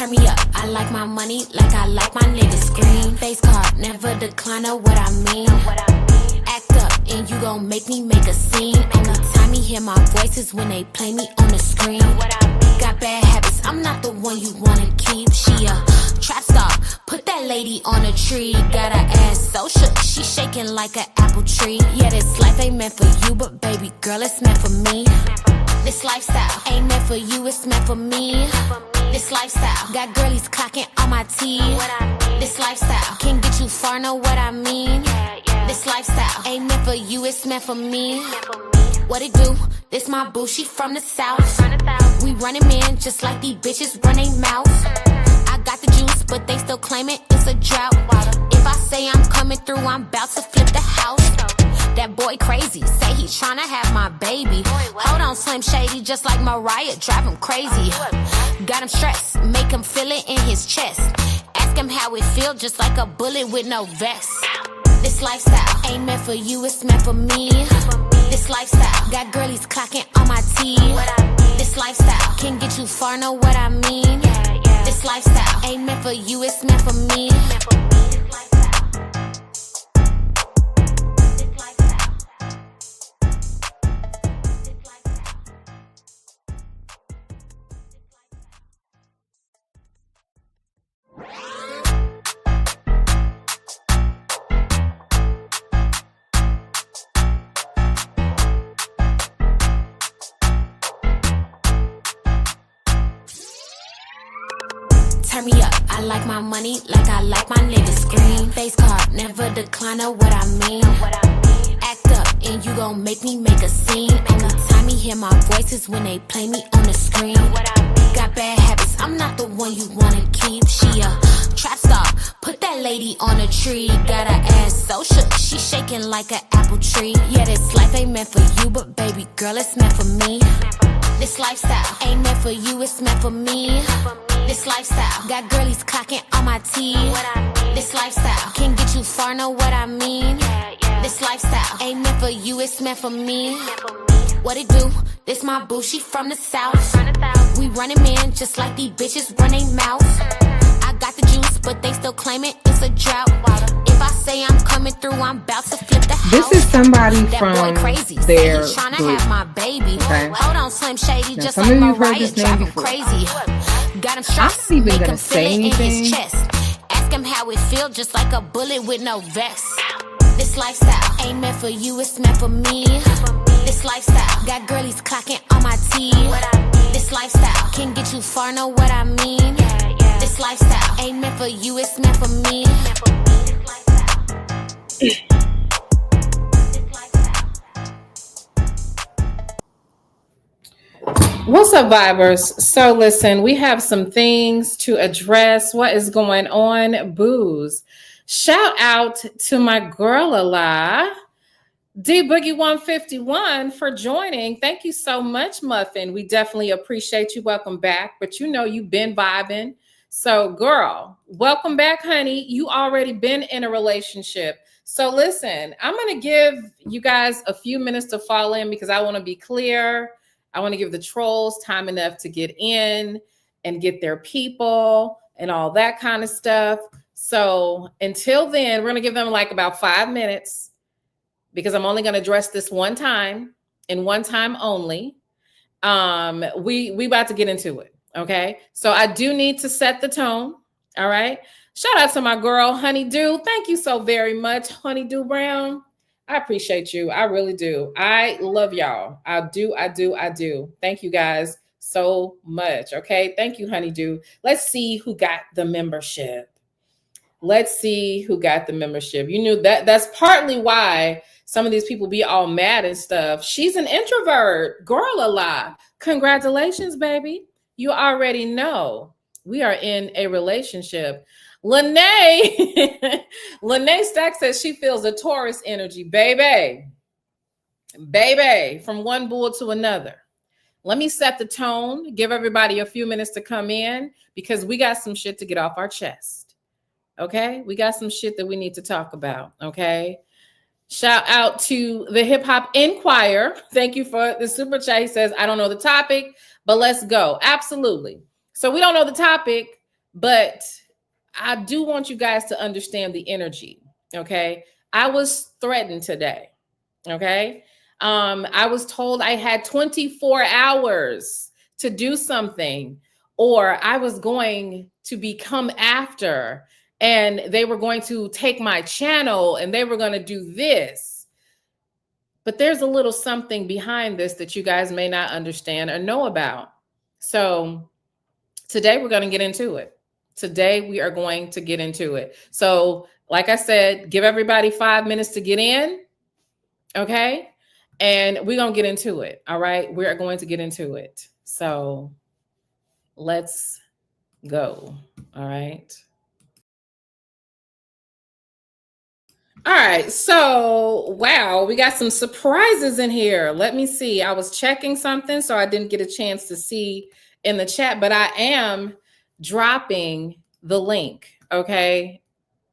Turn me up, I like my money like I like my niggas. Scream, face card, never decline of what I mean. Act up and you gon' make me make a scene. Only time you hear my voice is when they play me on the screen. Got bad habits, I'm not the one you wanna keep. She a trap star, put that lady on a tree. Got her ass so shook, she shaking like an apple tree. Yeah, this life ain't meant for you, but baby girl, it's meant for me. This lifestyle ain't meant for you, it's meant for me. This lifestyle got girlies clocking on my teeth. This lifestyle can get you far, know what I mean. This lifestyle ain't meant for you, it's meant for me. What it do? This my boo, she from the south. We running man just like these bitches run they mouth. I got the juice, but they still claim it, it's a drought. If I say I'm coming through, I'm about to flip the house. That boy crazy, say he tryna have my baby. Hold on, Slim Shady, just like Mariah, drive him crazy. Got him stressed, make him feel it in his chest. Ask him how it feel, just like a bullet with no vest. This lifestyle ain't meant for you, it's meant for me. This lifestyle got girlies clocking on my teeth. This lifestyle can get you far, know what I mean. This lifestyle ain't meant for you, it's meant for me. Turn me up, I like my money like I like my niggas. Scream, face card, never decline of what I mean. Act up and you gon' make me make a scene. Only time you hear my voice is when they play me on the screen. Got bad habits, I'm not the one you wanna keep. She a trap star, put that lady on a tree. Got her ass so shook, she shaking like an apple tree. Yeah, this life ain't meant for you, but baby girl, it's meant for me. This lifestyle ain't meant for you, it's meant for me. This lifestyle got girlies clocking on my teeth. This lifestyle can get you far, know what I mean. This lifestyle ain't meant for you, it's meant for me. What it do? This my boo, she from the south. We running man just like these bitches run they mouth. I got the juice, but they still claim it, it's a drought. If I say I'm coming through, I'm about to flip the house. This is somebody that from boy crazy, their say he tryna group. have my baby. Okay. Hold on, Slim Shady, Now, just some like of you have heard Mariah, this name drive him before. crazy. Got him I'm stressed, not even make gonna him say feel it in his anything. chest. Ask him how it feel, just like a bullet with no vest. This lifestyle ain't meant for you, it's meant for me. This lifestyle got girlies clocking on my teeth. This lifestyle can get you far, know what I mean. This lifestyle ain't meant for you, it's meant for me. What's up, vibers? So listen, we have some things to address. What is going on, booze? Shout out to my girl Ala, D Boogie 151 for joining. Thank you so much, Muffin. We definitely appreciate you. Welcome back. But you know you've been vibing. So, girl, welcome back, honey. You already been in a relationship. So listen, I'm going to give you guys a few minutes to fall in because I want to be clear. I want to give the trolls time enough to get in and get their people and all that kind of stuff. So until then, we're going to give them like about 5 minutes because I'm only going to address this one time and one time only. We about to get into it. Okay. So I do need to set the tone. All right. Shout out to my girl, Honeydew. Thank you so very much, Honeydew Brown. I appreciate you. I really do. I love y'all. I do. Thank you guys so much. Okay. Thank you, Honeydew. Let's see who got the membership. You knew that that's partly why some of these people be all mad and stuff. She's an introvert. Girl alive. Congratulations, baby. You already know we are in a relationship. Lene Stack says she feels a Taurus energy, baby, from one bull to another. Let me set the tone, give everybody a few minutes to come in because we got some shit to get off our chest. Okay. We got some shit that we need to talk about. Okay. Shout out to the Hip Hop Inquirer. Thank you for the super chat. He says, I don't know the topic, but let's go. Absolutely. So we don't know the topic. But I do want you guys to understand the energy. Okay. I was threatened today. Okay. I was told I had 24 hours to do something, or I was going to become after, and they were going to take my channel and they were going to do this. But there's a little something behind this that you guys may not understand or know about. So today we're going to get into it. Today we are going to get into it. So, like I said, give everybody 5 minutes to get in. Okay. And we're going to get into it. All right. We're going to get into it. So let's go. All right. All right. So, wow, we got some surprises in here. Let me see. I was checking something, so I didn't get a chance to see in the chat, but I am dropping the link. Okay.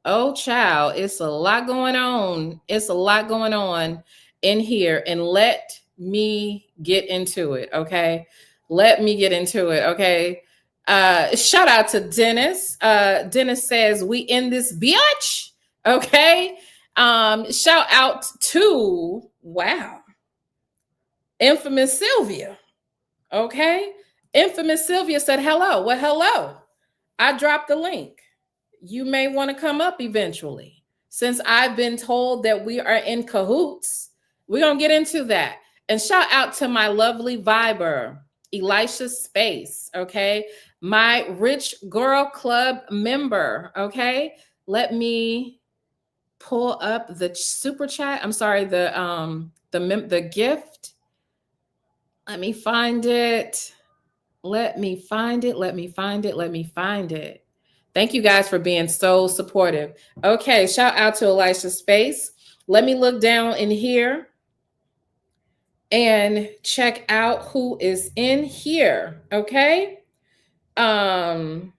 Oh, child, it's a lot going on. It's a lot going on in here. And let me get into it. Okay. Let me get into it. Okay. Shout out to Dennis. Dennis says, we in this bitch. Okay. Shout out to, wow, Infamous Sylvia. Okay. Infamous Sylvia said, hello. Well, hello. I dropped the link. You may want to come up eventually. Since I've been told that we are in cahoots, we're going to get into that. And shout out to my lovely Viber, Elisha Space, okay? My Rich Girl Club member, okay? Let me pull up the super chat. I'm sorry, the gift. Let me find it. Let me find it. Let me find it. Let me find it. Thank you guys for being so supportive. Okay, shout out to Elisha Space. Let me look down in here and check out who is in here. Okay. Who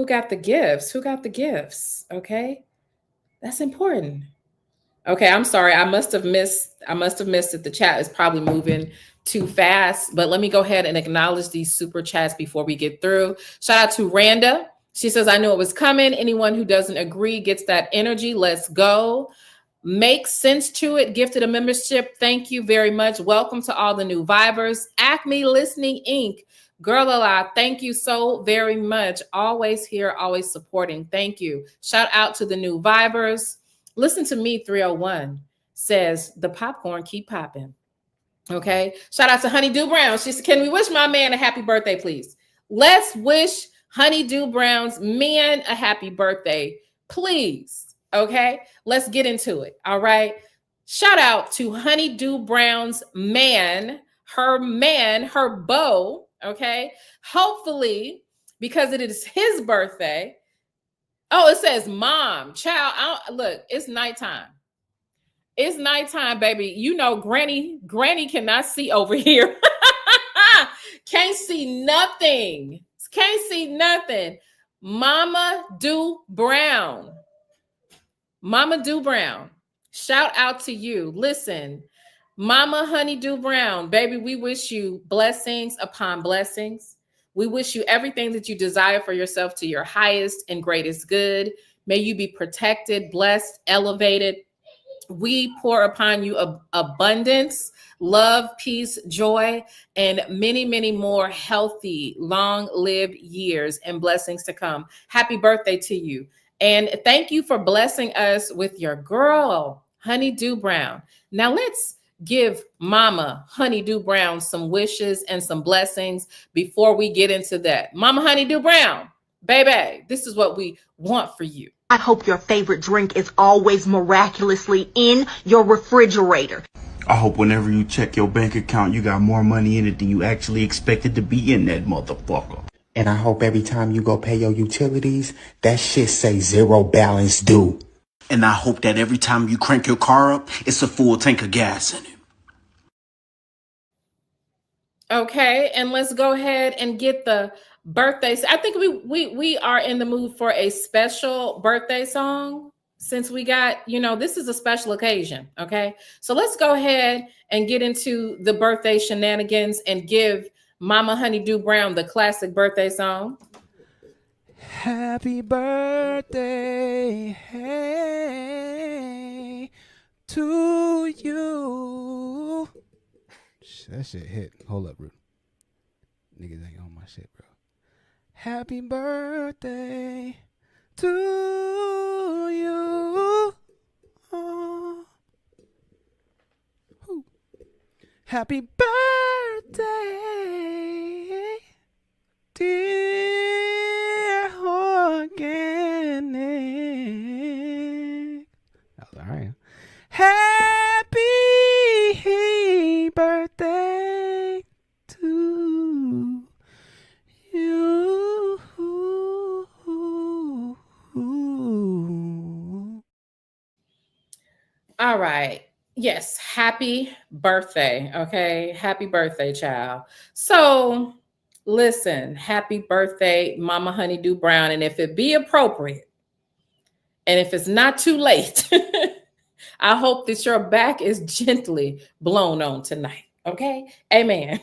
got the gifts? Who got the gifts? Okay. That's important. Okay, I'm sorry. I must have missed it. The chat is probably moving too fast, but let me go ahead and acknowledge these super chats before we get through. Shout out to Randa. She says, I knew it was coming. Anyone who doesn't agree gets that energy. Let's go. Make sense to it. Gifted a membership. Thank you very much. Welcome to all the new Vibers. Acme Listening Inc. Girl Alive, thank you so very much. Always here, always supporting. Thank you. Shout out to the new Vibers. Listen to Me 301 says the popcorn keep popping. Okay. Shout out to Honeydew Brown. She said, can we wish my man a happy birthday, please? Let's wish Honeydew Brown's man a happy birthday, please. Okay. Let's get into it. All right. Shout out to Honeydew Brown's man, her beau. Okay. Hopefully, because it is his birthday. Oh, it says mom, child. Look, it's nighttime. It's nighttime, baby. You know, Granny cannot see over here. Can't see nothing. Can't see nothing. Mama Do Brown. Mama Do Brown. Shout out to you. Listen, Mama Honeydew Brown, baby, we wish you blessings upon blessings. We wish you everything that you desire for yourself to your highest and greatest good. May you be protected, blessed, elevated. We pour upon you abundance, love, peace, joy, and many, many more healthy, long-lived years and blessings to come. Happy birthday to you. And thank you for blessing us with your girl, Honeydew Brown. Now let's give Mama Honeydew Brown some wishes and some blessings before we get into that. Mama Honeydew Brown, baby, this is what we want for you. I hope your favorite drink is always miraculously in your refrigerator. I hope whenever you check your bank account, you got more money in it than you actually expected to be in that motherfucker. And I hope every time you go pay your utilities, that shit say zero balance due. And I hope that every time you crank your car up, it's a full tank of gas in it. Okay, and let's go ahead and get the birthdays. I think we are in the mood for a special birthday song since we got, this is a special occasion. Okay, so let's go ahead and get into the birthday shenanigans and give Mama Honeydew Brown the classic birthday song. Happy birthday, hey, to you. That shit hit. Hold up, bro. Niggas ain't on my shit, bro. Happy birthday to you. Oh. Happy birthday, dear Organic. That was all right. Happy birthday to you. All right. Yes, happy birthday. Okay. Happy birthday, child. So listen, happy birthday, Mama Honeydew Brown. And if it be appropriate, and if it's not too late, I hope that your back is gently blown on tonight. Okay. Amen.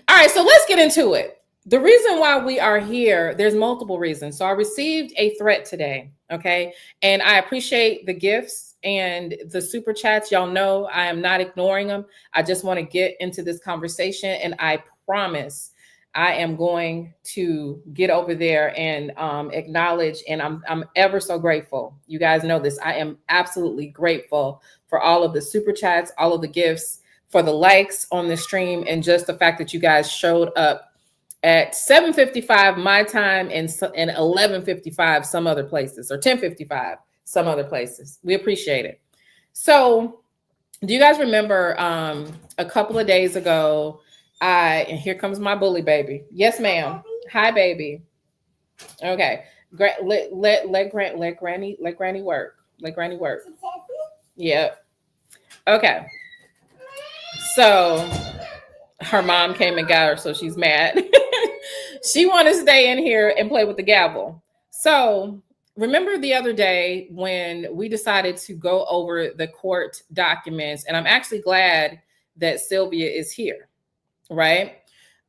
All right. So let's get into it. The reason why we are here, there's multiple reasons. So I received a threat today. Okay. And I appreciate the gifts and the super chats. Y'all know I am not ignoring them. I just want to get into this conversation. And I promise I am going to get over there and acknowledge. And I'm ever so grateful. You guys know this. I am absolutely grateful for all of the super chats, all of the gifts, for the likes on the stream, and just the fact that you guys showed up at 7:55 my time and 11:55 some other places, or 10:55 some other places. We appreciate it. So do you guys remember a couple of days ago, and here comes my bully baby. Yes, ma'am. Hi, baby. Okay. Let Granny work. Let Granny work. Yep. Okay. So her mom came and got her, so she's mad. She wanted to stay in here and play with the gavel. So remember the other day when we decided to go over the court documents, and I'm actually glad that Sylvia is here, right?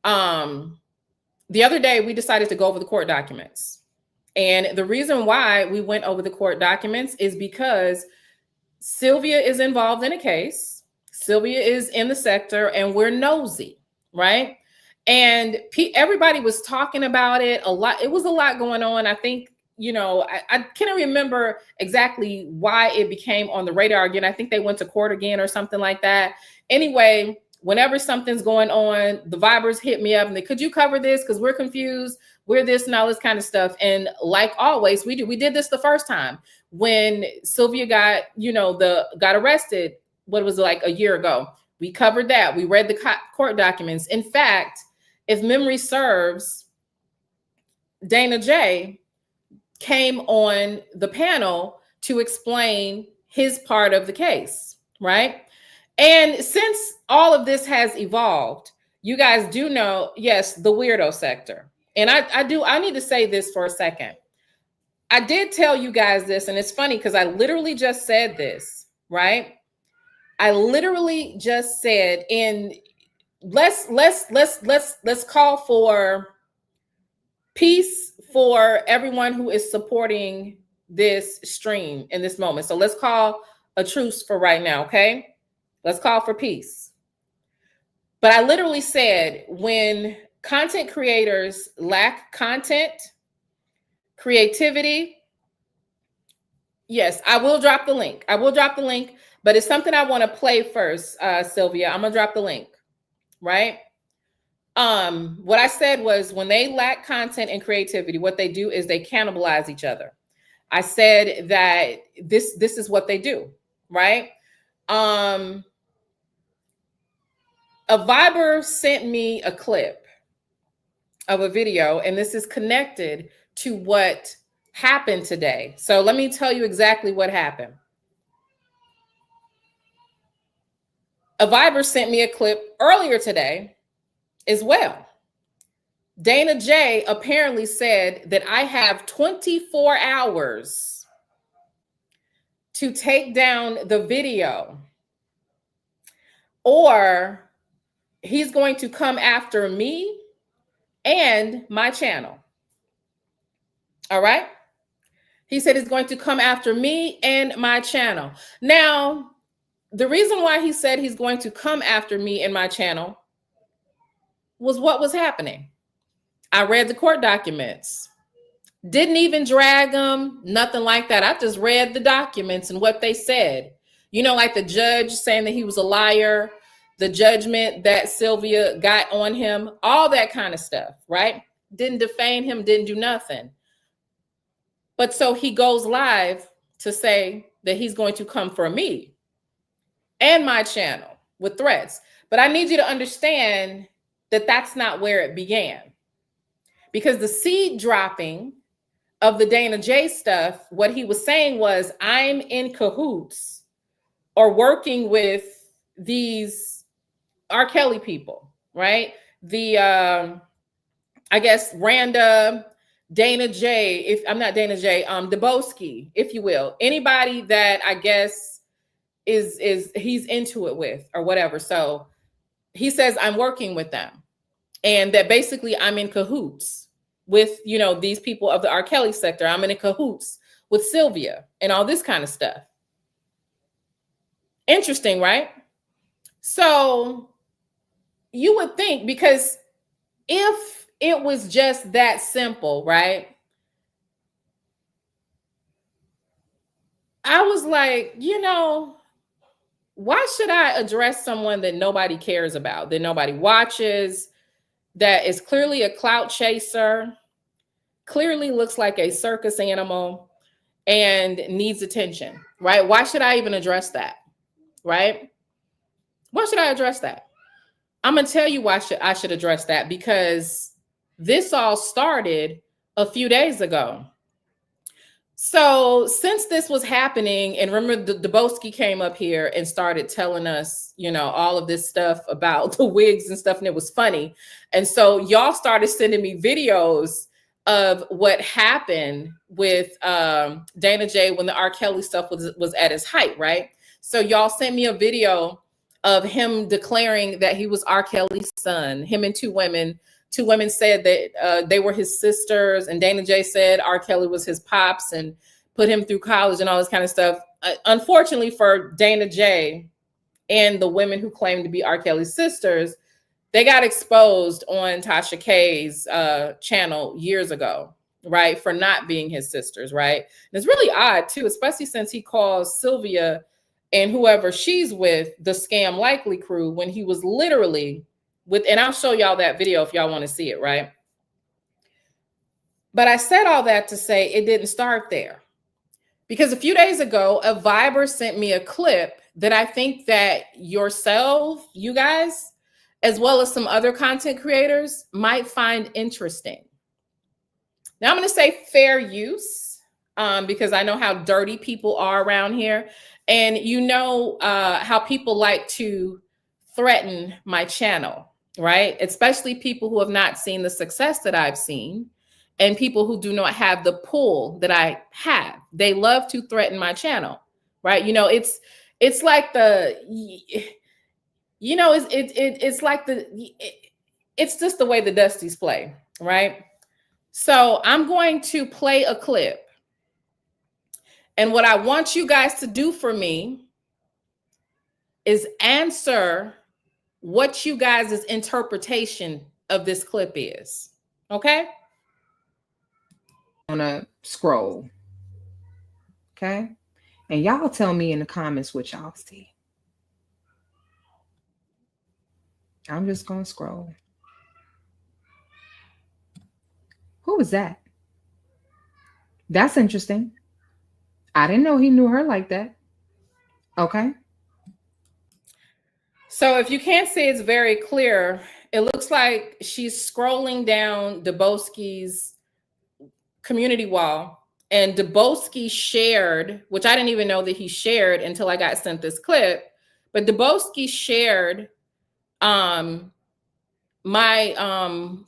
The other day we decided to go over the court documents. And the reason why we went over the court documents is because Sylvia is involved in a case. Sylvia is in the sector, and we're nosy, right? And everybody was talking about it a lot. It was a lot going on. I think, I can't remember exactly why it became on the radar again. I think they went to court again or something like that. Anyway, whenever something's going on, the Vibers hit me up and they, could you cover this? Because we're confused. We're this and all this kind of stuff. And like always, we did this the first time when Sylvia got arrested. What was it, like a year ago? We covered that. We read the court documents. In fact, if memory serves, Dana J came on the panel to explain his part of the case, right? And since all of this has evolved, you guys do know, yes, the weirdo sector. And I need to say this for a second. I did tell you guys this, and it's funny because I literally just said this, right? I literally just said, in let's call for peace for everyone who is supporting this stream in this moment. So let's call a truce for right now, okay? Let's call for peace. But I literally said, when content creators lack content, creativity, yes, I will drop the link. But it's something I want to play first, Sylvia. I'm gonna drop the link, right? What I said was, when they lack content and creativity, what they do is they cannibalize each other. I said that this is what they do, right? A Viber sent me a clip of a video, and this is connected to what happened today. So let me tell you exactly what happened. A Viber sent me a clip earlier today as well. Dana J apparently said that I have 24 hours to take down the video, or he's going to come after me and my channel. All right. He said he's going to come after me and my channel. Now, the reason why he said he's going to come after me and my channel was what was happening. I read the court documents. Didn't even drag them, nothing like that. I just read the documents and what they said. You know, like the judge saying that he was a liar, the judgment that Sylvia got on him, all that kind of stuff, right? Didn't defame him, didn't do nothing. But so he goes live to say that he's going to come for me and my channel with threats. But I need you to understand that that's not where it began. Because the seed dropping of the Dana J stuff, what he was saying was, I'm in cahoots or working with these R. Kelly people, right? The, I guess, Randa, Dana J, if I'm not Dana J, Dubosky, if you will, anybody that I guess is he's into it with or whatever. So he says, I'm working with them and that basically I'm in cahoots with, you know, these people of the R. Kelly sector. I'm in cahoots with Sylvia and all this kind of stuff. Interesting, right? So you would think, because if it was just that simple, right? I was like, you know, why should I address someone that nobody cares about, that nobody watches, that is clearly a clout chaser, clearly looks like a circus animal and needs attention, right? Why should I even address that, right? Why should I address that? I'm going to tell you why I should address that, because this all started a few days ago. So since this was happening, and remember Dubosky came up here and started telling us, you know, all of this stuff about the wigs and stuff, and it was funny. And so y'all started sending me videos of what happened with Dana J when the R. Kelly stuff was at its height, right? So y'all sent me a video of him declaring that he was R. Kelly's son, him and two women. Two women said that they were his sisters, and Dana J said R. Kelly was his pops and put him through college and all this kind of stuff. Unfortunately for Dana J and the women who claimed to be R. Kelly's sisters, they got exposed on Tasha K's channel years ago, right, for not being his sisters, right? And it's really odd, too, especially since he calls Sylvia and whoever she's with the Scam Likely crew when he was literally with, and I'll show y'all that video if y'all want to see it, right? But I said all that to say it didn't start there. Because a few days ago, a Viber sent me a clip that I think that yourself, you guys, as well as some other content creators might find interesting. Now I'm going to say fair use because I know how dirty people are around here. And you know how people like to threaten my channel, right? Especially people who have not seen the success that I've seen and people who do not have the pull that I have. They love to threaten my channel, right? You know, it's like the, you know, it's like the, it's just the way the Dusties play, right? So I'm going to play a clip. And what I want you guys to do for me is answer what you guys' interpretation of this clip is. Okay? On a scroll. Okay? And y'all tell me in the comments what y'all see. I'm just going to scroll. Who was that? That's interesting. I didn't know he knew her like that. Okay. So if you can't see, it's very clear. It looks like she's scrolling down Dubosky's community wall, and Dubosky shared, which I didn't even know that he shared until I got sent this clip, but Dubosky shared my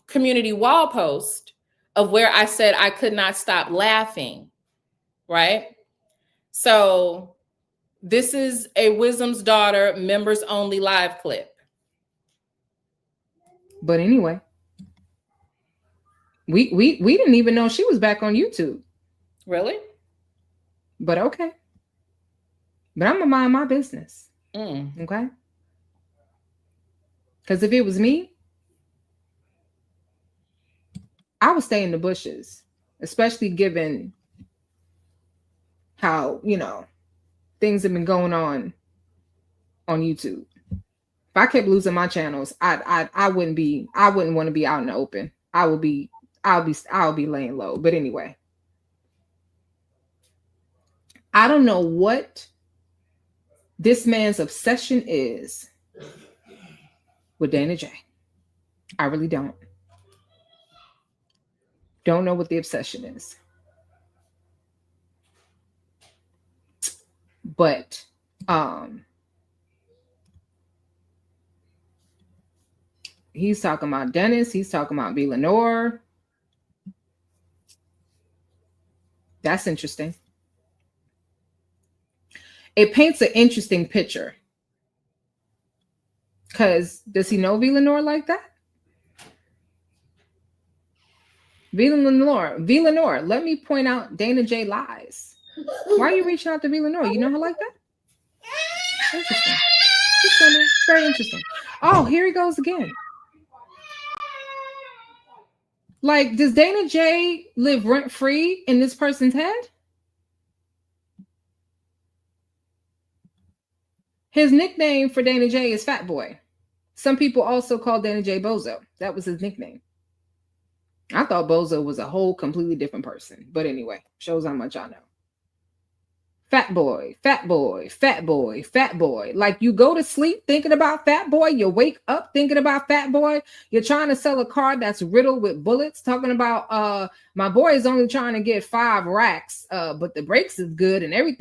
community wall post of where I said I could not stop laughing, right? So this is a Wisdom's Daughter members only live clip. But anyway, We didn't even know she was back on YouTube. Really? But okay. But I'm gonna mind my business. Mm. Okay. Because if it was me, I would stay in the bushes, especially given how, things have been going on YouTube. If I kept losing my channels, I wouldn't want to be out in the open. I'll be laying low. But anyway, I don't know what this man's obsession is with Dana J. I really don't. Don't know what the obsession is. But he's talking about Dennis. He's talking about B. Lenore. That's interesting. It paints an interesting picture. Because does he know V. Lenore like that? V. Lenore, let me point out Dana J lies. Why are you reaching out to V. Lenore? You know her like that? Interesting. It's very interesting. Oh, here he goes again. Like, does Dana J live rent-free in this person's head? His nickname for Dana J is Fat Boy. Some people also call Dana J Bozo. That was his nickname. I thought Bozo was a whole completely different person. But anyway, shows how much I know. Fat boy, fat boy, fat boy, fat boy. Like, you go to sleep thinking about Fat Boy. You wake up thinking about Fat Boy. You're trying to sell a car that's riddled with bullets. Talking about, my boy is only trying to get 5 racks, but the brakes is good and everything.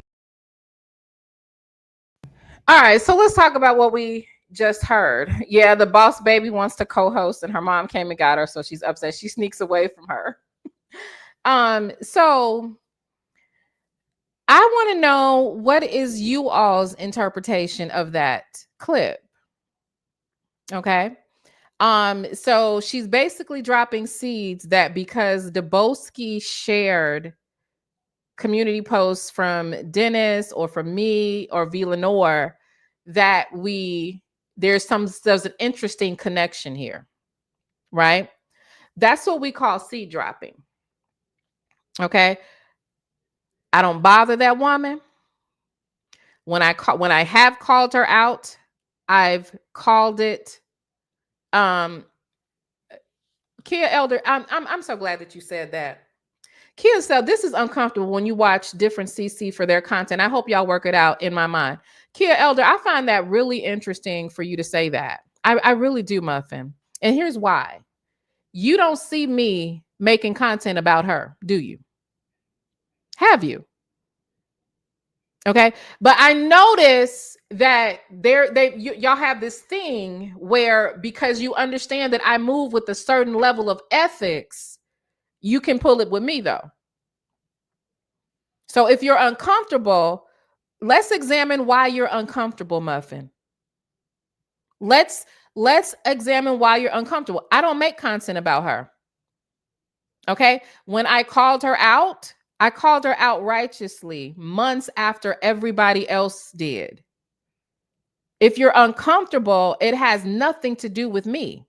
All right, so let's talk about what we just heard. Yeah, the boss baby wants to co-host and her mom came and got her, so she's upset. She sneaks away from her. So I want to know, what is you all's interpretation of that clip? Okay. So she's basically dropping seeds that because Dubosky shared community posts from Dennis or from me or V. Lenore, that there's an interesting connection here, right? That's what we call seed dropping. Okay. I don't bother that woman. When I have called her out, I've called it. Kia Elder, I'm so glad that you said that. Kia said this is uncomfortable when you watch different CC for their content. I hope y'all work it out in my mind. Kia Elder, I find that really interesting for you to say that. I really do, Muffin. And here's why. You don't see me making content about her, do you? Have you? Okay. But I notice that y'all have this thing where, because you understand that I move with a certain level of ethics, you can pull it with me though. So if you're uncomfortable, let's examine why you're uncomfortable, Muffin. Let's examine why you're uncomfortable. I don't make content about her. Okay. When I called her out righteously months after everybody else did. If you're uncomfortable, it has nothing to do with me.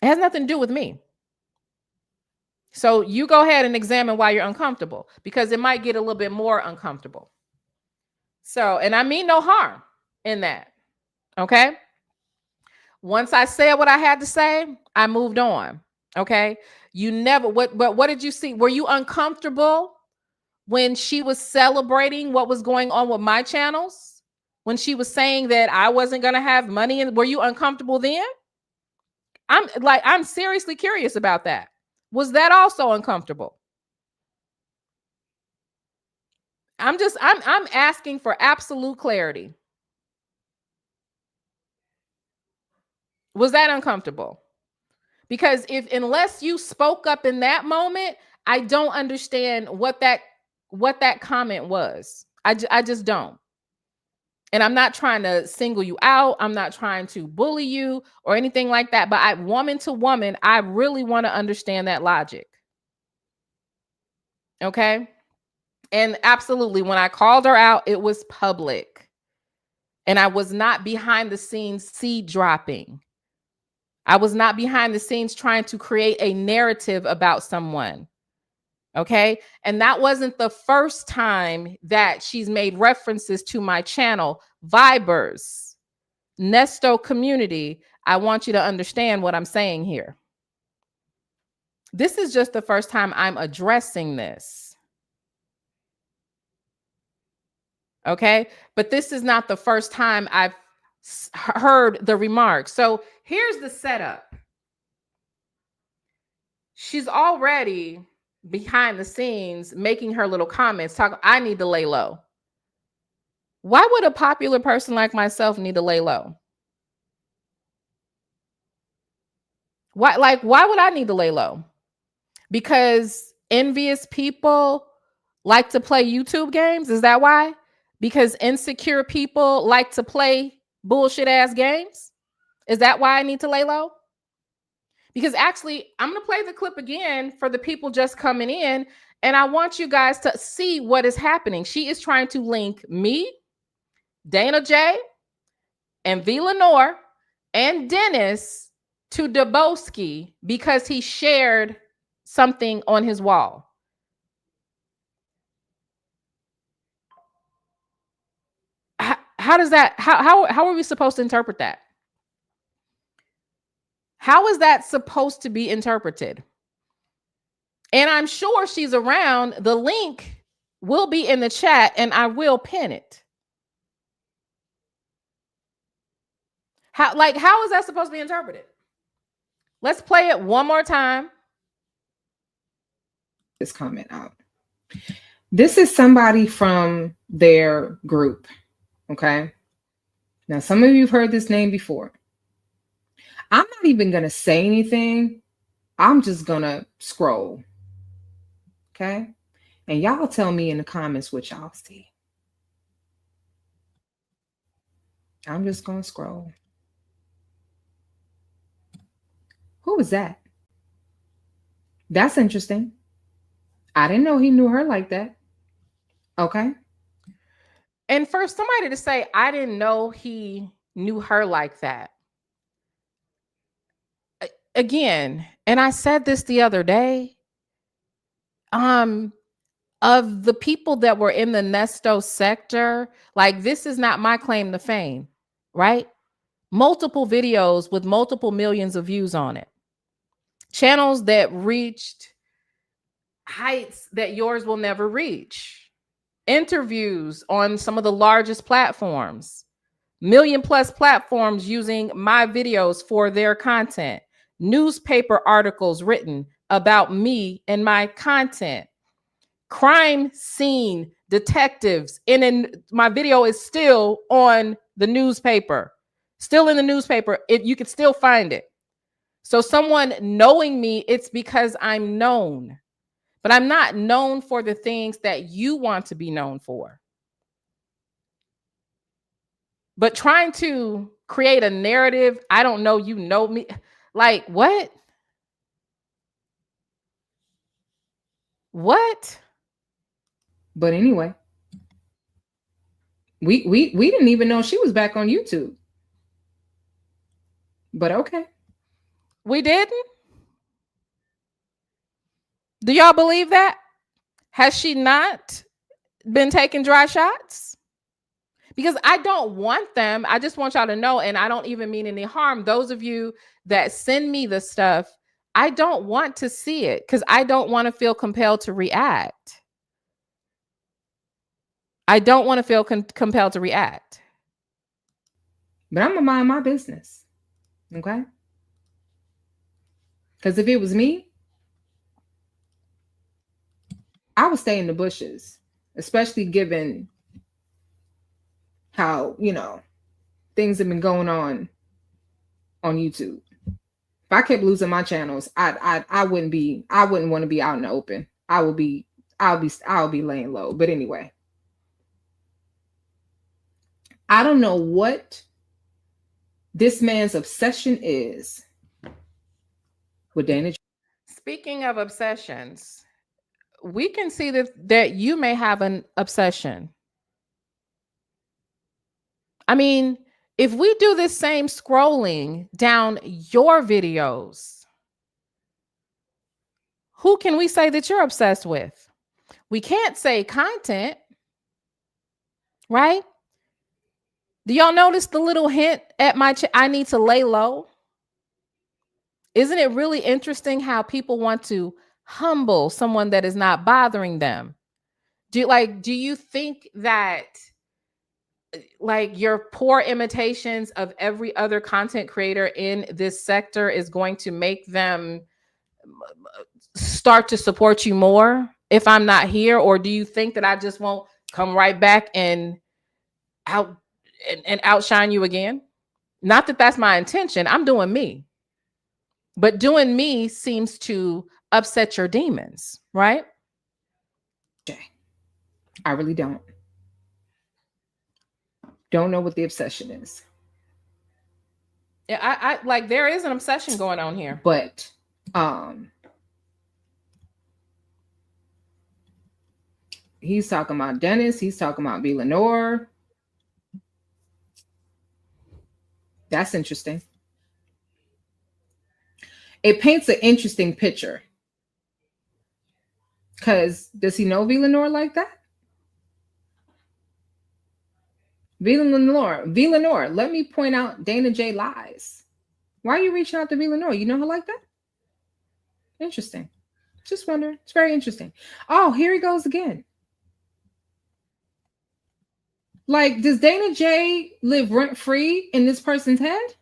It has nothing to do with me. So you go ahead and examine why you're uncomfortable, because it might get a little bit more uncomfortable. So, and I mean no harm in that. Okay. Once I said what I had to say, I moved on. Okay. You never, what did you see? Were you uncomfortable when she was celebrating what was going on with my channels? When she was saying that I wasn't going to have money, and were you uncomfortable then? I'm seriously curious about that. Was that also uncomfortable? I'm asking for absolute clarity. Was that uncomfortable? Because unless you spoke up in that moment, I don't understand what that comment was. I just don't. And I'm not trying to single you out. I'm not trying to bully you or anything like that. But woman to woman, I really want to understand that logic. Okay. And absolutely, when I called her out, it was public. And I was not behind the scenes seed dropping. I was not behind the scenes trying to create a narrative about someone. Okay. And that wasn't the first time that she's made references to my channel. Vibers, Nesto community, I want you to understand what I'm saying here. This is just the first time I'm addressing this. Okay. But this is not the first time I've heard the remarks. So here's the setup. She's already behind the scenes making her little comments, talking, I need to lay low. Why would a popular person like myself need to lay low? Why would I need to lay low? Because envious people like to play YouTube games? Is that why? Because insecure people like to play bullshit ass games? Is that why I need to lay low? Because actually, I'm going to play the clip again for the people just coming in, and I want you guys to see what is happening. She is trying to link me, Dana J, and V. Lenore, and Dennis to Daboski because he shared something on his wall. How does that, how are we supposed to interpret that? How is that supposed to be interpreted? And I'm sure she's around. The link will be in the chat and I will pin it. How is that supposed to be interpreted? Let's play it one more time. This comment out. This is somebody from their group. Okay. Now, some of you have heard this name before. I'm not even going to say anything. I'm just going to scroll. Okay. And y'all tell me in the comments what y'all see. I'm just going to scroll. Who was that? That's interesting. I didn't know he knew her like that. Okay. And for somebody to say, I didn't know he knew her like that. Again, and I said this the other day, of the people that were in the Nesto sector, like this is not my claim to fame, right? Multiple videos with multiple millions of views on it. Channels that reached heights that yours will never reach. Interviews on some of the largest platforms. Million+ platforms using my videos for their content. Newspaper articles written about me and my content. Crime scene detectives. And my video is still on the newspaper. Still in the newspaper. You can still find it. So someone knowing me, it's because I'm known. But I'm not known for the things that you want to be known for. But trying to create a narrative, I don't know, you know me. Like, what? What? But anyway, we didn't even know she was back on YouTube. But okay. We didn't? Do y'all believe that? Has she not been taking dry shots? Because I don't want them. I just want y'all to know, and I don't even mean any harm. Those of you that send me the stuff, I don't want to see it because I don't want to feel compelled to react. I don't want to feel compelled to react. But I'm going to mind my business. Okay? Because if it was me, I would stay in the bushes, especially given how, things have been going on YouTube. If I kept losing my channels, I wouldn't want to be out in the open. I'll be laying low. But anyway, I don't know what this man's obsession is with Dana. Speaking of obsessions, we can see that you may have an obsession. I mean, if we do this same scrolling down your videos, who can we say that you're obsessed with? We can't say content, right? Do y'all notice the little hint at my I need to lay low? Isn't it really interesting how people want to humble someone that is not bothering them? Do you think that like your poor imitations of every other content creator in this sector is going to make them start to support you more if I'm not here? Or do you think that I just won't come right back and outshine you again? Not that that's my intention. I'm doing me. But doing me seems to upset your demons, right? I really don't. Don't know what the obsession is. Yeah, I like there is an obsession going on here. But he's talking about Dennis, he's talking about V. Lenore. That's interesting. It paints an interesting picture. Because does he know V. Lenore like that? V. Lenore, let me point out Dana J lies. Why are you reaching out to V. Lenore? You know her like that? Interesting. Just wonder. It's very interesting. Oh, here he goes again. Like, does Dana J live rent-free in this person's head?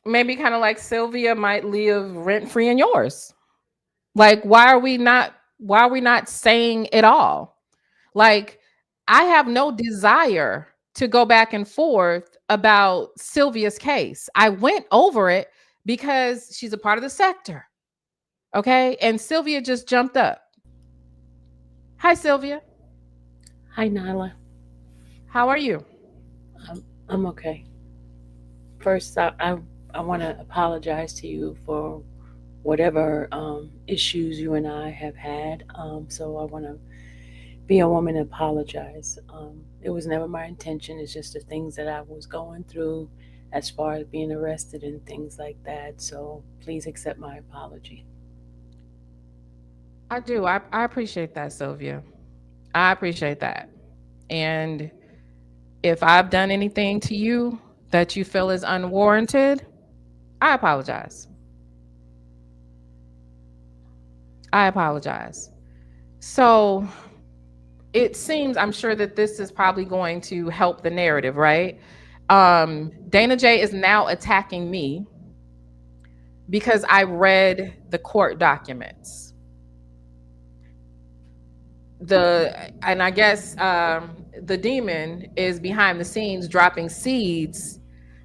Maybe kind of like Sylvia might live rent-free in yours. Like, why are we not saying it all? Like, I have no desire to go back and forth about Sylvia's case. I went over it because she's a part of the sector. Okay. And Sylvia just jumped up. Hi, Sylvia. Hi, Nyla. How are you? I'm okay. First, I want to apologize to you for whatever issues you and I have had. So I want to be a woman and apologize. It was never my intention. It's just the things that I was going through as far as being arrested and things like that. So please accept my apology. I do. I appreciate that, Sylvia. I appreciate that. And if I've done anything to you that you feel is unwarranted, I apologize. I apologize. So it seems, I'm sure that this is probably going to help the narrative, right? Dana J is now attacking me because I read the court documents. And I guess the demon is behind the scenes dropping seeds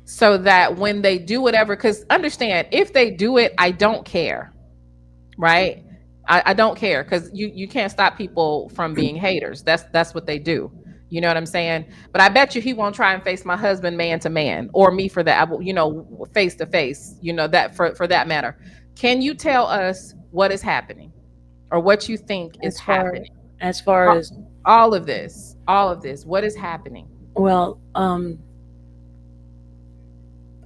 so that when they do whatever, because understand, if they do it, I don't care, right? I don't care, because you can't stop people from being haters. That's what they do. You know what I'm saying? But I bet you he won't try and face my husband man to man, or me for that, face to face, that for that matter. Can you tell us what is happening or what you think is happening? As far as all of this, what is happening? Well,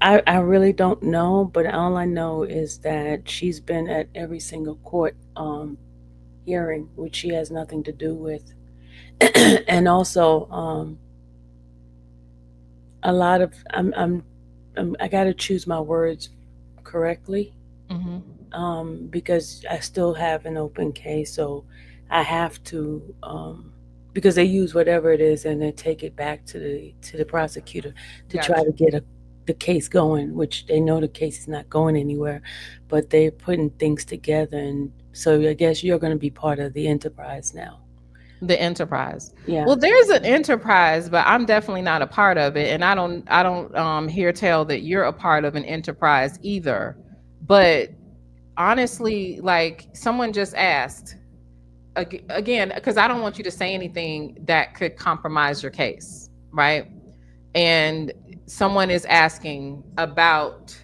I really don't know, but all I know is that she's been at every single court hearing, which she has nothing to do with. And also, a lot of I got to choose my words correctly, because I still have an open case, so I have to, because they use whatever it is and they take it back to the prosecutor to try to get the case going, which they know the case is not going anywhere, but they're putting things together. And so I guess you're going to be part of the enterprise now. The enterprise. Yeah. Well, there's an enterprise, but I'm definitely not a part of it. And I don't hear tell that you're a part of an enterprise either. But honestly, like someone just asked, again, because I don't want you to say anything that could compromise your case, right? And someone is asking about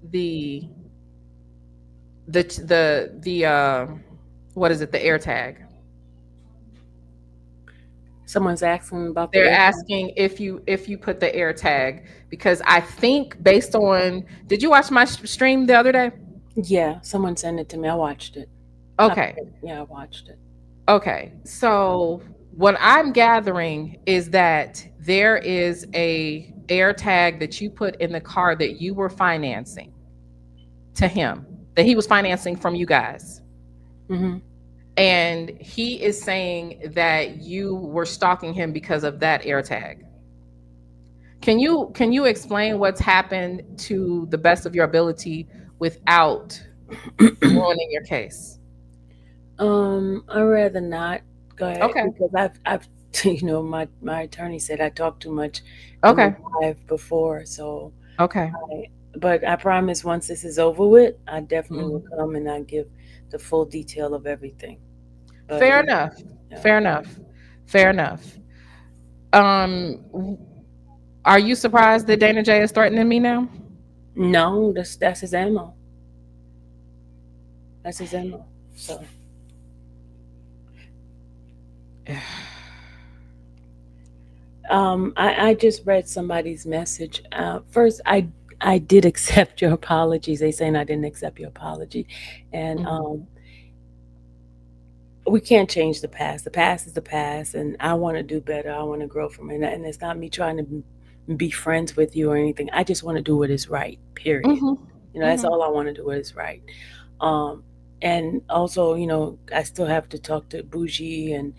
the what is it, the AirTag. Someone's asking about They're the asking if you put the AirTag, because I think based on, did you watch my stream the other day? Yeah, someone sent it to me. I watched it. Okay. Yeah, I watched it. Okay. So what I'm gathering is that there is a AirTag that you put in the car that you were financing to him, that he was financing from you guys. Mm-hmm. And he is saying that you were stalking him because of that AirTag. Can you explain what's happened to the best of your ability without ruining your case? I'd rather not go ahead. Okay. Because I've my attorney said I talked too much. Okay. Live before, so Okay. But I promise once this is over with, I definitely will come and I give the full detail of everything. But, Fair enough. yeah. Fair enough. Fair enough. Are you surprised that Dana J is threatening me now? No, that's his ammo. That's his ammo. So I just read somebody's message. First, I did accept your apologies. They saying I didn't accept your apology, and we can't change the past. The past is the past, and I want to do better. I want to grow from it, and it's not me trying to be friends with you or anything. I just want to do what is right. Period. That's all I want to do. What is right. And also, I still have to talk to Bougie and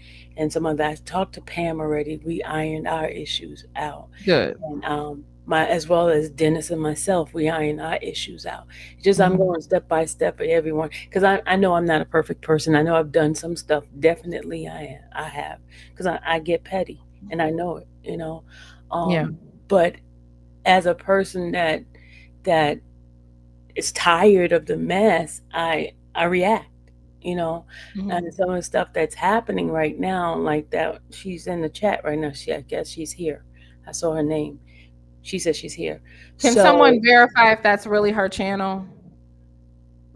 some of that. I talked to Pam already. We ironed our issues out. Good. And as well as Dennis and myself, we iron our issues out. Just I'm going step by step with everyone, because I know I'm not a perfect person. I know I've done some stuff. Definitely I have, because I get petty and I know it. Yeah. But as a person that is tired of the mess, I react, and some of the stuff that's happening right now, like that. She's in the chat right now. I guess she's here. I saw her name. She says she's here. Can someone verify if that's really her channel?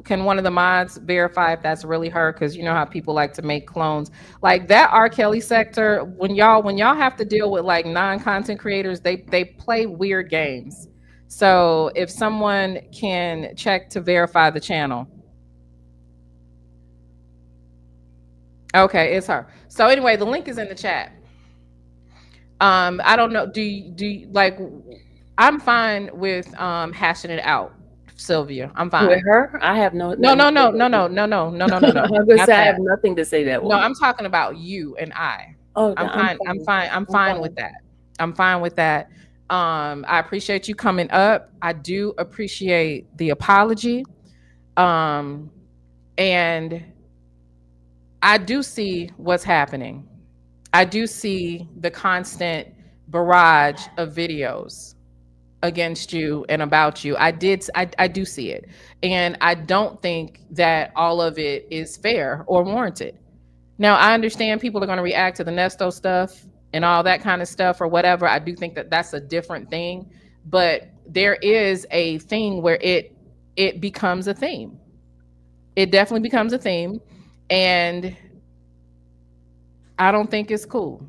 Can one of the mods verify if that's really her? Because you know how people like to make clones. Like that R. Kelly sector, when y'all have to deal with like non-content creators, they play weird games. So if someone can check to verify the channel. Okay, it's her. So anyway, the link is in the chat. I don't know. Do you like? I'm fine with hashing it out, Sylvia. I'm fine with her. I have no. No. I'm gonna say I have nothing to say that. No, I'm talking about you and I. Oh, I'm fine. I'm fine with that. I'm fine with that. I appreciate you coming up. I do appreciate the apology. And I do see what's happening. I do see the constant barrage of videos against you and about you. I do see it. And I don't think that all of it is fair or warranted. Now, I understand people are going to react to the Nesto stuff and all that kind of stuff or whatever. I do think that that's a different thing. But there is a thing where it becomes a theme. It definitely becomes a theme. And I don't think it's cool.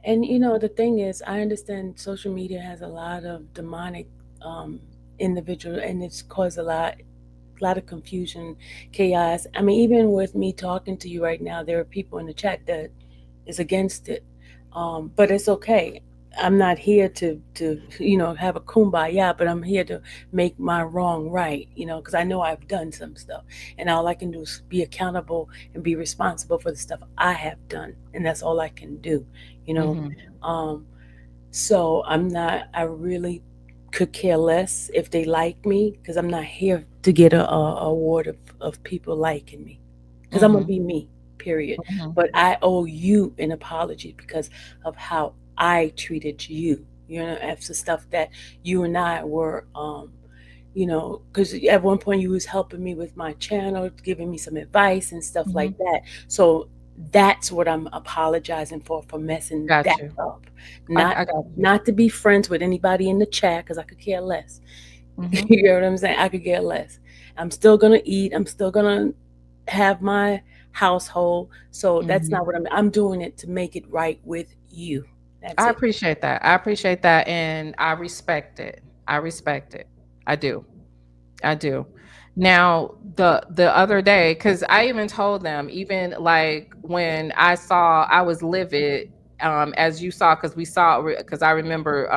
And the thing is, I understand social media has a lot of demonic individual, and it's caused a lot of confusion, chaos. I mean, even with me talking to you right now, there are people in the chat that is against it. But it's okay. I'm not here to have a kumbaya, but I'm here to make my wrong right, because I know I've done some stuff, and all I can do is be accountable and be responsible for the stuff I have done, and that's all I can do, So I really could care less if they like me, because I'm not here to get a award of people liking me, because I'm gonna be me, period. But I owe you an apology because of how I treated you, after stuff that you and I were, because at one point you was helping me with my channel, giving me some advice and stuff like that. So That's what I'm apologizing for messing Got that you. up. I got you. Not to be friends with anybody in the chat, because I could care less. Mhm. You know what I'm saying? I could care less. I'm still gonna eat. I'm still gonna have my household. So that's Mhm. not what I'm doing it to make it right with you. That's I it. appreciate that. I appreciate that, and I respect it. I respect it. I do. I do. Now, the other day, because I even told them, even like when I was livid, as you saw, because we saw, because I remember,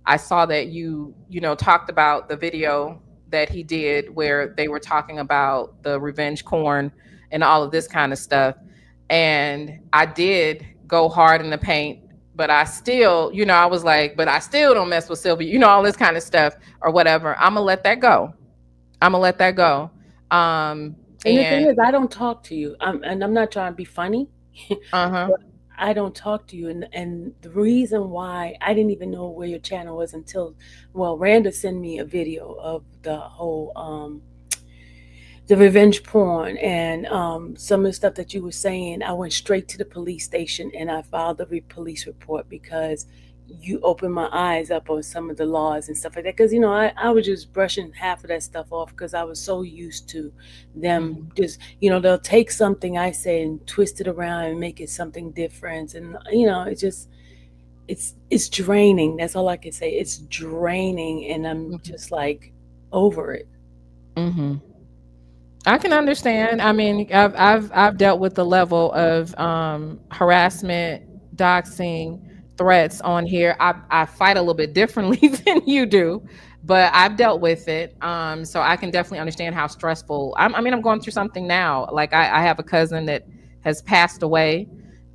I saw that you know, talked about the video that he did where they were talking about the revenge corn and all of this kind of stuff. And I did go hard in the paint, but I still, you know, I was like, but I still don't mess with Sylvia, you know, all this kind of stuff or whatever. I'm gonna let that go. I'm gonna let that go. And the thing And is, I don't talk to you. And I'm not trying to be funny. uh-huh. But I don't talk to you, and the reason why I didn't even know where your channel was until, well, Randa sent me a video of the whole the revenge porn and some of the stuff that you were saying. I went straight to the police station and I filed a police report because you opened my eyes up on some of the laws and stuff like that. Because, you know, I was just brushing half of that stuff off because I was so used to them just, you know, they'll take something I say and twist it around and make it something different. And, you know, it's just, it's draining. That's all I can say. It's draining. And I'm just like over it. Mm-hmm. I can understand. I mean, I've dealt with the level of harassment, doxing, threats on here. I fight a little bit differently than you do, but I've dealt with it. So I can definitely understand how stressful. I mean, I'm going through something now. Like I have a cousin that has passed away.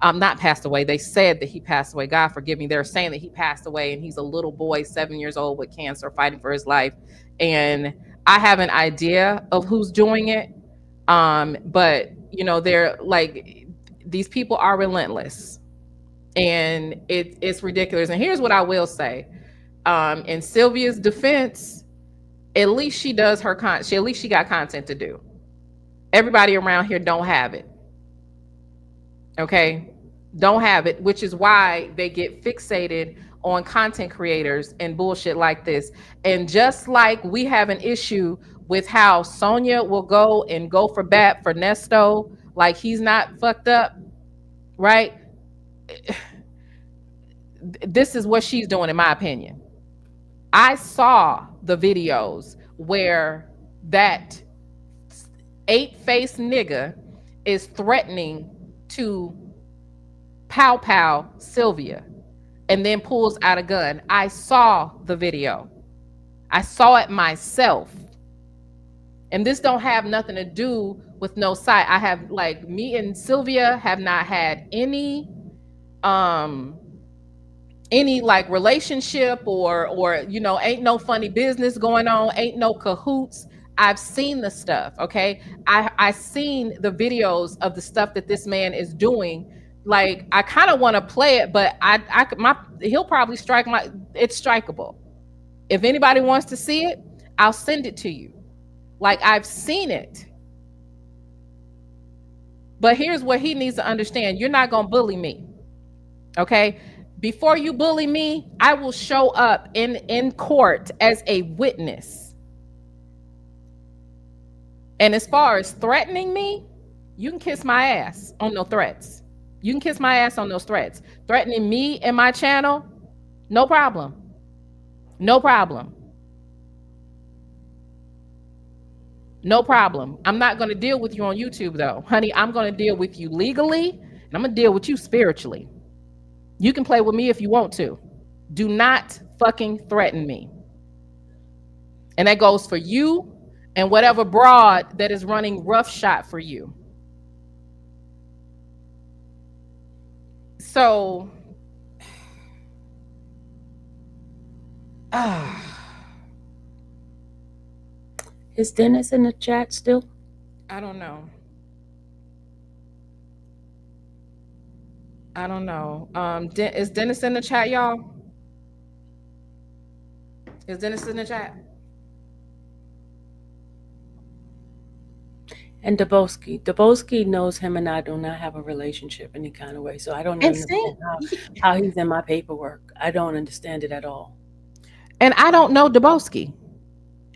Not passed away. They said that he passed away. God forgive me. They're saying that he passed away, and he's a little boy, 7 years old, with cancer, fighting for his life. And I have an idea of who's doing it. But you know, they're like, these people are relentless, and it's ridiculous. And here's what I will say. In Sylvia's defense, at least she does her at least she got content to do. Everybody around here don't have it. Okay? Don't have it, which is why they get fixated on content creators and bullshit like this. And just like we have an issue with how Sonia will go for bat for Nesto, like he's not fucked up, right? This is what she's doing, in my opinion. I saw the videos where that 8-faced nigga is threatening to pow Sylvia and then pulls out a gun. I saw the video. I saw it myself. And this don't have nothing to do with no side. I have, like, me and Sylvia have not had any like relationship or you know, ain't no funny business going on, ain't no cahoots. I've seen the stuff, okay? I seen the videos of the stuff that this man is doing. Like, I kind of want to play it, but he'll probably strike my, it's strikeable. If anybody wants to see it, I'll send it to you. Like, I've seen it. But here's what he needs to understand. You're not going to bully me. Okay? Before you bully me, I will show up in court as a witness. And as far as threatening me, you can kiss my ass on no threats. You can kiss my ass on those threats. Threatening me and my channel, no problem. No problem. No problem. I'm not going to deal with you on YouTube, though. Honey, I'm going to deal with you legally, and I'm going to deal with you spiritually. You can play with me if you want to. Do not fucking threaten me. And that goes for you and whatever broad that is running roughshod for you. So, Is Dennis in the chat still? I don't know. I don't know. Is Dennis in the chat, y'all? Is Dennis in the chat? And Dabowski knows him and I do not have a relationship any kind of way. So I don't And understand see, how he's in my paperwork. I don't understand it at all. and I don't know Dabowski.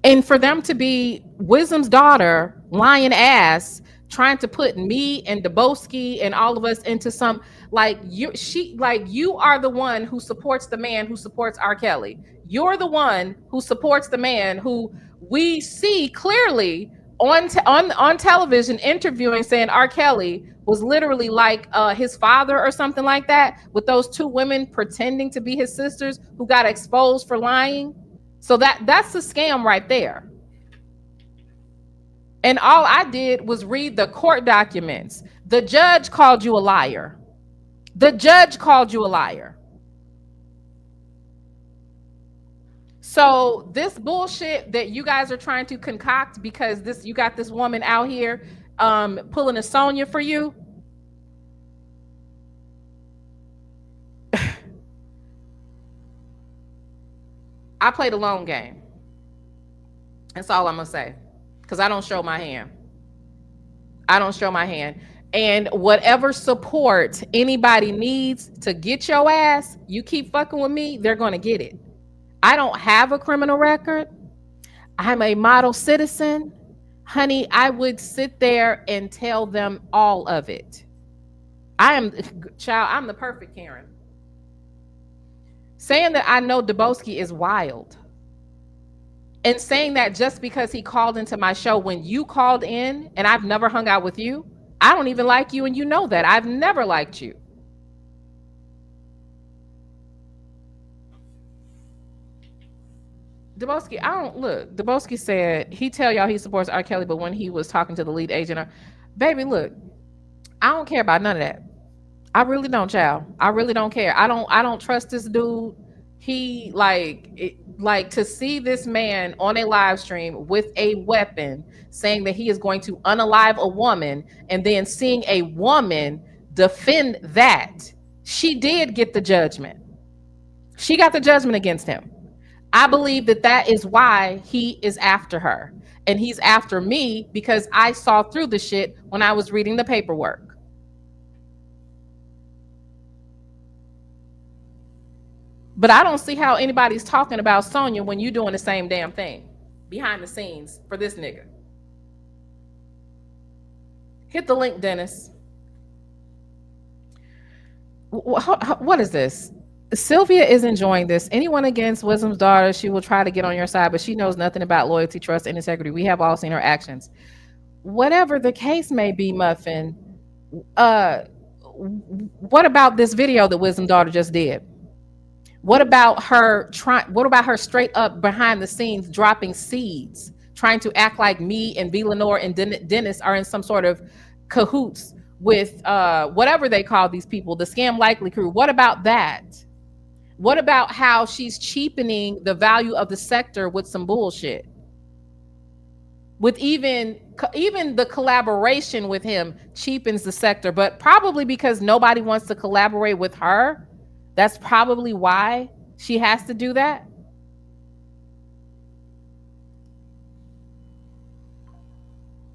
And for them to be Wisdom's daughter, lying ass, trying to put me and Dabowski and all of us into some you are the one who supports the man who supports R. Kelly. You're the one who supports the man who we see clearly on television interviewing, saying R. Kelly was literally like his father or something like that, with those two women pretending to be his sisters who got exposed for lying. So that's the scam right there. And all I did was read the court documents. The judge called you a liar. The judge called you a liar. So this bullshit that you guys are trying to concoct because you got this woman out here pulling a Sonya for you. I played a long game. That's all I'm gonna say. Because I don't show my hand. I don't show my hand. And whatever support anybody needs to get your ass, you keep fucking with me, they're gonna get it. I don't have a criminal record. I'm a model citizen. Honey, I would sit there and tell them all of it. I'm the perfect Karen. Saying that I know Dabowski is wild. And saying that just because he called into my show when you called in and I've never hung out with you, I don't even like you and you know that. I've never liked you. Dabowski, Dabowski said he tell y'all he supports R. Kelly, but when he was talking to the lead agent, baby, look, I don't care about none of that. I really don't, child. I really don't care. I don't trust this dude. He to see this man on a live stream with a weapon saying that he is going to unalive a woman, and then seeing a woman defend that. She did get the judgment. She got the judgment against him. I believe that is why he is after her. And he's after me because I saw through the shit when I was reading the paperwork. But I don't see how anybody's talking about Sonya when you're doing the same damn thing behind the scenes for this nigga. Hit the link, Dennis. What is this? Sylvia is enjoying this. Anyone against Wisdom's daughter, she will try to get on your side, but she knows nothing about loyalty, trust, and integrity. We have all seen her actions. Whatever the case may be, Muffin, what about this video that Wisdom's daughter just did? What about her straight up behind the scenes dropping seeds, trying to act like me and V. Lenore and Dennis are in some sort of cahoots with whatever they call these people, the Scam Likely crew? What about that? What about how she's cheapening the value of the sector with some bullshit? With even the collaboration with him cheapens the sector, but probably because nobody wants to collaborate with her. That's probably why she has to do that.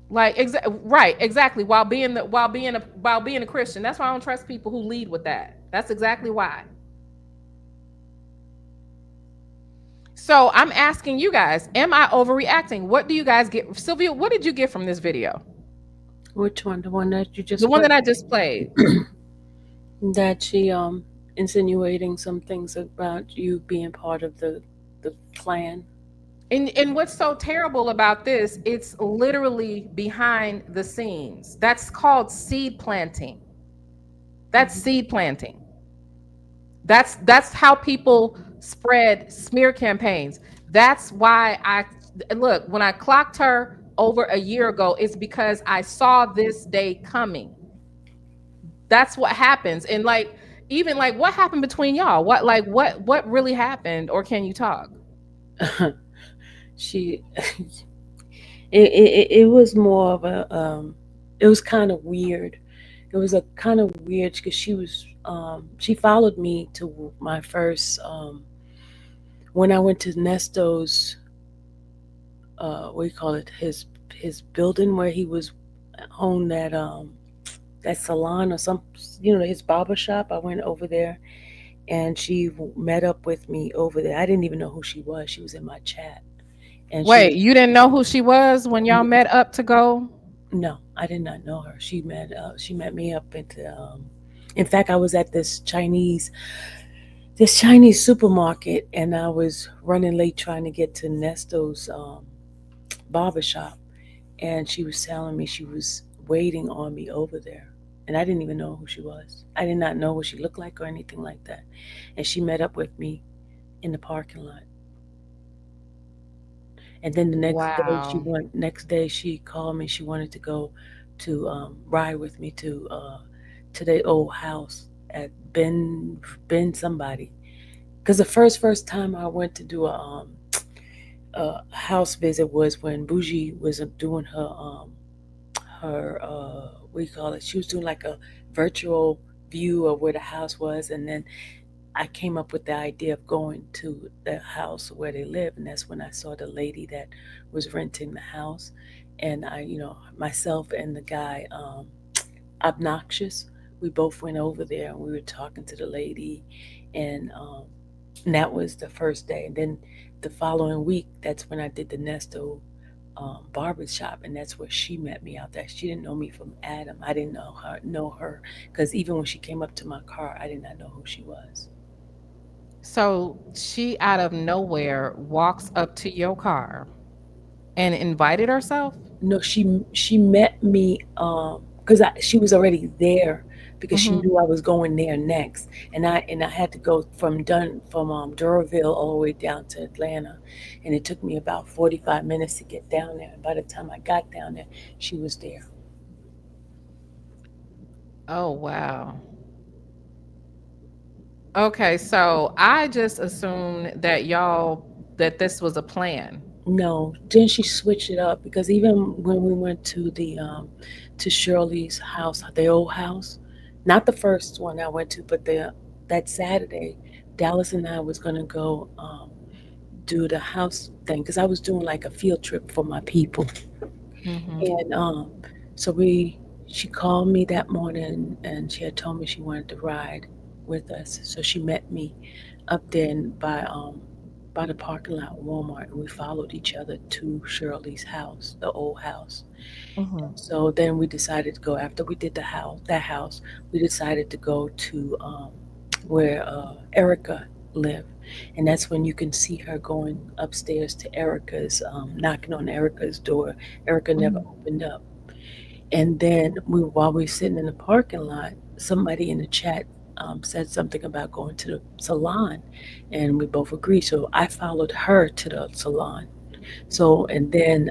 Right, exactly. While being a Christian, that's why I don't trust people who lead with that. That's exactly why. So I'm asking you guys, am I overreacting? What do you guys get? Sylvia, what did you get from this video? Which one? The one that you just The one that I just played. That she insinuating some things about you being part of the clan. And what's so terrible about this, it's literally behind the scenes. That's called seed planting. That's seed planting. That's how people spread smear campaigns. That's why when I clocked her over a year ago, it's because I saw this day coming. That's what happens. And even what happened between y'all? What really happened? Or can you talk? It was more of a it was kind of weird. It was a kind of weird because she followed me to my first when I went to Nesto's what do you call it, his building where he was owned that salon or some, you know, his barber shop. I went over there, and she met up with me over there. I didn't even know who she was. She was in my chat, and she Wait, was you didn't know who she was when y'all met up to go? no, I did not know her. She met me up into in fact, I was at this Chinese supermarket, and I was running late trying to get to Nesto's barber shop, and she was telling me she was waiting on me over there. And I didn't even know who she was. I did not know what she looked like or anything like that. And she met up with me in the parking lot. And then the Wow. next day she called me. She wanted to go to ride with me to the old house at Ben somebody. Because the first time I went to do a house visit was when Bougie was doing her what do you call it? She was doing like a virtual view of where the house was, and then I came up with the idea of going to the house where they live, and that's when I saw the lady that was renting the house, and I, you know, myself and the guy, obnoxious, we both went over there and we were talking to the lady, and that was the first day, and then the following week, that's when I did the Nesto barber shop, and that's where she met me out there. She didn't know me from Adam. I didn't know her because even when she came up to my car, I did not know who she was. So she out of nowhere walks up to your car and invited herself? No, she met me because she was already there because she Mhm. knew I was going there next, and I had to go from Duraville all the way down to Atlanta, and it took me about 45 minutes to get down there. And by the time I got down there, she was there. Oh, wow. Okay, so I just assumed that this was a plan. No, then she switched it up because even when we went to Shirley's house, their old house, not the first one I went to, but the that Saturday, Dallas and I was gonna go do the house thing because I was doing like a field trip for my people, Mhm. and so she called me that morning and she had told me she wanted to ride with us, so she met me up there by the parking lot of Walmart, and we followed each other to Shirley's house, the old house. Mhm. So then we decided to go after we did that house. We decided to go to where Erica lived, and that's when you can see her going upstairs to Erica's, knocking on Erica's door. Erica never Mhm. opened up, and then while we were sitting in the parking lot, somebody in the chat said something about going to the salon, and we both agreed. So I followed her to the salon. So and then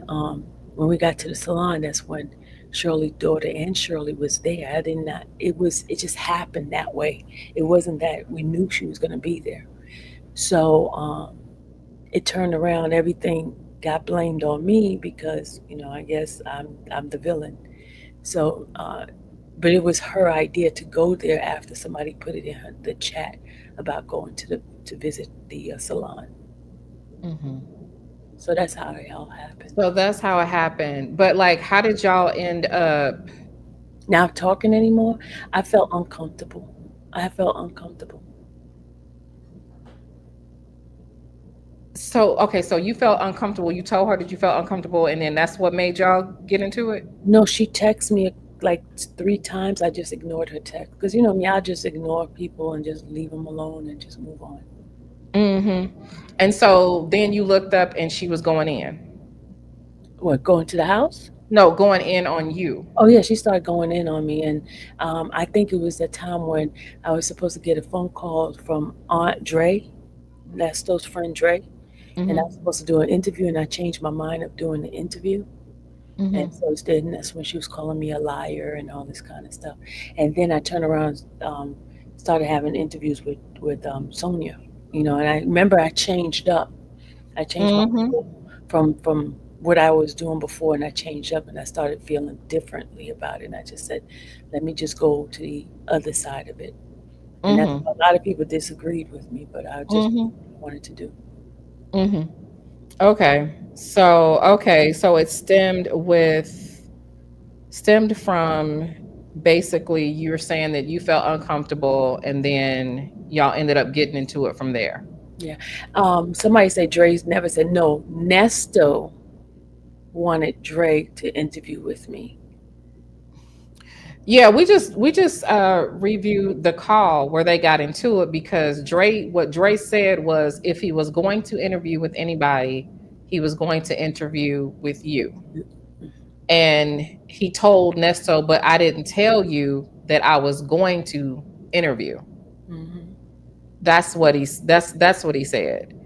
when we got to the salon, that's when Shirley's daughter and Shirley was there. I did not. It just happened that way. It wasn't that we knew she was going to be there. So it turned around. Everything got blamed on me because I guess I'm the villain. So, but it was her idea to go there after somebody put it in the chat about going to visit the salon. Mhm. So that's how it all happened. So that's how it happened. But like, how did y'all end up? Not talking anymore, I felt uncomfortable. I felt uncomfortable. So okay, so you felt uncomfortable. You told her that you felt uncomfortable, and then that's what made y'all get into it. No, she texted me like 3 times. I just ignored her text because you know me, I just ignore people and just leave them alone and just move on. Mhm. And so then you looked up, and she was going in. What, going to the house? No, going in on you. Oh yeah, she started going in on me, and I think it was the time when I was supposed to get a phone call from Aunt Dre, Nesto's friend Dre, and I was Mhm. supposed to do an interview, and I changed my mind of doing the interview. And Mhm. so then that's when she was calling me a liar and all this kind of stuff. And then I turned around, started having interviews with Sonia, and I remember I changed up. I changed my Mhm. from what I was doing before, and I changed up, and I started feeling differently about it. And I just said, let me just go to the other side of it. And that's Mhm. a lot of people disagreed with me, but I just Mhm. wanted to do. Mhm. Okay. So it stemmed with stemmed from basically you're saying that you felt uncomfortable and then y'all ended up getting into it from there. Yeah. Somebody said Dre's never said no. Nesto wanted Dre to interview with me. Yeah, we just reviewed the call where they got into it because what Dre said was if he was going to interview with anybody, he was going to interview with you. And he told Nesto, but I didn't tell you that I was going to interview. Mm-hmm. That's what he said.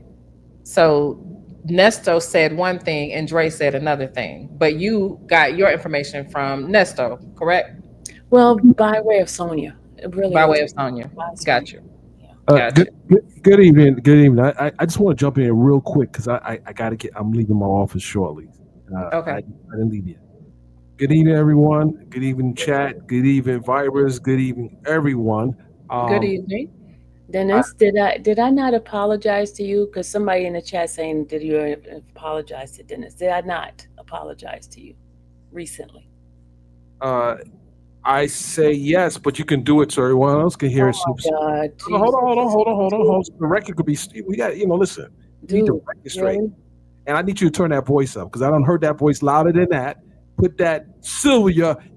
So Nesto said one thing and Dre said another thing, but you got your information from Nesto, correct? Well, by way of Sonia. Really by way of Sonia. Got you. Good evening. Good evening. I just want to jump in real quick because I got to I'm leaving my office shortly. Okay. I didn't leave yet. Good evening, everyone. Good evening, chat. Good evening, Vibers. Good evening, everyone. Good evening. Dennis, did I not apologize to you? Because somebody in the chat saying, did you apologize to Dennis? Did I not apologize to you recently? I say yes, but you can do it so everyone else can hear it. Oh my God. Hold on. The record could be. We got. Listen. You need the record straight, really? And I need you to turn that voice up because I don't heard that voice louder than that. Put that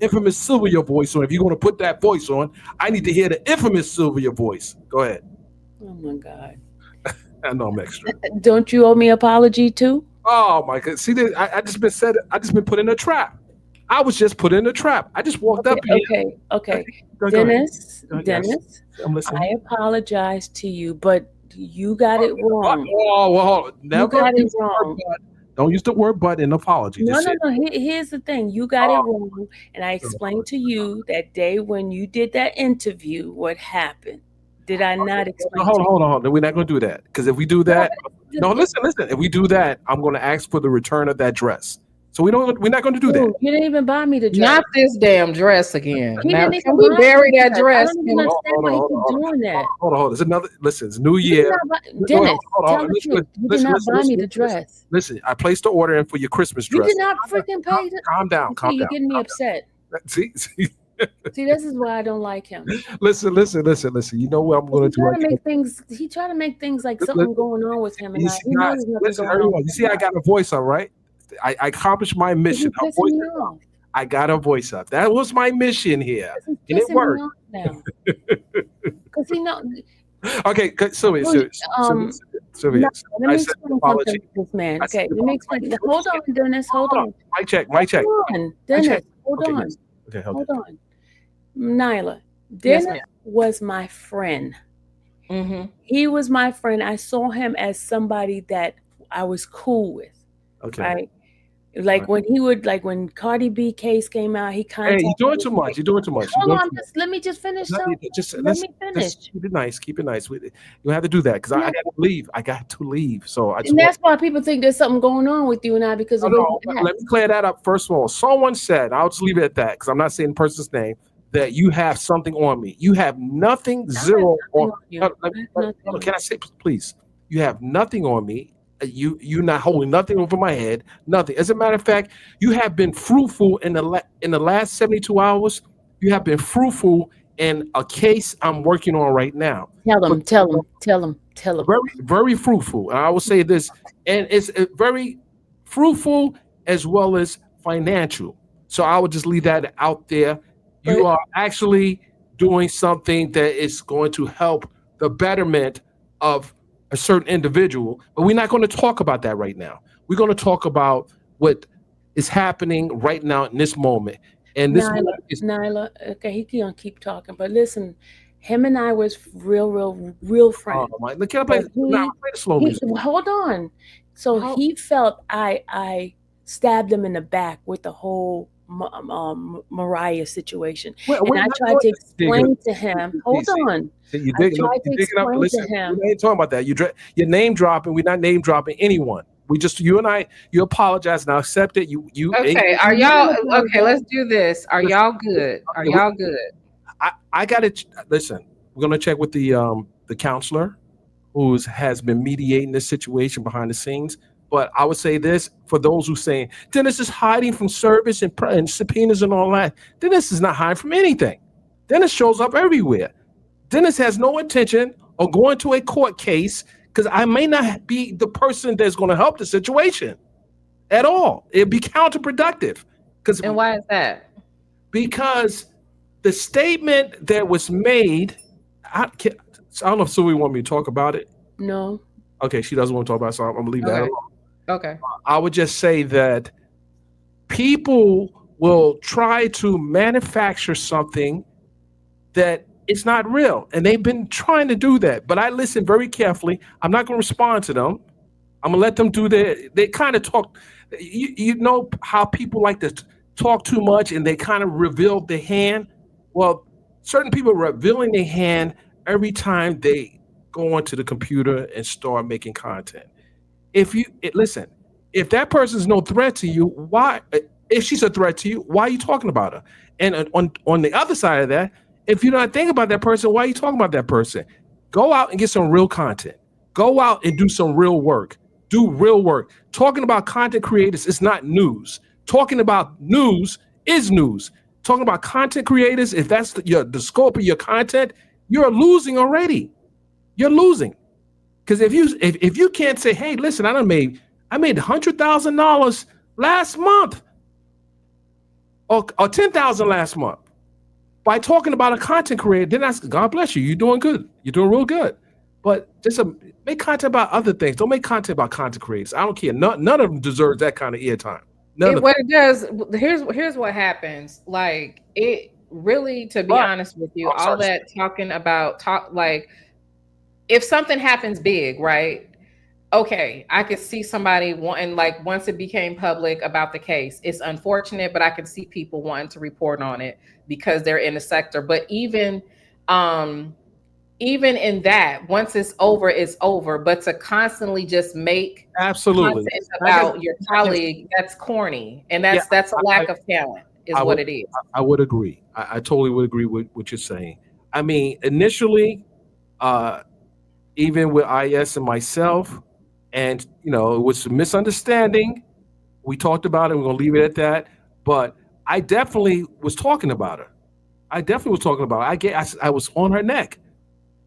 infamous Sylvia voice on. If you're going to put that voice on, I need to hear the infamous Sylvia voice. Go ahead. Oh my God. I know I'm extra. Don't you owe me an apology too? Oh my God. See, I just been put in a trap. I was just put in a trap. I just walked up here. Okay. Go Dennis, Yes. I'm listening. I apologize to you, but you got it wrong. Oh, well, never You got it use the word wrong. but. Don't use the word but in apology. No. Just say- Here's the thing. You got it wrong. And I explained to you that day when you did that interview, what happened. Did I not explain? Hold on. We're not going to do that. Because if we do that, no, listen. If we do that, I'm going to ask for the return of that dress. So we're not going to do that. You didn't even buy me the dress. Not this damn dress again. You Now, didn't can even we buy bury me the that dress? I don't even understand why you keep doing that. Hold on. There's another. Listen, it's New Year. Dennis, tell the truth. You did not buy me the dress. Listen, I placed the order in for your Christmas dress. You did not freaking pay the. Calm down. You're getting me upset. See, See, this is why I don't like him. listen. You know what I'm going to do? He tried to make things like something going on with him, and Listen, everyone. You see, I got a voice up, right? I accomplished my mission. I got a voice up. That was my mission here, and it worked. Because he know. Okay, Sylvia. Let me explain something to this man. Okay, let me explain. Hold on, Dennis. Hold on. Mic check. Hold on, Dennis. Hold on. Okay, hold on. Nyla, Dennis was my friend. Mm-hmm. He was my friend. I saw him as somebody that I was cool with. Okay. Right? When Cardi B case came out, he kind of. Hey, you're doing too much. Hold on, let me just finish. Let me finish. Keep it nice. You have to do that because I got to leave. So and that's why people think there's something going on with you and I because of let me clear that up first of all. Someone said, I'll just leave it at that because I'm not saying the person's name, that you have something on me. You have nothing, zero on you. Can I say, please? You have nothing on me. You're not holding nothing over my head. Nothing. As a matter of fact, you have been fruitful in the last 72 hours. You have been fruitful in a case I'm working on right now. Tell him. Very, very fruitful. And I will say this, and it's very fruitful as well as financial. So I would just leave that out there. You are actually doing something that is going to help the betterment of a certain individual, but we're not going to talk about that right now. We're going to talk about what is happening right now in this moment. And this Nyla, okay, he can keep talking, but listen, him and I was real friends. Oh my! Can I play the slow music? Hold on. So he felt I stabbed him in the back with the whole Mariah situation, and I tried to explain to him. Hold on. You ain't talking about that. You're name dropping. We're not name dropping anyone. You and I. You apologize and I accept it. You. Okay. Are y'all okay? Let's do this. Are y'all good? Are y'all good? I got to listen. We're gonna check with the counselor, who has been mediating this situation behind the scenes. But I would say this for those who saying Dennis is hiding from service and subpoenas and all that. Dennis is not hiding from anything. Dennis shows up everywhere. Dennis has no intention of going to a court case because I may not be the person that's going to help the situation at all. It'd be counterproductive. And why is that? Because the statement that was made, I don't know if Sue want me to talk about it. No. Okay, she doesn't want to talk about it, so I'm going to leave that alone. Okay. I would just say that people will try to manufacture something that is not real. And they've been trying to do that. But I listen very carefully. I'm not going to respond to them. I'm going to let them do they kind of talk. You know how people like to talk too much and they kind of reveal their hand? Well, certain people are revealing their hand every time they go onto the computer and start making content. Listen, if that person's no threat to you, why? If she's a threat to you, why are you talking about her? And on the other side of that, if you're not thinking about that person, why are you talking about that person? Go out and get some real content. Go out and do some real work. Do real work. Talking about content creators is not news. Talking about news is news. Talking about content creators, if that's the scope of your content, you're losing already. You're losing. Because if you can't say, hey, listen, I made $100,000 last month or $10,000 last month by talking about a content creator, then that's God bless you. You're doing good. You're doing real good. But just make content about other things. Don't make content about content creators. I don't care. None of them deserve that kind of airtime. What it does, here's what happens. Like, it really, to be honest with you, all that talking about like, if something happens big, right? Okay, I could see somebody wanting, like, once it became public about the case, it's unfortunate, but I could see people wanting to report on it because they're in the sector. But even in that, once it's over. But to constantly just make absolutely content about your colleague, that's corny, and that's a lack of talent, is what it is. I would agree. I totally would agree with what you're saying. I mean, initially, even with IS and myself, and it was a misunderstanding. We talked about it. We're gonna leave it at that. But I definitely was talking about her. I was on her neck.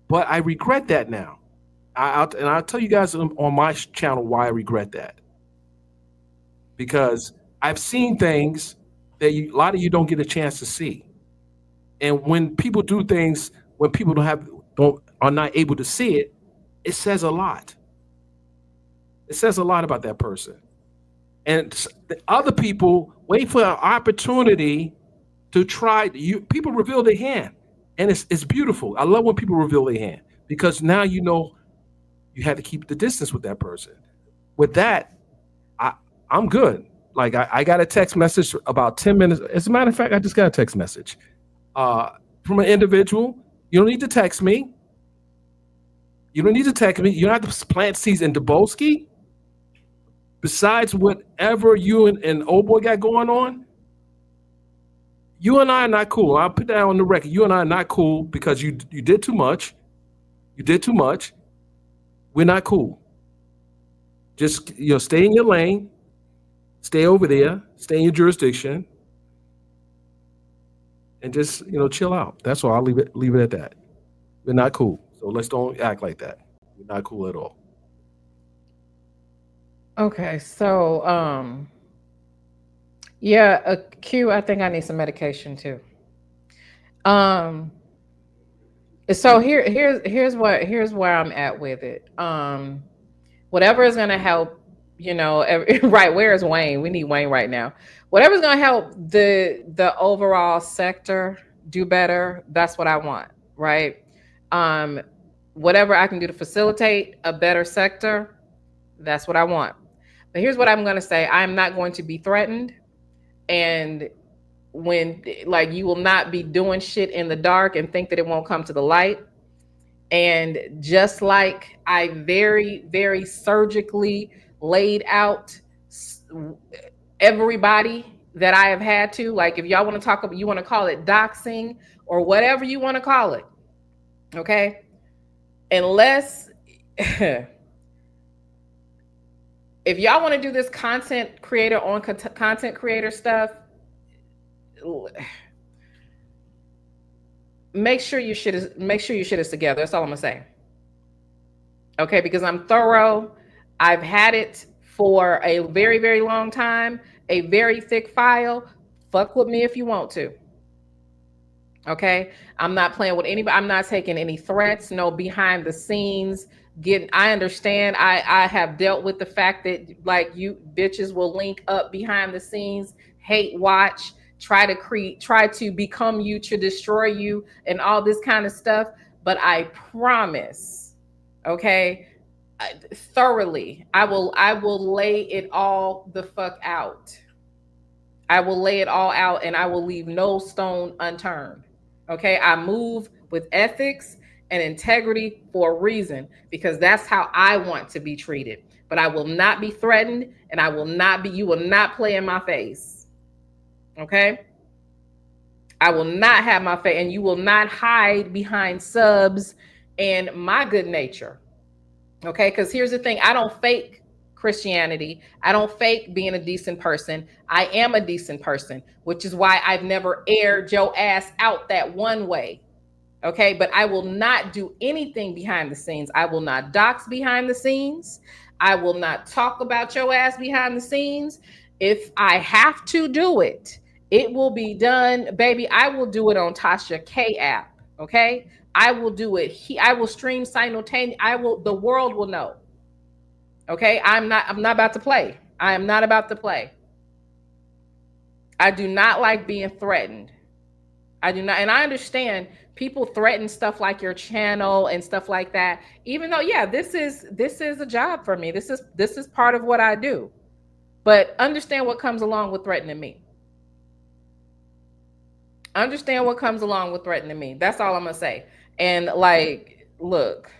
But I regret that now. I'll tell you guys on my channel why I regret that. Because I've seen things that a lot of you don't get a chance to see. And when people do things, when people are not able to see it, it says a lot. It says a lot about that person. And the other people wait for an opportunity to try. People reveal their hand. And it's beautiful. I love when people reveal their hand because now you have to keep the distance with that person. With that, I'm good. Like I got a text message about 10 minutes. As a matter of fact, I just got a text message from an individual. You don't need to text me. You don't need to text me. You don't have to plant seeds in Dubowski. Besides whatever you and old boy got going on, you and I are not cool. I'll put that on the record. You and I are not cool because you did too much. You did too much. We're not cool. Just stay in your lane. Stay over there. Stay in your jurisdiction. And just chill out. That's all. I'll leave it at that. We're not cool. So let's don't act like that. We're not cool at all. Okay, so Q, I think I need some medication too. So here's where I'm at with it. Whatever is gonna help, right? Where is Wayne? We need Wayne right now. Whatever's gonna help the overall sector do better, that's what I want, right? Whatever I can do to facilitate a better sector, that's what I want. But here's what I'm gonna say: I'm not going to be threatened. And when you will not be doing shit in the dark and think that it won't come to the light. And just like I very, very surgically laid out everybody that I have had to, like, if y'all want to talk about, you want to call it doxing or whatever you want to call it. Okay. Unless if y'all want to do this content creator on content creator stuff, make sure your shit is together. That's all I'm gonna say. Okay, because I'm thorough. I've had it for a very, very long time, a very thick file. Fuck with me if you want to. Okay, I'm not playing with anybody. I'm not taking any threats, no behind the scenes. I understand. I have dealt with the fact that like you bitches will link up behind the scenes, hate watch, try to become you, to destroy you, and all this kind of stuff. But I promise, okay, thoroughly, I will lay it all the fuck out. I will lay it all out, and I will leave no stone unturned. Okay, I move with ethics and integrity for a reason, because that's how I want to be treated. But I will not be threatened, and you will not play in my face. Okay? I will not have my face, and you will not hide behind subs and my good nature. Okay? Because here's the thing, I don't fake Christianity. I don't fake being a decent person. I am a decent person, which is why I've never aired your ass out that one way. Okay, but I will not do anything behind the scenes. I will not dox behind the scenes. I will not talk about your ass behind the scenes. If I have to do it, it will be done, baby. I will do it on Tasha K app. Okay, I will do it. I will stream simultaneously. The world will know. Okay, I'm not about to play. I am not about to play. I do not like being threatened. I do not, and I understand people threaten stuff like your channel and stuff like that. Even though, yeah, this is a job for me. This is part of what I do. But understand what comes along with threatening me. Understand what comes along with threatening me. That's all I'm gonna say. And like, look,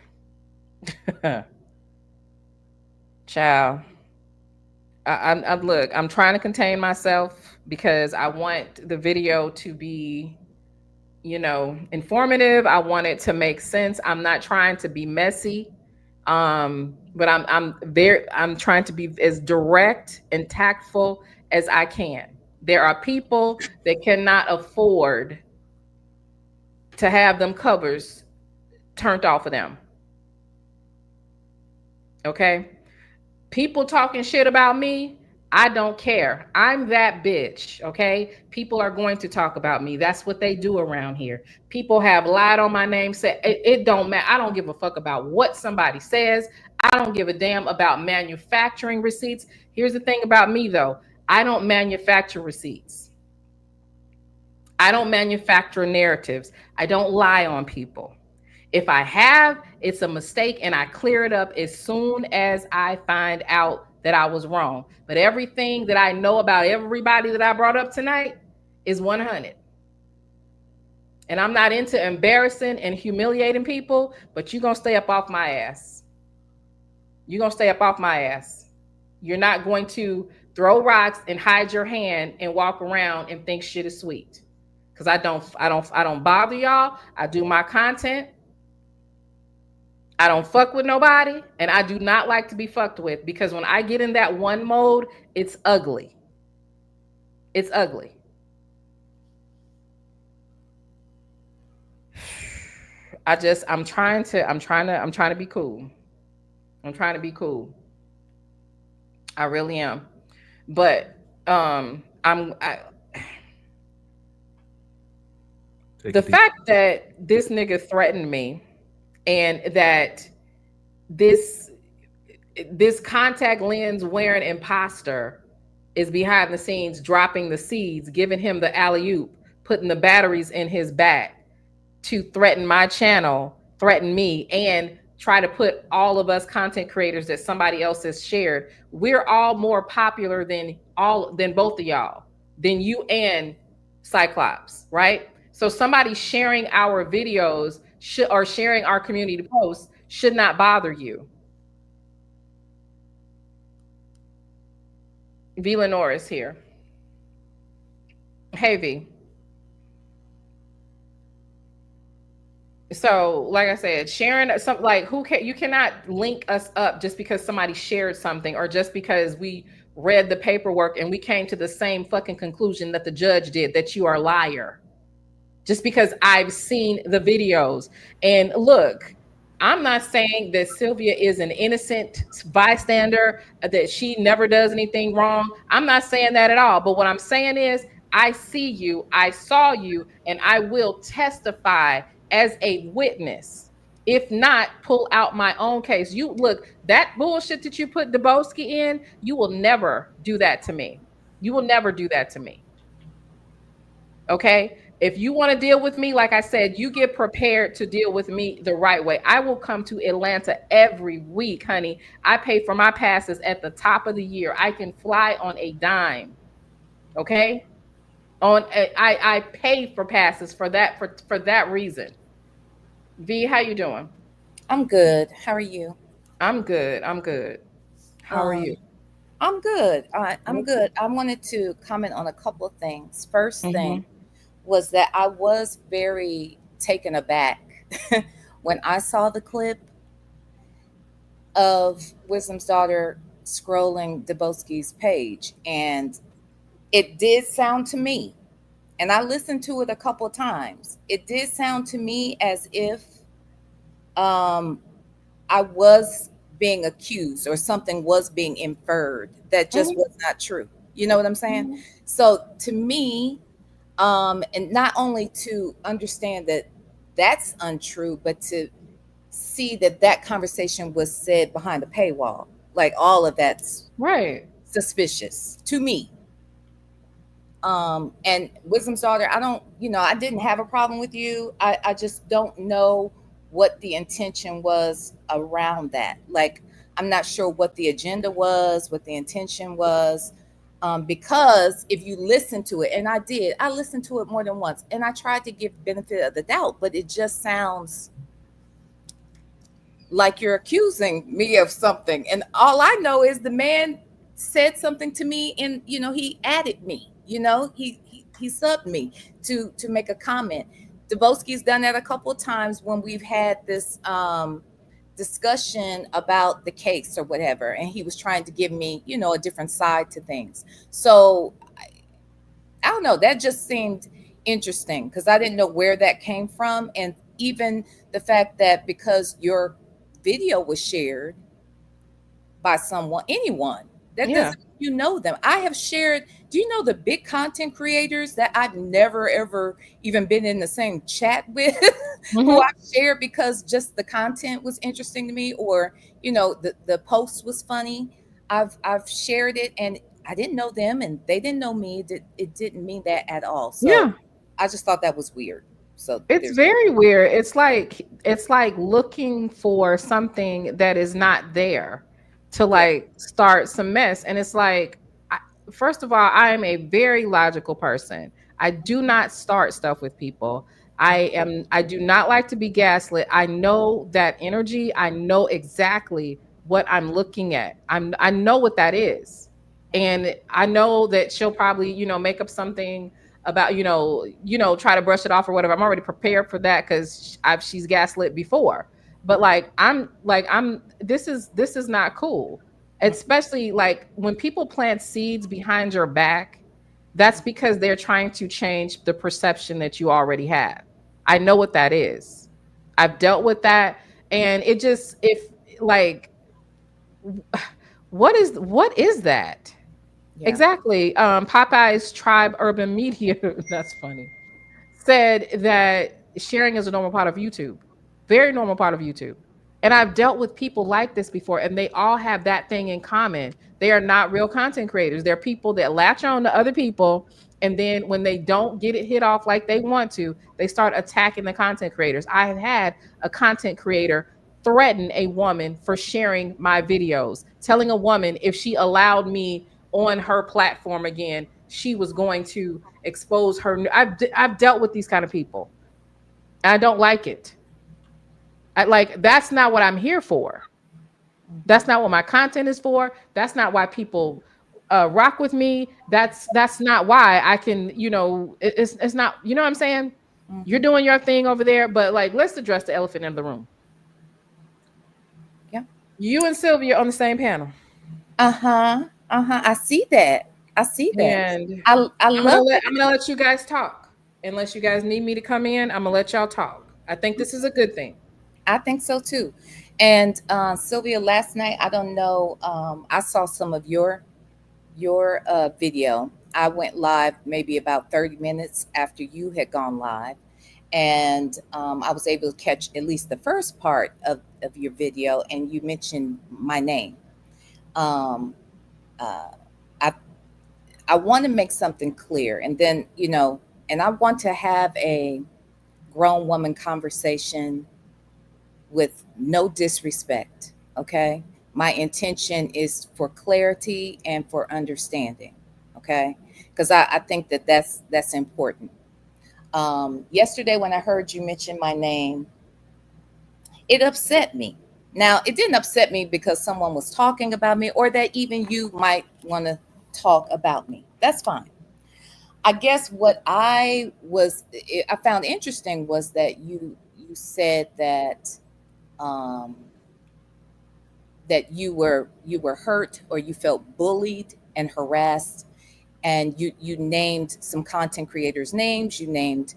child, look, I'm trying to contain myself because I want the video to be, informative. I want it to make sense. I'm not trying to be messy. But I'm trying to be as direct and tactful as I can. There are people that cannot afford to have them covers turned off of them. Okay? People talking shit about me, I don't care. I'm that bitch, okay? People are going to talk about me. That's what they do around here. People have lied on my name. Said it don't matter. I don't give a fuck about what somebody says. I don't give a damn about manufacturing receipts. Here's the thing about me, though. I don't manufacture receipts. I don't manufacture narratives. I don't lie on people. If I have, it's a mistake, and I clear it up as soon as I find out that I was wrong. But everything that I know about everybody that I brought up tonight is 100. And I'm not into embarrassing and humiliating people, but you're going to stay up off my ass. You're going to stay up off my ass. You're not going to throw rocks and hide your hand and walk around and think shit is sweet. Because I don't bother y'all. I do my content. I don't fuck with nobody, and I do not like to be fucked with, because when I get in that one mode, it's ugly. It's ugly. I'm trying to be cool. I'm trying to be cool. I really am. But the fact that this nigga threatened me, and that this contact lens wearing imposter is behind the scenes dropping the seeds, giving him the alley-oop, putting the batteries in his back to threaten my channel, threaten me, and try to put all of us content creators that somebody else has shared. We're all more popular than both of y'all, than you and Cyclops, right? So somebody sharing our videos or sharing our community posts should not bother you. V. Lenore is here. Hey, V. So, like I said, sharing something like who can you cannot link us up just because somebody shared something or just because we read the paperwork and we came to the same fucking conclusion that the judge did that you are a liar. Just because I've seen the videos. And look, I'm not saying that Sylvia is an innocent bystander, that she never does anything wrong. I'm not saying that at all. But what I'm saying is, I see you, I saw you, and I will testify as a witness. If not, pull out my own case. You look, that bullshit that you put Dubowski in, you will never do that to me. You will never do that to me. Okay? If you want to deal with me, like I said, you get prepared to deal with me the right way. I will come to Atlanta every week, honey. I pay for my passes at the top of the year. I can fly on a dime. Okay? I pay for passes for that reason. V, how you doing? I'm good. How are you? I'm good. I'm good. How are you? I'm good. I'm good. I wanted to comment on a couple of things. First thing was that I was very taken aback when I saw the clip of Wisdom's daughter scrolling Dubowski's page. And it did sound to me, and I listened to it a couple of times, it did sound to me as if I was being accused or something was being inferred that just was not true. You know what I'm saying? So to me, and not only to understand that that's untrue, but to see that that conversation was said behind a paywall, like all of that's right suspicious to me. And Wisdom's daughter, I didn't have a problem with you. I just don't know what the intention was around that. Like, I'm not sure what the agenda was, what the intention was. Because if you listen to it, and I listened to it more than once, and I tried to give benefit of the doubt, but it just sounds like you're accusing me of something. And all I know is the man said something to me, and he added me. He subbed me to make a comment. Dubowski's done that a couple of times when we've had this discussion about the case or whatever, and he was trying to give me, a different side to things. So I don't know, that just seemed interesting because I didn't know where that came from. And even the fact that because your video was shared by anyone, that doesn't mean you know them. I have shared, do you know the big content creators that I've never ever even been in the same chat with, who I shared because just the content was interesting to me, or the post was funny. I've shared it and I didn't know them and they didn't know me. It didn't mean that at all. So I just thought that was weird. So it's very weird. It's like looking for something that is not there to start some mess. And it's like, first of all, I am a very logical person. I do not start stuff with people. I do not like to be gaslit. I know that energy. I know exactly what I'm looking at. I know what that is. And I know that she'll probably, make up something about, try to brush it off or whatever. I'm already prepared for that because she's gaslit before. But this is not cool. Especially when people plant seeds behind your back, that's because they're trying to change the perception that you already have. I know what that is. I've dealt with that. And what is that? Yeah. Exactly. Popeye's Tribe Urban Media, that's funny, said that sharing is a normal part of YouTube. Very normal part of YouTube. And I've dealt with people like this before, and they all have that thing in common. They are not real content creators. They're people that latch on to other people, and then when they don't get it hit off like they want to, they start attacking the content creators. I have had a content creator threaten a woman for sharing my videos, telling a woman if she allowed me on her platform again, she was going to expose her. I've dealt with these kind of people. I don't like it. That's not what I'm here for. That's not what my content is for. That's not why people rock with me. That's not why I can, it's not, you know what I'm saying? You're doing your thing over there, but like, let's address the elephant in the room. Yeah. You and Sylvia on the same panel. I see that. I see that. And I I'm love gonna let you guys talk. Unless you guys need me to come in, I'm gonna let y'all talk. I think this is a good thing. I think so too. And Sylvia, last night, I don't know, I saw some of your video. I went live maybe about 30 minutes after you had gone live. And I was able to catch at least the first part of your video, and you mentioned my name. I want to make something clear, and then, and I want to have a grown woman conversation with no disrespect. Okay. My intention is for clarity and for understanding. Okay. Because I think that that's important. Yesterday, when I heard you mention my name, it upset me. Now, it didn't upset me because someone was talking about me, or that even you might want to talk about me. That's fine. I guess what I found interesting was that you said that that you were hurt, or you felt bullied and harassed, and you named some content creators' names. You named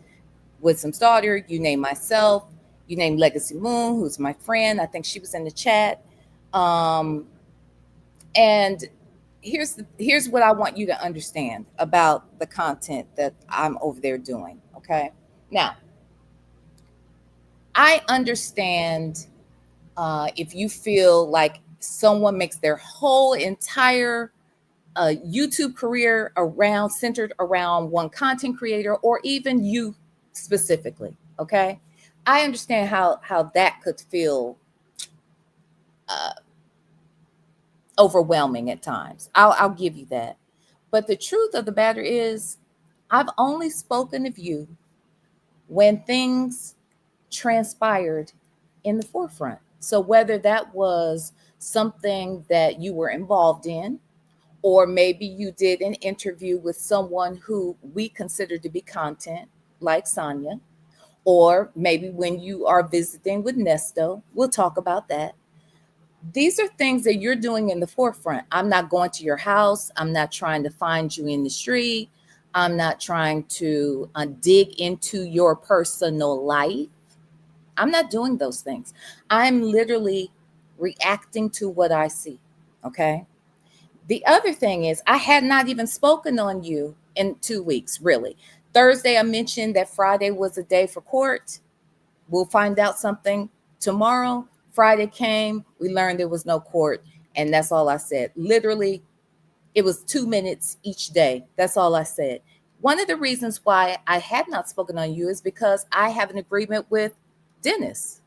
Wisdom's daughter. You named myself. You named Legacy Moon, who's my friend. I think she was in the chat. And here's what I want you to understand about the content that I'm over there doing. Okay. Now, I understand if you feel like someone makes their whole entire YouTube career centered around one content creator, or even you specifically. Okay. I understand how that could feel overwhelming at times. I'll give you that. But the truth of the matter is, I've only spoken of you when things transpired in the forefront. So whether that was something that you were involved in, or maybe you did an interview with someone who we consider to be content, like Sonia, or maybe when you are visiting with Nesto, we'll talk about that. These are things that you're doing in the forefront. I'm not going to your house. I'm not trying to find you in the street. I'm not trying to dig into your personal life. I'm not doing those things. I'm literally reacting to what I see. Okay. The other thing is, I had not even spoken on you in 2 weeks, really. Thursday, I mentioned that Friday was a day for court. We'll find out something tomorrow. Friday came, we learned there was no court, and that's all I said. Literally, it was 2 minutes each day. That's all I said. One of the reasons why I had not spoken on you is because I have an agreement with Dennis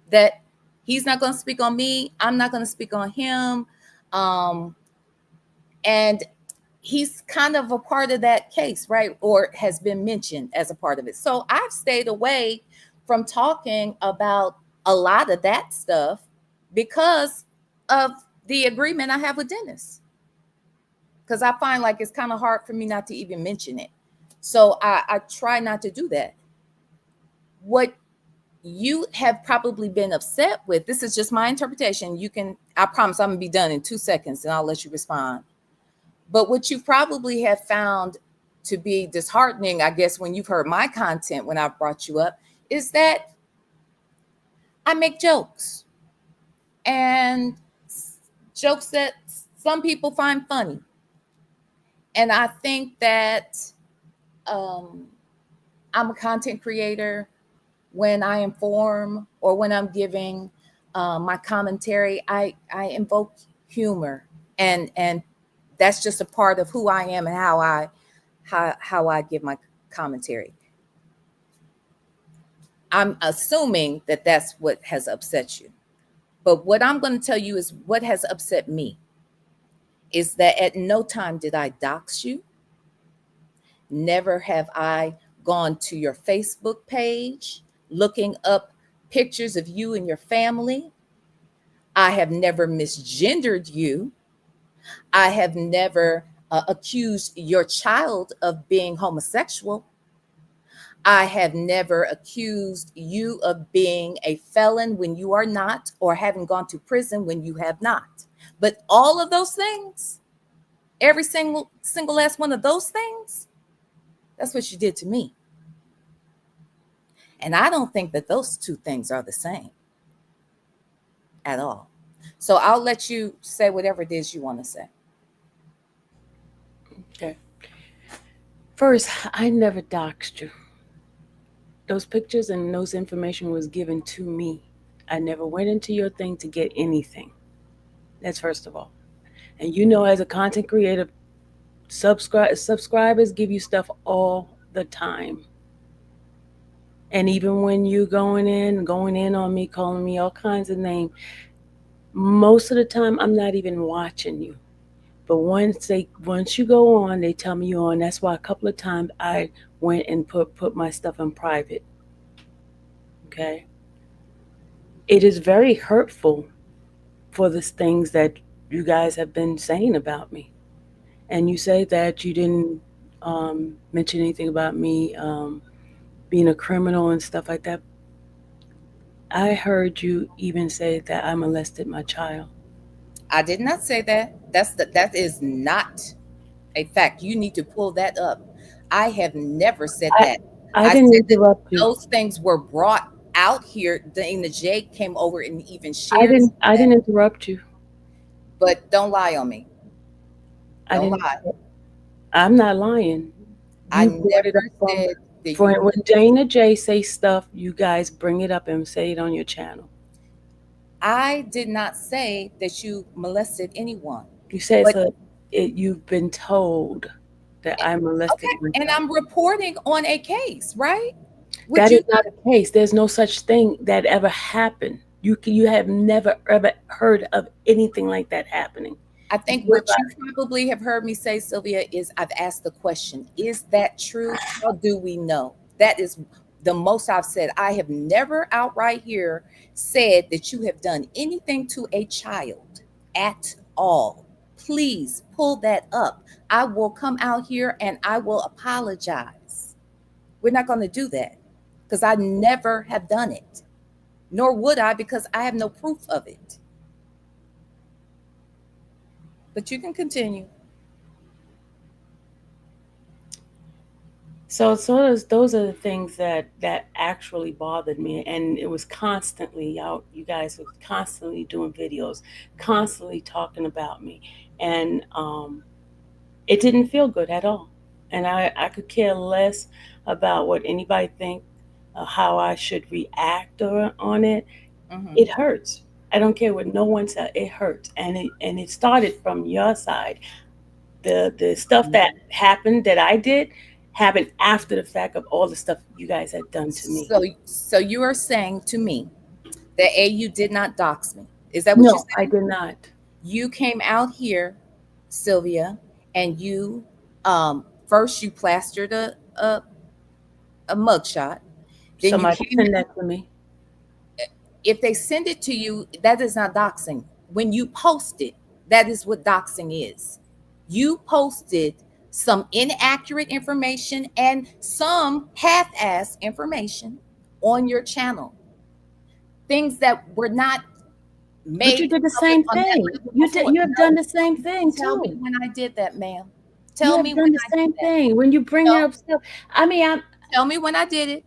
that he's not going to speak on me. I'm not going to speak on him. And he's kind of a part of that case, right? Or has been mentioned as a part of it. So I've stayed away from talking about a lot of that stuff because of the agreement I have with Dennis. Because I find like it's kind of hard for me not to even mention it. So I try not to do that. What you have probably been upset with, this is just my interpretation. I promise I'm gonna be done in 2 seconds and I'll let you respond. But what you probably have found to be disheartening, I guess, when you've heard my content, when I've brought you up, is that I make jokes, and jokes that some people find funny. And I think that I'm a content creator when I inform or when I'm giving my commentary. I invoke humor, and that's just a part of who I am and how I give my commentary. I'm assuming that that's what has upset you. But what I'm going to tell you is what has upset me is that at no time did I dox you. Never have I gone to your Facebook page looking up pictures of you and your family. I have never misgendered you. I have never accused your child of being homosexual. I have never accused you of being a felon when you are not, or having gone to prison when you have not. But all of those things, every single last one of those things, that's what you did to me. And I don't think that those two things are the same at all. So I'll let you say whatever it is you want to say. Okay. First, I never doxed you. Those pictures and those information was given to me. I never went into your thing to get anything. That's first of all. And you know, as a content creator, subscribers give you stuff all the time. And even when you going in on me, calling me all kinds of names, most of the time I'm not even watching you. But once you go on, they tell me you're on. That's why a couple of times I went and put my stuff in private. Okay. It is very hurtful for the things that you guys have been saying about me. And you say that you didn't mention anything about me being a criminal and stuff like that. I heard you even say that I molested my child. I did not say that. That is not a fact. You need to pull that up. I have never said that. I didn't said interrupt you. Those things were brought out here. Dana J came over and even shared. I didn't interrupt you. But don't lie on me. Don't lie. I'm not lying. I never said that. When Dana J say stuff, you guys bring it up and say it on your channel. I did not say that you molested anyone. You said you've been told that I molested. Okay, and I'm reporting on a case, right? That is not a case. There's no such thing that ever happened. You have never ever heard of anything like that happening. I think what you probably have heard me say, Sylvia, is I've asked the question, is that true? How do we know? That is the most I've said. I have never outright here said that you have done anything to a child at all. Please pull that up. I will come out here and I will apologize. We're not going to do that because I never have done it, nor would I, because I have no proof of it. But you can continue. So those are the things that actually bothered me, and it was constantly you guys were constantly doing videos, constantly talking about me, and it didn't feel good at all. And I could care less about what anybody think, how I should react on it. Mm-hmm. It hurts. I don't care what no one said. It hurts, and it started from your side. The stuff that happened that I did happened after the fact of all the stuff you guys had done to me. So you are saying to me that you did not dox me? Is that what you're saying? No, I did not. You came out here, Sylvia, and you first you plastered a mugshot. Then somebody sent that to me. If they send it to you, that is not doxing. When you post it, that is what doxing is. You posted some inaccurate information and some half-assed information on your channel. Things that were not made. But you did the same thing. You have done the same thing. Tell me when I did that, ma'am. Tell me when I did the same thing. When you bring up stuff, tell me when I did it.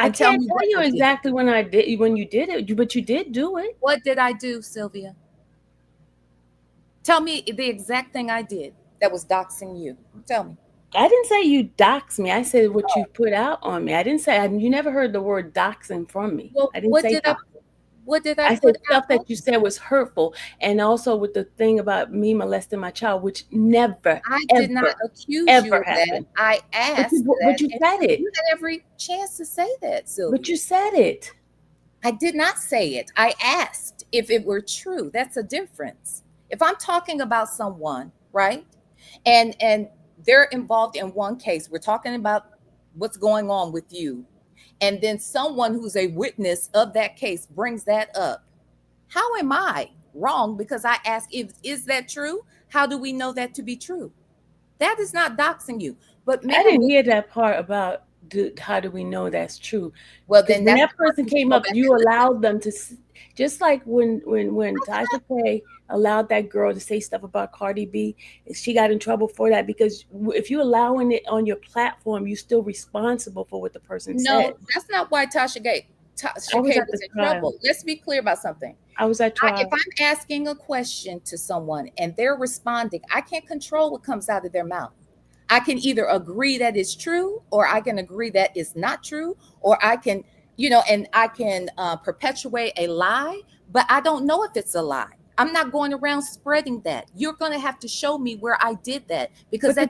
I can't tell you exactly when you did it, but you did do it. What did I do, Sylvia? Tell me the exact thing I did that was doxing you. Tell me. I didn't say you doxed me. I said what you put out on me. I didn't say you never heard the word doxing from me. Well, I didn't say doxing. What did I said stuff that you said was hurtful, and also with the thing about me molesting my child, which never, I did not accuse you of that. I asked, but you said it. You had every chance to say that, Sylvia. But you said it. I did not say it. I asked if it were true. That's a difference. If I'm talking about someone, right, and they're involved in one case, we're talking about what's going on with you. And then someone who's a witness of that case brings that up. How am I wrong? Because I asked, is that true? How do we know that to be true? That is not doxing you. But I didn't hear that part about how do we know that's true? Well, Because then when that's that person came up, you allowed them to, just like when Tasha K allowed that girl to say stuff about Cardi B, she got in trouble for that, because if you're allowing it on your platform, you're still responsible for what the person said. No, that's not why Tasha K was in trouble. Let's be clear about something. I was at trial. If I'm asking a question to someone and they're responding, I can't control what comes out of their mouth. I can either agree that it's true, or I can agree that it's not true, or I can, and I can perpetuate a lie, but I don't know if it's a lie. I'm not going around spreading that. You're going to have to show me where I did that, because the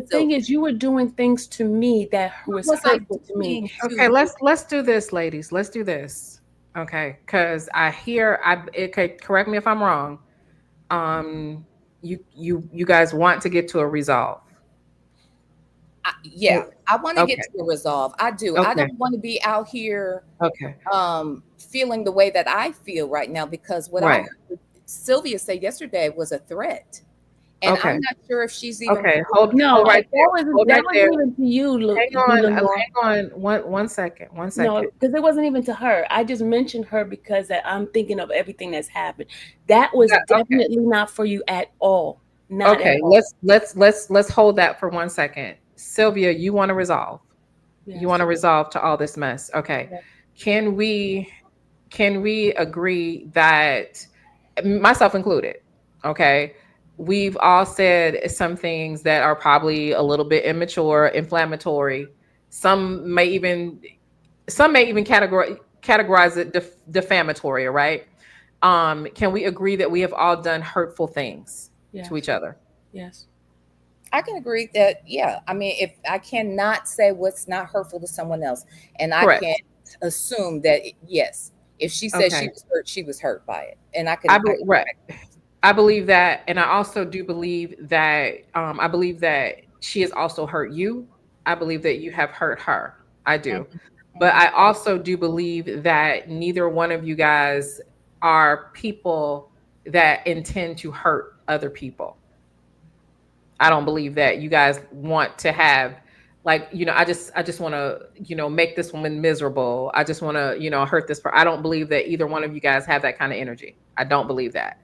thing is, you were doing things to me that was hurtful to me. Okay, let's do this, ladies. Let's do this. Okay, because correct me if I'm wrong. You guys want to get to a resolve. I want to get to a resolve. I do. I don't want to be out here feeling the way that I feel right now, because what I heard Sylvia say yesterday was a threat. And I'm not sure if she's even hold right there. That wasn't even to you. Hang on one second. No, because it wasn't even to her. I just mentioned her because I'm thinking of everything that's happened. That was definitely not for you at all. Not at all. Let's hold that for 1 second. Sylvia, you want to resolve. Yes. You want to resolve to all this mess. Okay. Yes. Can we agree that, myself included, okay, we've all said some things that are probably a little bit immature, inflammatory. Some may even categorize it defamatory, right? Can we agree that we have all done hurtful things to each other? Yes. I can agree that, I mean, if I cannot say what's not hurtful to someone else, and I can't assume that, yes, if she said she was hurt by it. And I believe that. And I also do believe that, I believe that she has also hurt you. I believe that you have hurt her. I do. But I also do believe that neither one of you guys are people that intend to hurt other people. I don't believe that you guys want to have, like, I just want to, make this woman miserable. I just want to, hurt this person. I don't believe that either one of you guys have that kind of energy. I don't believe that.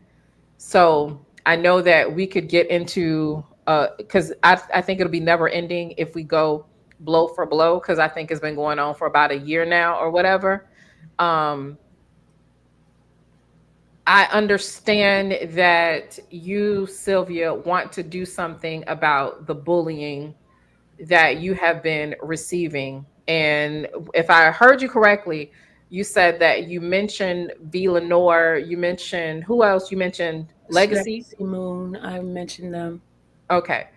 So I know that we could get into, because I think it'll be never ending if we go blow for blow, because I think it's been going on for about a year now or whatever. I understand that you, Sylvia, want to do something about the bullying that you have been receiving. And if I heard you correctly, you said that you mentioned V. Lenore, you mentioned, who else? You mentioned Legacy Moon. I mentioned them. Okay.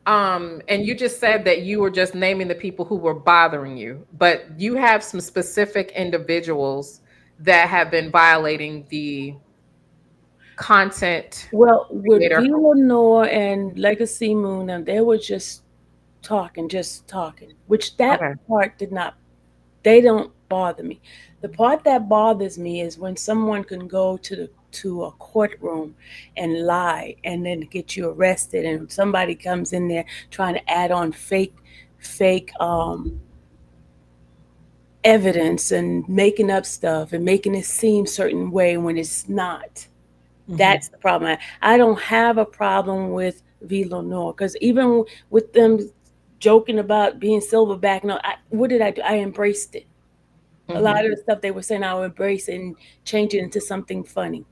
And you just said that you were just naming the people who were bothering you, but you have some specific individuals that have been violating the content. Well, with V. Lenore and Legacy Moon, and they were just talking, which that part they don't bother me. The part that bothers me is when someone can go to a courtroom and lie and then get you arrested, and somebody comes in there trying to add on fake evidence and making up stuff and making it seem certain way when it's not. That's the problem. I don't have a problem with V. Lenore, because even with them joking about being silverback, what did I do? I embraced it. A lot of the stuff they were saying, I would embrace it and change it into something funny.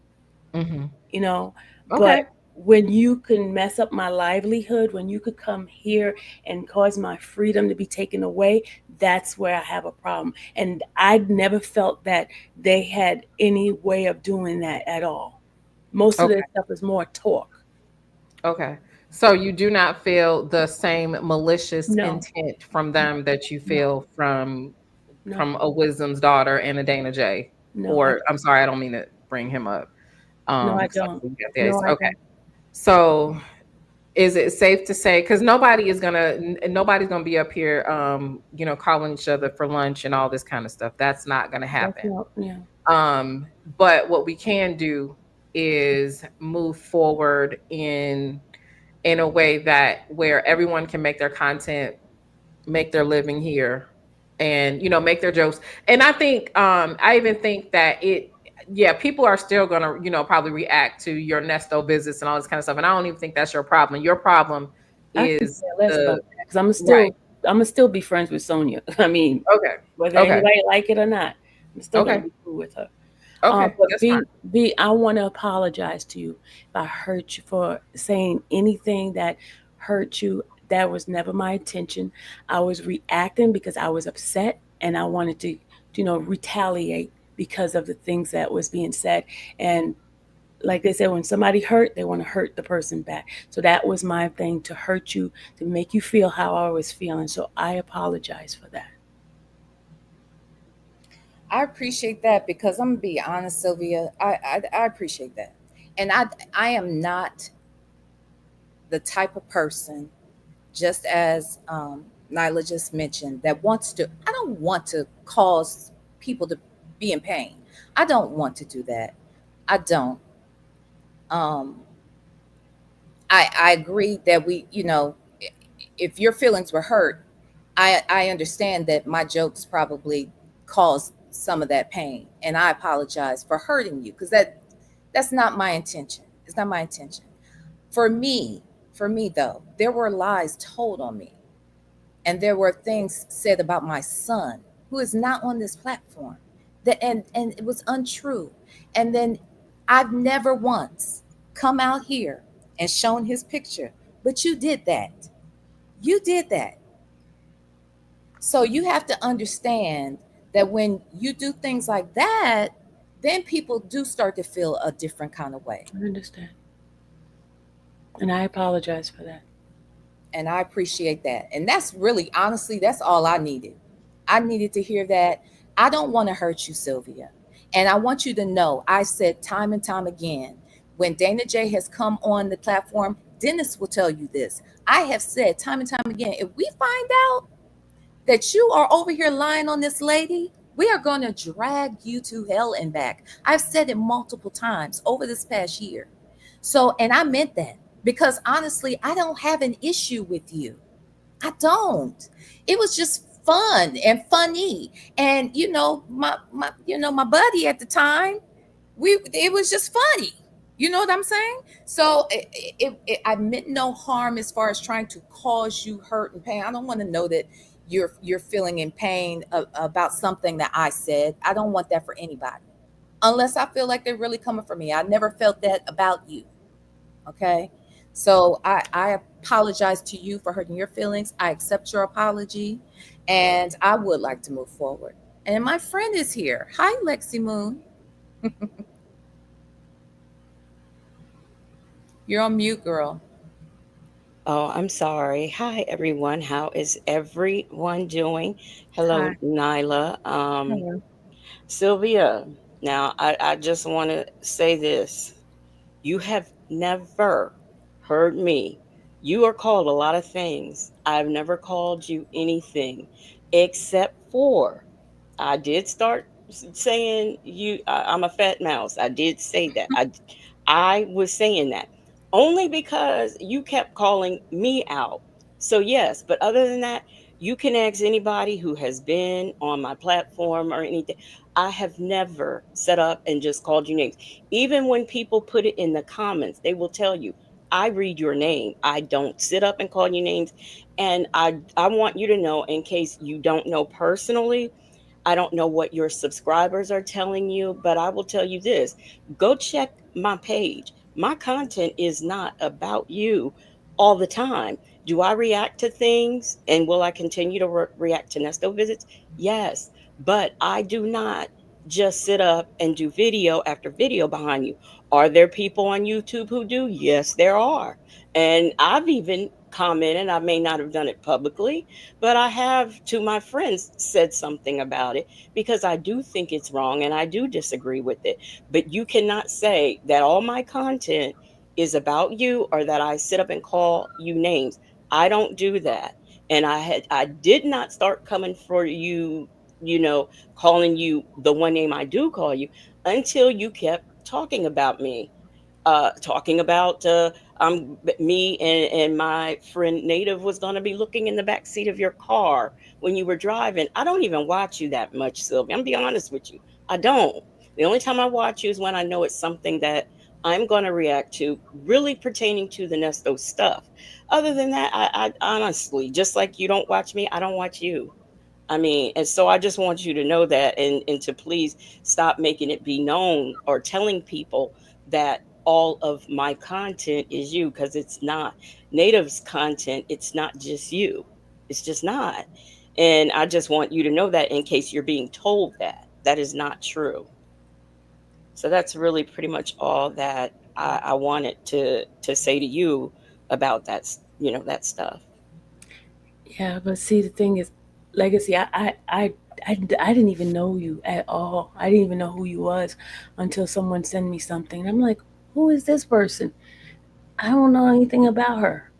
But when you can mess up my livelihood, when you could come here and cause my freedom to be taken away, that's where I have a problem. And I never felt that they had any way of doing that at all. Most of this stuff is more talk. Okay. So you do not feel the same malicious intent from them that you feel from a Wisdom's daughter and a Dana J. I'm sorry, I don't mean to bring him up. No, I don't. Okay. So is it safe to say, because nobody's gonna be up here calling each other for lunch and all this kind of stuff. That's not gonna happen. But what we can do is move forward in in a way that where everyone can make their content, make their living here, and make their jokes. And I think I even think that people are still gonna probably react to your Nesto visits and all this kind of stuff. And I don't even think that's your problem. Your problem I could is care less about that because I'm right. gonna still be friends with Sonia. I mean, Okay. whether Okay. anybody like it or not, I'm still Okay. gonna be cool with her. Okay. But That's fine. B, I want to apologize to you if I hurt you for saying anything that hurt you. That was never my intention. I was reacting because I was upset and I wanted to, retaliate because of the things that was being said. And like they said, when somebody hurt, they want to hurt the person back. So that was my thing, to hurt you, to make you feel how I was feeling. So I apologize for that. I appreciate that because I'm gonna be honest, Sylvia. I appreciate that, and I am not the type of person, just as Nyla just mentioned, that wants to. I don't want to cause people to be in pain. I don't want to do that. I don't. Um, I agree that if your feelings were hurt, I understand that my jokes probably caused some of that pain, and I apologize for hurting you because that's not my intention. It's not my intention. For me, though, there were lies told on me, and there were things said about my son, who is not on this platform, and it was untrue. And then I've never once come out here and shown his picture, but you did that. You did that. So you have to understand that when you do things like that, then people do start to feel a different kind of way. I understand. And I apologize for that. And I appreciate that. And that's really, honestly, that's all I needed. I needed to hear that. I don't want to hurt you, Sylvia. And I want you to know, I said time and time again, when Dana J has come on the platform, Dennis will tell you this. I have said time and time again, if we find out that you are over here lying on this lady, we are going to drag you to hell and back. I've said it multiple times over this past year. So, and I meant that because honestly, I don't have an issue with you. I don't. It was just fun and funny. And my buddy at the time, it was just funny. You know what I'm saying? So I meant no harm as far as trying to cause you hurt and pain. I don't want to know that you're feeling in pain about something that I said. I don't want that for anybody, unless I feel like they're really coming for me. I never felt that about you. Okay, so I apologize to you for hurting your feelings. I accept your apology, and I would like to move forward. And my friend is here. Hi, Lexi Moon. You're on mute, girl. Oh, I'm sorry. Hi, everyone. How is everyone doing? Hello, Hi. Nyla. Hello. Sylvia, now I just want to say this. You have never heard me. You are called a lot of things. I've never called you anything except for I did start saying I'm a fat mouse. I did say that. I was saying that only because you kept calling me out. So yes, but other than that, you can ask anybody who has been on my platform or anything. I have never set up and just called you names. Even when people put it in the comments, they will tell you, I read your name. I don't sit up and call you names. And I want you to know, in case you don't know personally, I don't know what your subscribers are telling you, but I will tell you this. Go check my page. My content is not about you all the time. Do I react to things, and will I continue to react to Nesto visits? Yes, but I do not just sit up and do video after video behind you. Are there people on YouTube who do? Yes, there are. And I've even commented, I may not have done it publicly, but I have, to my friends, said something about it because I do think it's wrong and I do disagree with it. But you cannot say that all my content is about you or that I sit up and call you names. I don't do that. And I did not start coming for you, calling you the one name I do call you until you kept talking about me. talking about me and my friend Native was going to be looking in the back seat of your car when you were driving. I don't even watch you that much, Sylvia. I'm gonna be honest with you. I don't. The only time I watch you is when I know it's something that I'm going to react to, really pertaining to the Nesto stuff. Other than that, I honestly, just like you don't watch me, I don't watch you. I mean, and so I just want you to know that, and to please stop making it be known or telling people that all of my content is you, because it's not. Native's content, it's not just you. It's just not. And I just want you to know that in case you're being told that. That is not true. So that's really pretty much all that I wanted to say to you about that, that stuff. Yeah, but see, the thing is, Legacy, I didn't even know you at all. I didn't even know who you was until someone sent me something. And I'm like, who is this person? I don't know anything about her.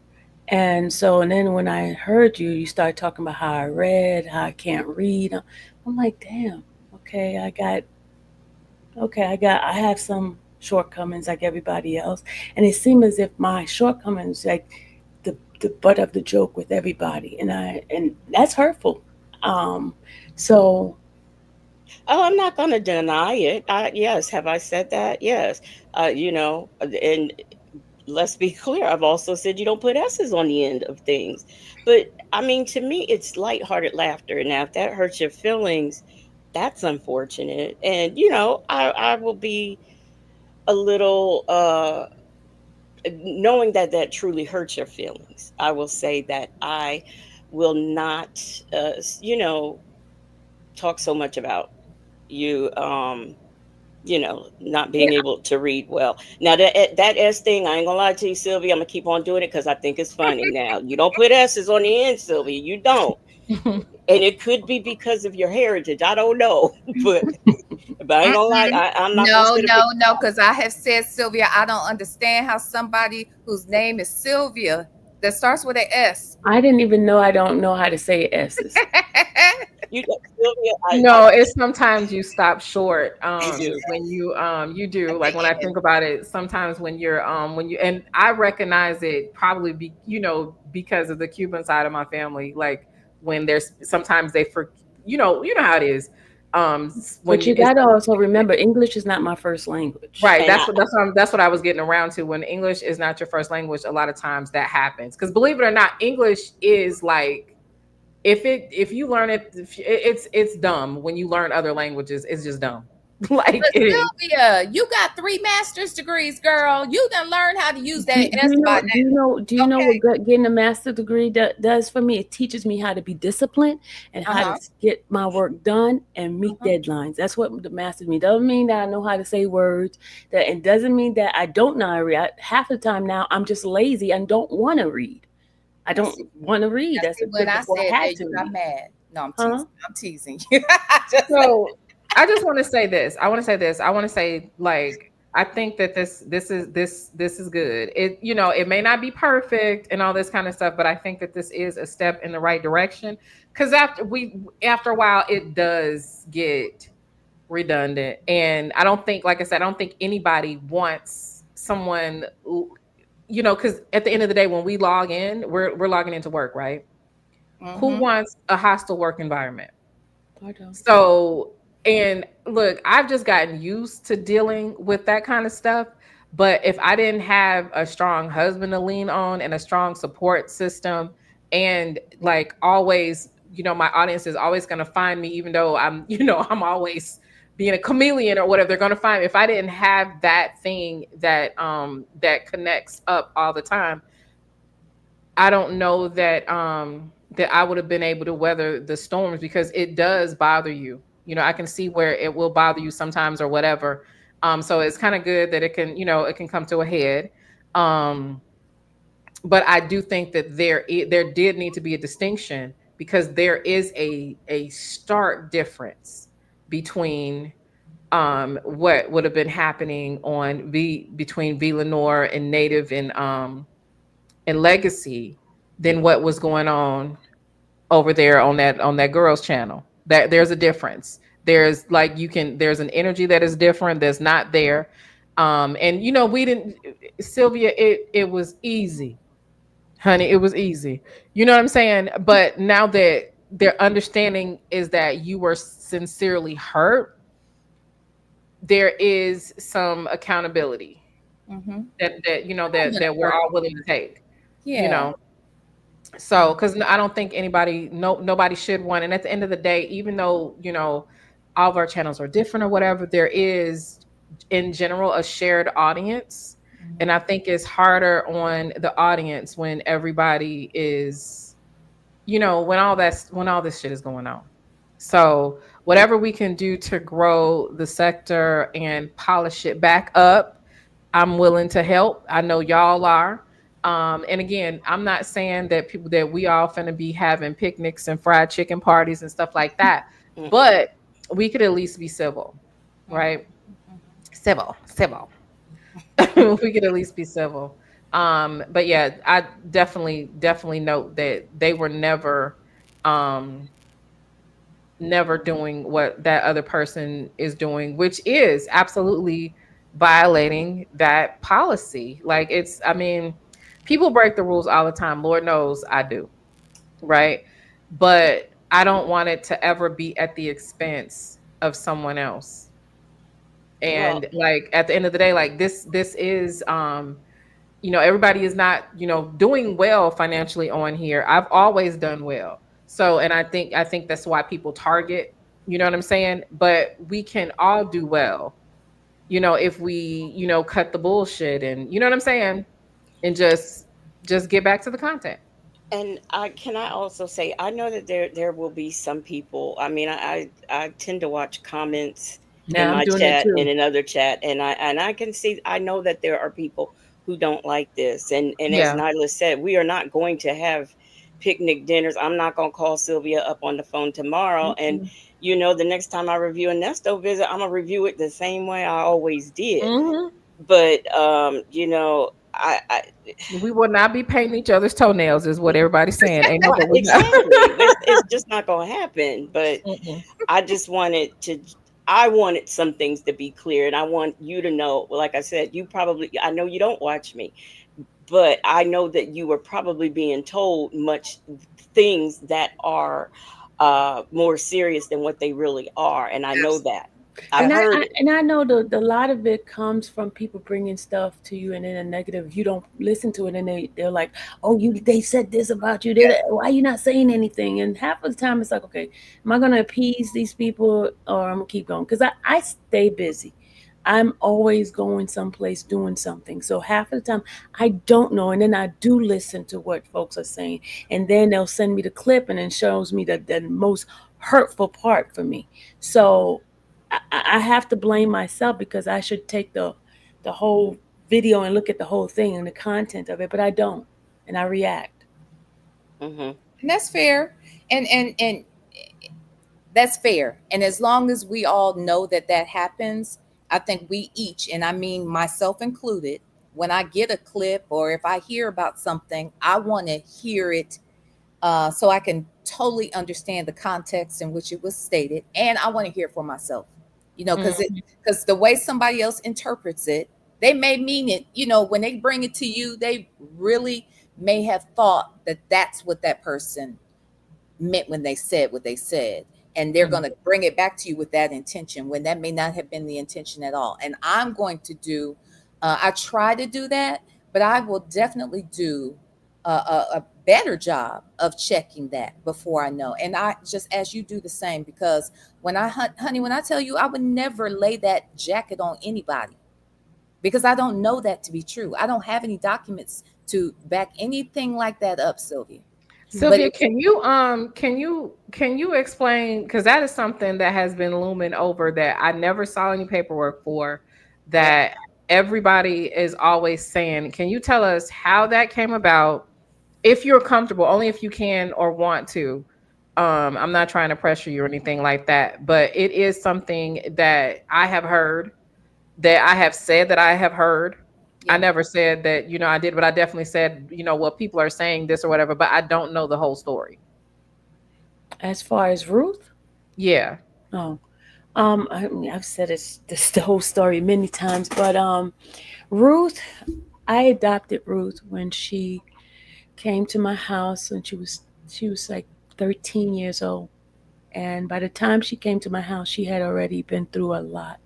And then when I heard you, you started talking about how I read, how I can't read. I'm like, damn, okay, I have some shortcomings like everybody else. And it seemed as if my shortcomings, like the butt of the joke with everybody. And that's hurtful. So. Oh, I'm not going to deny it. Yes. Have I said that? Yes. And let's be clear. I've also said you don't put S's on the end of things. But I mean, to me, it's lighthearted laughter. Now, if that hurts your feelings, that's unfortunate. And, I will be a little, knowing that truly hurts your feelings. I will say that I will not, talk so much about you, not being able to read well. Now that S thing, I ain't gonna lie to you, Sylvia. I'm gonna keep on doing it because I think it's funny. Now you don't put S's on the end, Sylvia. You don't, and it could be because of your heritage. I don't know, but I ain't gonna lie. I'm not. No, because I have said, Sylvia, I don't understand how somebody whose name is Sylvia that starts with an S. I didn't even know. I don't know how to say S's. No, it's sometimes you stop short when you do. Like when I think about it, sometimes when you're and I recognize it probably because of the Cuban side of my family. Like when there's sometimes they you know how it is. But you gotta also remember, English is not my first language. Right. That's what I was getting around to. When English is not your first language, a lot of times that happens. Because believe it or not, English is like, if you learn it, it's dumb. When you learn other languages, it's just dumb. Like but Sylvia, you got 3 master's degrees, girl. You done learn how to use that S by now. Do you know what getting a master's degree does for me? It teaches me how to be disciplined and how to get my work done and meet deadlines. That's what the master's means. Doesn't mean that I know how to say words. It doesn't mean that I don't know how to read. Half the time now, I'm just lazy and don't want to read. I don't want to read. That's when I said that you got mad. No, I'm teasing you. So I just want to say this. I want to say, like, I think that this is good. It may not be perfect and all this kind of stuff, but I think that this is a step in the right direction. Because after a while, it does get redundant, and I don't think, like I said, I don't think anybody wants someone. Because at the end of the day, when we log in, we're logging into work, right? Who wants a hostile work environment? I don't. So, and look, I've just gotten used to dealing with that kind of stuff. But if I didn't have a strong husband to lean on and a strong support system, and like always, my audience is always going to find me, even though I'm I'm always being a chameleon or whatever, they're going to find me. If I didn't have that thing that connects up all the time, I don't know that that I would have been able to weather the storms, because it does bother you. I can see where it will bother you sometimes or whatever. So it's kind of good that it can come to a head. But I do think that there did need to be a distinction, because there is a stark difference between what would have been happening between V Lenore and Native and Legacy than what was going on over there on that girls channel. That there's a difference. There's an energy that is different, that's not there. And we didn't, Sylvia, it was easy, honey. It was easy. You know what I'm saying? But now that their understanding is that you were sincerely hurt, there is some accountability that we're all willing to take. Yeah. So, because I don't think nobody should want. And at the end of the day, even though all of our channels are different or whatever, there is, in general, a shared audience. And I think it's harder on the audience when everybody is, when all this shit is going on. So whatever we can do to grow the sector and polish it back up, I'm willing to help. I know y'all are. And again, I'm not saying that we all finna be having picnics and fried chicken parties and stuff like that, but we could at least be civil, right? Civil. We could at least be civil. But yeah, I definitely note that they were never doing what that other person is doing, which is absolutely violating that policy. Like, people break the rules all the time. Lord knows I do. Right. But I don't want it to ever be at the expense of someone else. And like, at the end of the day, like this is, everybody is not, doing well financially on here. I've always done well. So, and I think that's why people target, you know what I'm saying? But we can all do well, if we, cut the bullshit and, you know what I'm saying? And just get back to the content. And can I also say, I know that there will be some people. I mean, I tend to watch comments in my chat and in another chat, and I can see, I know that there are people who don't like this. And as Nyla said, we are not going to have picnic dinners. I'm not going to call Sylvia up on the phone tomorrow. And the next time I review a Nesto visit, I'm gonna review it the same way I always did. But we will not be painting each other's toenails, is what everybody's saying. Ain't no exactly. It's just not gonna happen. But I wanted some things to be clear, and I want you to know, like I said, I know you don't watch me, but I know that you were probably being told much things that are more serious than what they really are. And I know that. I know the lot of it comes from people bringing stuff to you, and in a negative, you don't listen to it, and they're like, "Oh, they said this about you. Why are you not saying anything?" And half of the time, it's like, "Okay, am I gonna appease these people, or I'm gonna keep going?" Because I stay busy. I'm always going someplace doing something. So half of the time I don't know. And then I do listen to what folks are saying. And then they'll send me the clip and it shows me the most hurtful part for me. So I have to blame myself, because I should take the whole video and look at the whole thing and the content of it, but I don't. And I react. And that's fair. And that's fair. And as long as we all know that happens, I think we each, and I mean myself included, when I get a clip or if I hear about something, I want to hear it so I can totally understand the context in which it was stated. And I want to hear it for myself, because the way somebody else interprets it, they may mean it, when they bring it to you, they really may have thought that that's what that person meant when they said what they said. And they're going to bring it back to you with that intention, when that may not have been the intention at all. And I'm going to I try to do that, but I will definitely do a better job of checking that before I know. And I just ask you do the same, because when I tell you, I would never lay that jacket on anybody, because I don't know that to be true. I don't have any documents to back anything like that up, Sylvia. Sylvia, can you explain, because that is something that has been looming over that I never saw any paperwork for, that everybody is always saying. Can you tell us how that came about, if you're comfortable, only if you can or want to? I'm not trying to pressure you or anything like that, but it is something that I have heard, that I have said that I have heard. I never said that, I did, but I definitely said, well, people are saying this or whatever, but I don't know the whole story. As far as Ruth? Yeah. Oh, I mean, I've said this the whole story many times, but Ruth, I adopted Ruth when she came to my house when she was like 13 years old. And by the time she came to my house, she had already been through a lot.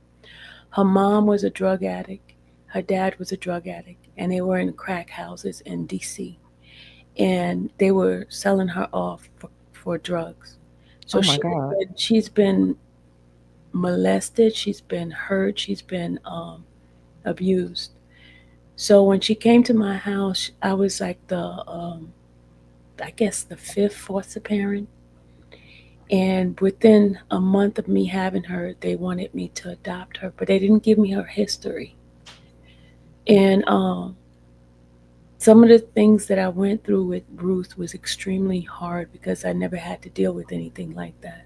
Her mom was a drug addict, her dad was a drug addict, and they were in crack houses in DC. And they were selling her off for drugs. So Oh my God. she's been molested, she's been hurt, she's been abused. So when she came to my house, I was like I guess the fifth foster parent. And within a month of me having her, they wanted me to adopt her, but they didn't give me her history. And some of the things that I went through with Ruth was extremely hard because I never had to deal with anything like that.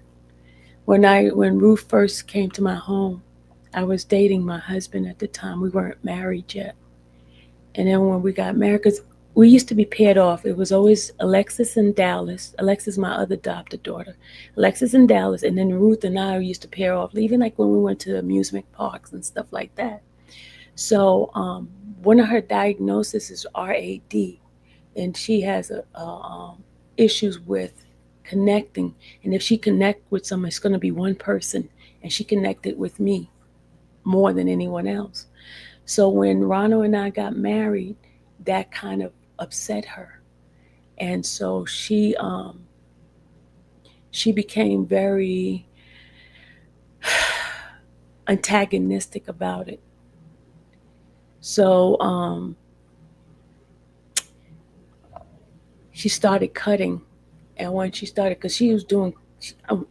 When Ruth first came to my home, I was dating my husband at the time. We weren't married yet. And then when we got married, because we used to be paired off, it was always Alexis and Dallas. Alexis, my other adopted daughter. Alexis and Dallas, and then Ruth and I used to pair off, even like when we went to amusement parks and stuff like that. So one of her diagnoses is RAD, and she has issues with connecting. And if she connect with someone, it's going to be one person, and she connected with me more than anyone else. So when Ronald and I got married, that kind of upset her, and so she became very antagonistic about it. So she started cutting, and when she started, because she was doing,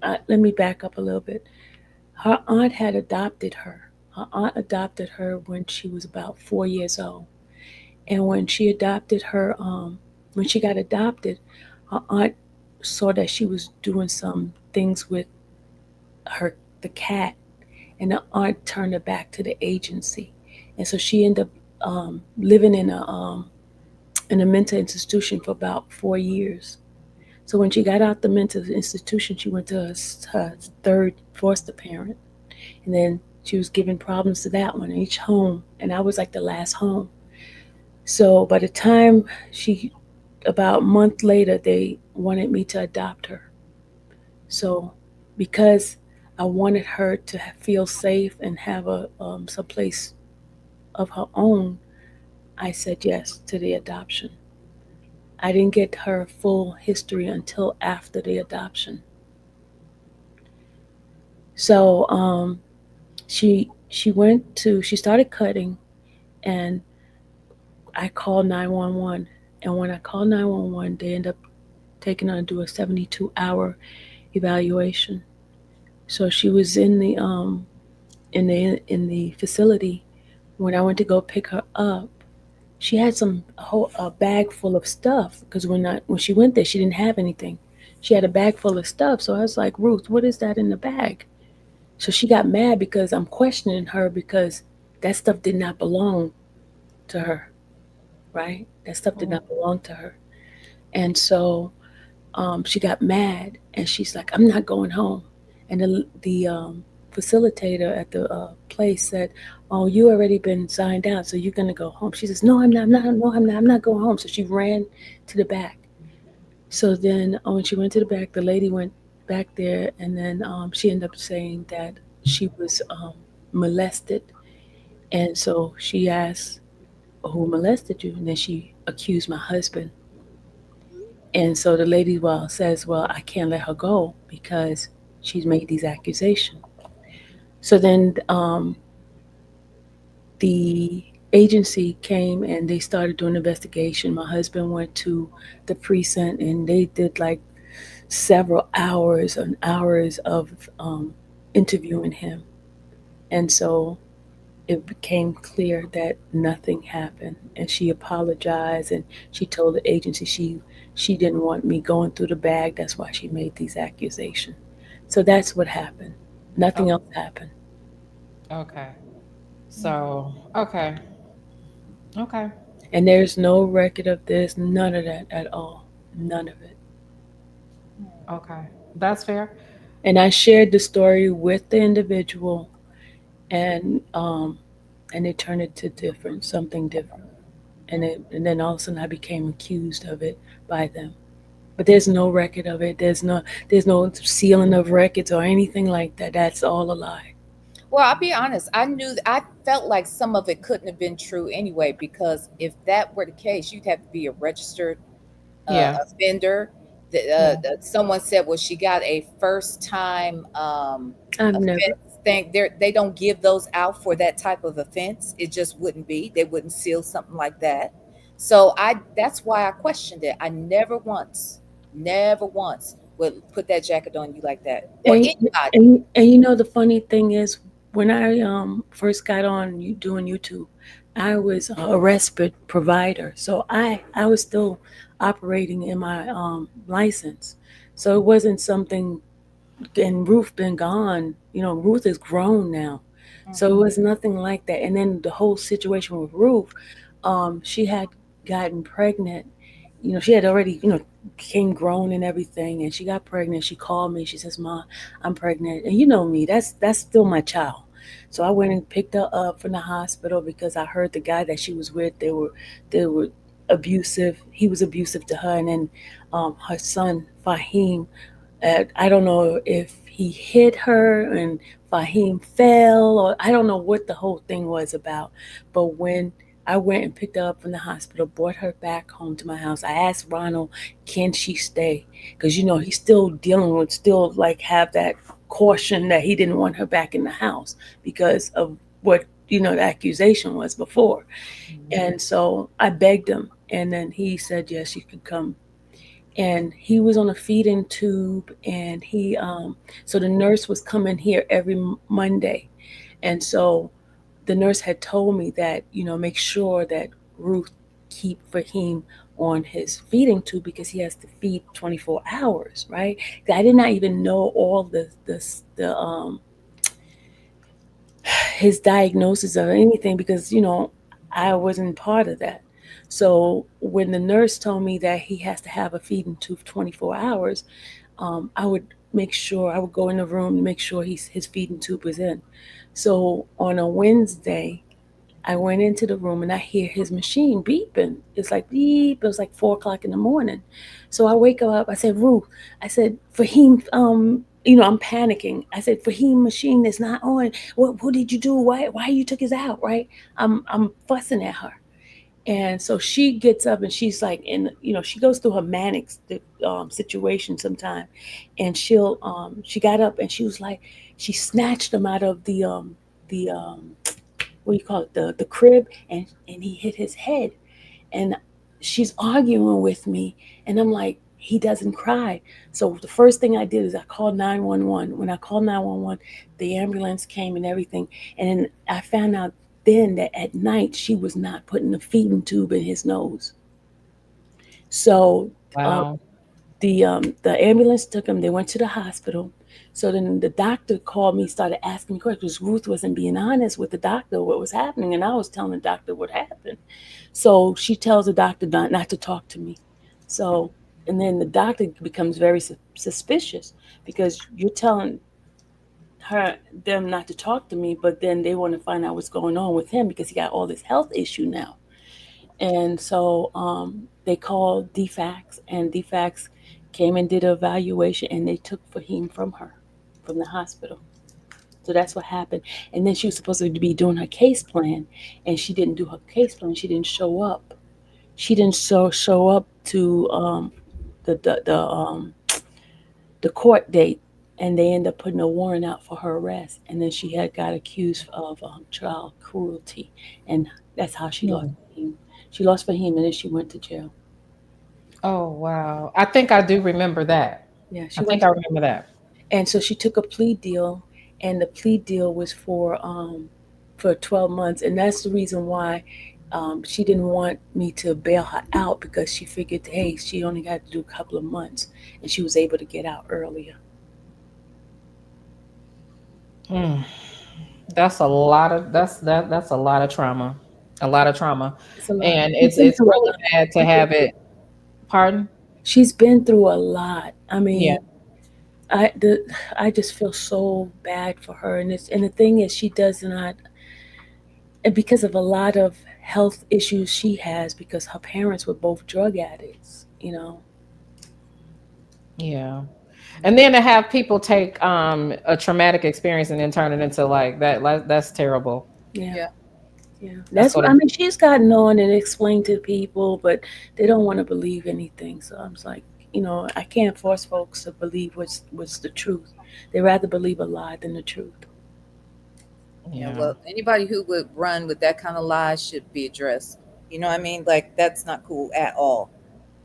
let me back up a little bit. Her aunt had adopted her. Her aunt adopted her when she was about 4 years old. And when she adopted her, when she got adopted, her aunt saw that she was doing some things with the cat, and the aunt turned her back to the agency. And so she ended up living in a mental institution for about 4 years. So when she got out the mental institution, she went to her third foster parent, and then she was giving problems to that one, each home, and I was like the last home. So by the time about a month later, they wanted me to adopt her. So because I wanted her to feel safe and have some place of her own, I said yes to the adoption. I didn't get her full history until after the adoption. So she started cutting, and I called 911. And when I called 911, they ended up taking her to do a 72-hour evaluation. So she was in the facility. When I went to go pick her up, she had a bag full of stuff, because when she went there, she didn't have anything. She had a bag full of stuff. So I was like, Ruth, what is that in the bag? So she got mad because I'm questioning her, because that stuff did not belong to her, right? That stuff did not belong to her. And so she got mad, and she's like, I'm not going home. And the facilitator at the place said, oh, you already been signed out, so you're going to go home. She says, no, I'm not, no, I'm not going home. So she ran to the back. So then when she went to the back, the lady went back there, and then she ended up saying that she was molested. And so she asked, who molested you? And then she accused my husband. And so the lady says, well, I can't let her go because she's made these accusations. So then the agency came and they started doing an investigation. My husband went to the precinct, and they did like several hours and hours of interviewing him. And so it became clear that nothing happened, and she apologized, and she told the agency she didn't want me going through the bag. That's why she made these accusations. So that's what happened. Nothing else happened. Okay. So, okay. Okay. And there's no record of this, none of that at all. None of it. Okay. That's fair. And I shared the story with the individual, and they turned it to something different. And then all of a sudden I became accused of it by them. But there's no record of it. There's no sealing of records or anything like that. That's all a lie. Well, I'll be honest. I felt like some of it couldn't have been true anyway, because if that were the case, you'd have to be a registered Yeah. offender. Yeah. Someone said, well, she got a first time I've never. offense thing. They don't give those out for that type of offense. It just wouldn't be. They wouldn't seal something like that. So that's why I questioned it. I never once would put that jacket on you like that, or And, anybody. and you know the funny thing is, when I first got on doing YouTube, I was a respite provider, so I was still operating in my license, so it wasn't something. And Ruth been gone. Ruth is grown now, so it was nothing like that. And then the whole situation with Ruth, she had gotten pregnant. She had already, came grown and everything, and she got pregnant. She called me. She says, "Ma, I'm pregnant." And you know me, that's still my child. So I went and picked her up from the hospital because I heard the guy that she was with, they were abusive. He was abusive to her, and then her son Fahim. I don't know if he hit her and Fahim fell, or I don't know what the whole thing was about. But when I went and picked her up from the hospital, brought her back home to my house, I asked Ronald, can she stay? Because, he's still dealing with, still like have that caution that he didn't want her back in the house because of what, the accusation was before. And so I begged him, and then he said, yes, you could come. And he was on a feeding tube, and so the nurse was coming here every Monday. And so the nurse had told me that, make sure that Ruth keep Fahim on his feeding tube because he has to feed 24 hours, right? I did not even know all his diagnosis or anything because, I wasn't part of that. So when the nurse told me that he has to have a feeding tube 24 hours, I would go in the room and make sure his feeding tube was in. So on a Wednesday, I went into the room and I hear his machine beeping. It's like beep. It was like 4:00 in the morning. So I wake up. I said, Ruth, I said, Fahim, I'm panicking. I said, Fahim machine is not on. What did you do? Why you took his out? Right? I'm fussing at her. And so she gets up and she's like, she goes through her manic situation sometime. And she got up and she was like, she snatched him out of the what do you call it, the crib, and he hit his head. And she's arguing with me, and I'm like, he doesn't cry. So the first thing I did is I called 911. When I called 911, the ambulance came and everything. And I found out then that at night she was not putting a feeding tube in his nose. So Wow. the ambulance took him. They went to the hospital. So then the doctor called me, started asking me questions because Ruth wasn't being honest with the doctor what was happening, and I was telling the doctor what happened. So she tells the doctor not to talk to me. So, and then the doctor becomes very suspicious because you're telling them not to talk to me, but then they want to find out what's going on with him because he got all this health issue now. And so they called DFACS, and DFACS came and did an evaluation, and they took Fahim from the hospital. So that's what happened. And then she was supposed to be doing her case plan, and she didn't do her case plan. She didn't show up. She didn't show up to the court date, and they ended up putting a warrant out for her arrest. And then she had got accused of child cruelty, and that's how she lost Fahim. She lost Fahim, and then she went to jail. Oh, wow. I think I do remember that. Yeah, I think I remember that. And so she took a plea deal, and the plea deal was for 12 months. And that's the reason why she didn't want me to bail her out, because she figured, hey, she only got to do a couple of months, and she was able to get out earlier. That's a lot of that's a lot of trauma. A lot of trauma. And She's it's been through a really lot. bad to have it. Pardon? She's been through a lot. I mean, Yeah. I just feel so bad for her, and the thing is, she does not, and because of a lot of health issues she has, because her parents were both drug addicts. Yeah. And then to have people take a traumatic experience and then turn it into like that's terrible. Yeah. Yeah. Yeah, That's that's what what I mean. She's gotten on and explained to people, but they don't want to believe anything. So I'm just like, I can't force folks to believe what's the truth. They rather believe a lie than the truth. Yeah. Well, anybody who would run with that kind of lies should be addressed. You know what I mean? Like, that's not cool at all.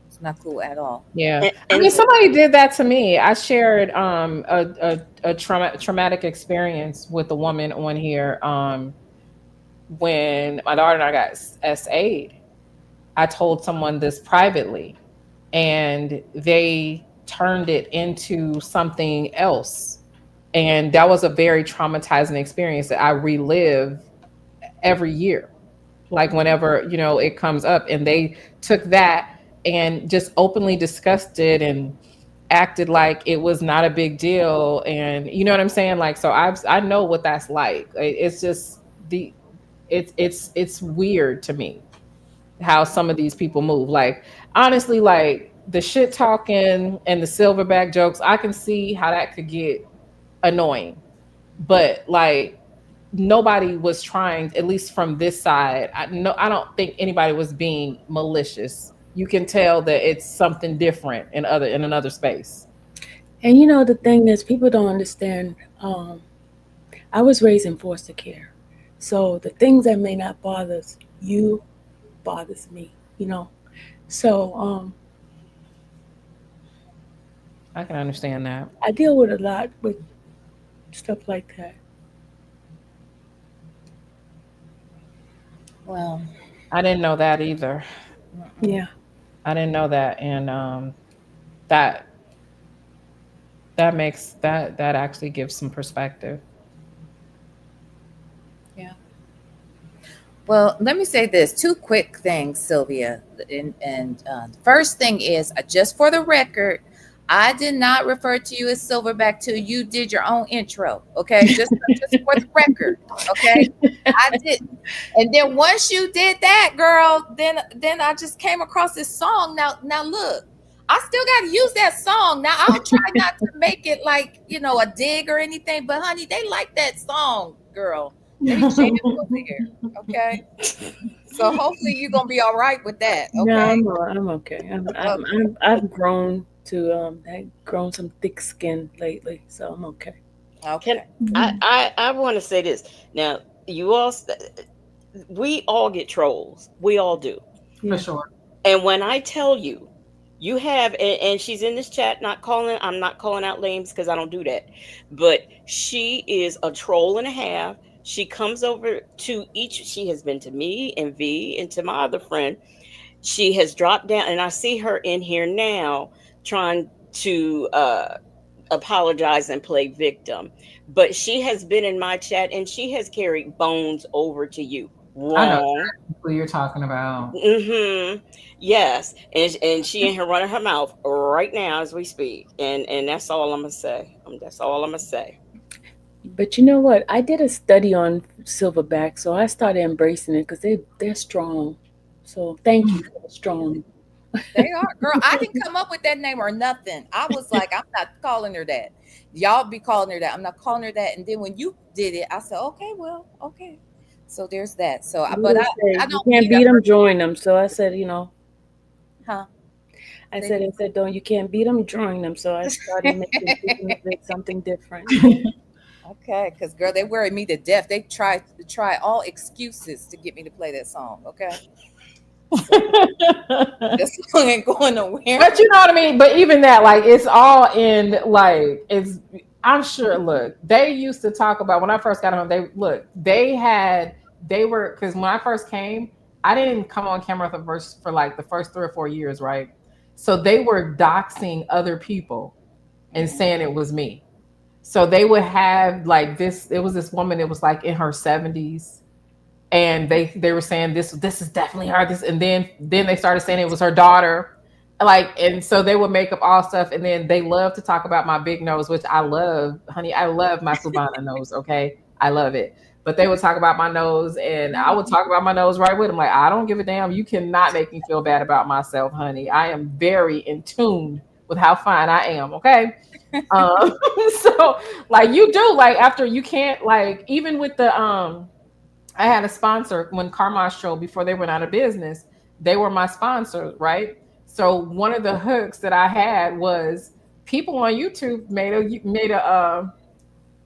It's not cool at all. Yeah. I mean, somebody did that to me. I shared a traumatic experience with a woman on here when my daughter and I got SA'd. I told someone this privately, and they turned it into something else. And that was a very traumatizing experience that I relive every year. Like whenever, it comes up, and they took that and just openly discussed it and acted like it was not a big deal. And you know what I'm saying? Like, so I know what that's like. It's just it's weird to me how some of these people move. Like, honestly, like the shit talking and the silverback jokes, I can see how that could get annoying. But like, nobody was trying, at least from this side. I don't think anybody was being malicious. You can tell that it's something different in another space. And the thing is, people don't understand. I was raised in foster care, so the things that may not bother you bothers me. So I can understand that. I deal with a lot with stuff like that. Well, I didn't know that either. Yeah. I didn't know that, and that makes that actually gives some perspective. Yeah. Well, let me say this. 2 quick things, Sylvia. And the first thing is, just for the record, I did not refer to you as Silverback till you did your own intro. Okay, just for the record. Okay, I didn't. And then once you did that, girl, then I just came across this song. Now look, I still got to use that song. Now I'll try not to make it like a dig or anything, but honey, they like that song, girl. They jam over here. Okay. So hopefully you're gonna be all right with that. Okay. No, I'm okay. I've grown to I've grown some thick skin lately, so I'm okay. Okay. I want to say this now. We all get trolls. We all do. For sure. And when I tell you, you have, and she's in this chat, I'm not calling out names because I don't do that. But she is a troll and a half. She comes over to she has been to me and V and to my other friend. She has dropped down, and I see her in here now trying to apologize and play victim. But she has been in my chat, and she has carried bones over to you. Wrong. I know who you're talking about. Mm-hmm. Yes, and she in here running her mouth right now as we speak, and that's all I'm gonna say. That's all I'm gonna say. But you know what? I did a study on Silverback, so I started embracing it because they're strong. So thank you for the strong. They are, girl. I didn't come up with that name or nothing. I was like, I'm not calling her that. Y'all be calling her that. I'm not calling her that. And then when you did it, I said, okay, well, okay. So there's that. So, but I don't. You can't beat them, join them. So I said, Huh? I said, don't, you can't beat them, join them. So I started making something different. Okay, because girl, they worried me to death. They tried all excuses to get me to play that song. Okay. This song ain't going nowhere. But you know what I mean? But even that, like, it's all in, like, I'm sure, look, they used to talk about, when I first got home, because when I first came, I didn't come on camera for like the first 3 or 4 years, right? So they were doxing other people and saying it was me. So they would have like this, it was this woman that was like in her 70s. And they were saying this is definitely her. And then they started saying it was her daughter. like, and so they would make up all stuff, and then they love to talk about my big nose, which I love, honey. I love my Slavana nose. Okay, I love it. But they would talk about my nose, and I would talk about my nose right with them. Like, I don't give a damn. You cannot make me feel bad about myself, honey. I am very in tune with how fine I am. Okay. So like you do, like after you can't, like even with the I had a sponsor when Carmastro, before they went out of business, they were my sponsor, right? So one of the hooks that I had was people on YouTube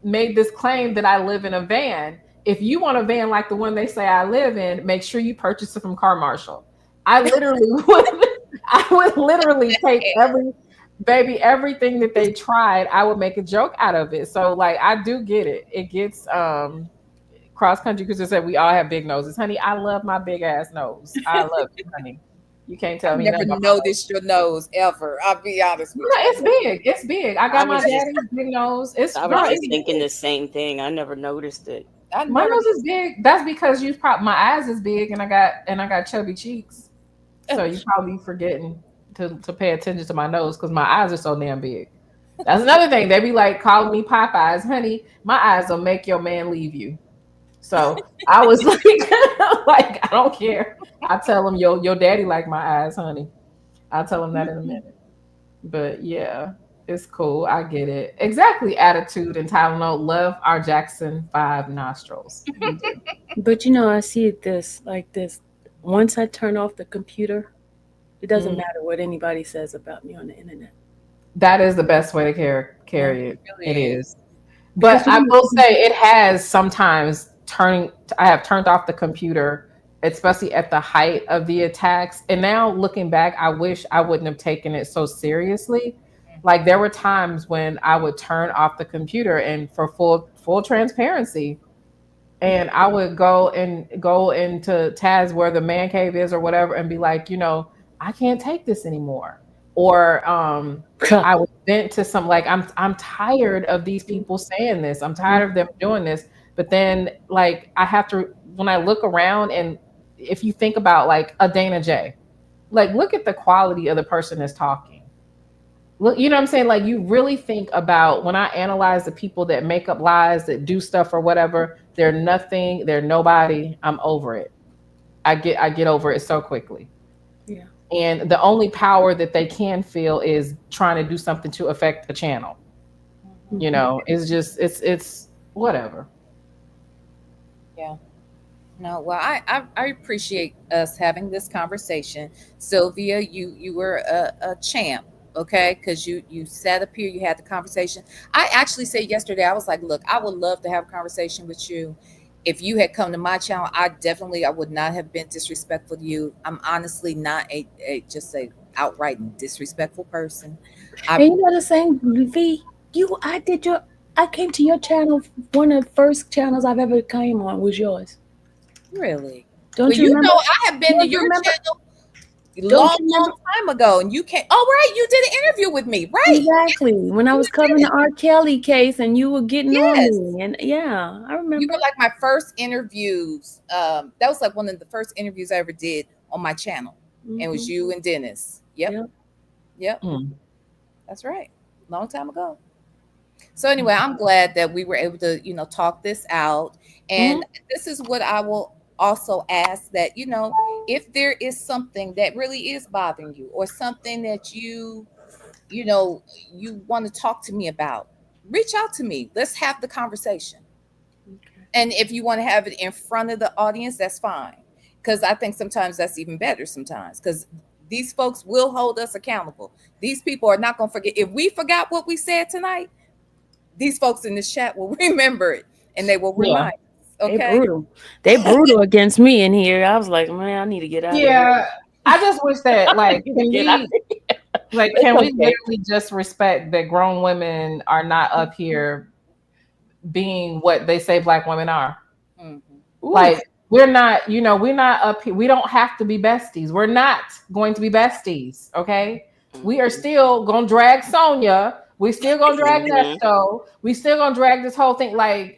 made this claim that I live in a van. If you want a van like the one they say I live in, make sure you purchase it from Carmarshall. I literally would literally take everything that they tried, I would make a joke out of it. So like I do get it. It gets cross country because I said we all have big noses. Honey, I love my big ass nose. I love it, honey. You can't tell me Never noticed your nose ever. I'll be honest with you. It's big. It's big. I got my daddy's big nose. I was just thinking the same thing. I never noticed it. My nose is big. That's because you probably my eyes is big and I got chubby cheeks. So you probably forgetting to pay attention to my nose because my eyes are so damn big. That's another thing. They be like calling me Popeyes, honey. My eyes will make your man leave you. So I was like, like I don't care. I tell him your daddy like my eyes, honey. I'll tell him that in a minute. But yeah, it's cool. I get it. Exactly. Attitude and Tylenol. Love our Jackson 5 nostrils. But you know, I see it this. Once I turn off the computer, it doesn't matter what anybody says about me on the internet. That is the best way to carry it. It is. But I will say it has sometimes I have turned off the computer, especially at the height of the attacks. And now looking back, I wish I wouldn't have taken it so seriously. Like there were times when I would turn off the computer and for full transparency, and I would go into Taz where the man cave is or whatever and be like, I can't take this anymore. Or I would vent to some like I'm tired of these people saying this. I'm tired of them doing this. But then like I have to, when I look around, and if you think about like a Dana J, like look at the quality of the person that's talking. Look, you know what I'm saying? Like you really think about when I analyze the people that make up lies, that do stuff or whatever, they're nothing, they're nobody. I'm over it. I get over it so quickly. Yeah. And the only power that they can feel is trying to do something to affect the channel. It's just it's whatever. Yeah. No, well, I appreciate us having this conversation. Sylvia, you were a champ, okay? Because you sat up here, you had the conversation. I actually said yesterday, I was like, look, I would love to have a conversation with you. If you had come to my channel, I would not have been disrespectful to you. I'm honestly not a outright disrespectful person. And you know the same, V. I came to your channel. One of the first channels I've ever came on was yours. Really? Don't you remember? I have been to your channel long time ago, and you came. Oh, right, you did an interview with me, right? Exactly. When I was covering the R. Kelly case, and you were getting on me, and yeah, I remember. You were like my first interviews. That was like one of the first interviews I ever did on my channel, and it was you and Dennis. Yep. That's right. Long time ago. So anyway, I'm glad that we were able to, talk this out. And this is what I will also ask, that, if there is something that really is bothering you, or something that you want to talk to me about, reach out to me. Let's have the conversation. Okay. And if you want to have it in front of the audience, that's fine. Because I think sometimes that's even better sometimes, because these folks will hold us accountable. These people are not going to forget. If we forgot what we said tonight, these folks in this chat will remember it, and they will remind us. Okay. They brutal against me in here. I was like, man, I need to get out of here. Yeah. I just wish that can we literally just respect that grown women are not up here being what they say Black women are. Like we're not up here. We don't have to be besties. We're not going to be besties. Okay. We are still gonna drag Sonia. We still gonna drag Nesto. We still gonna drag this whole thing.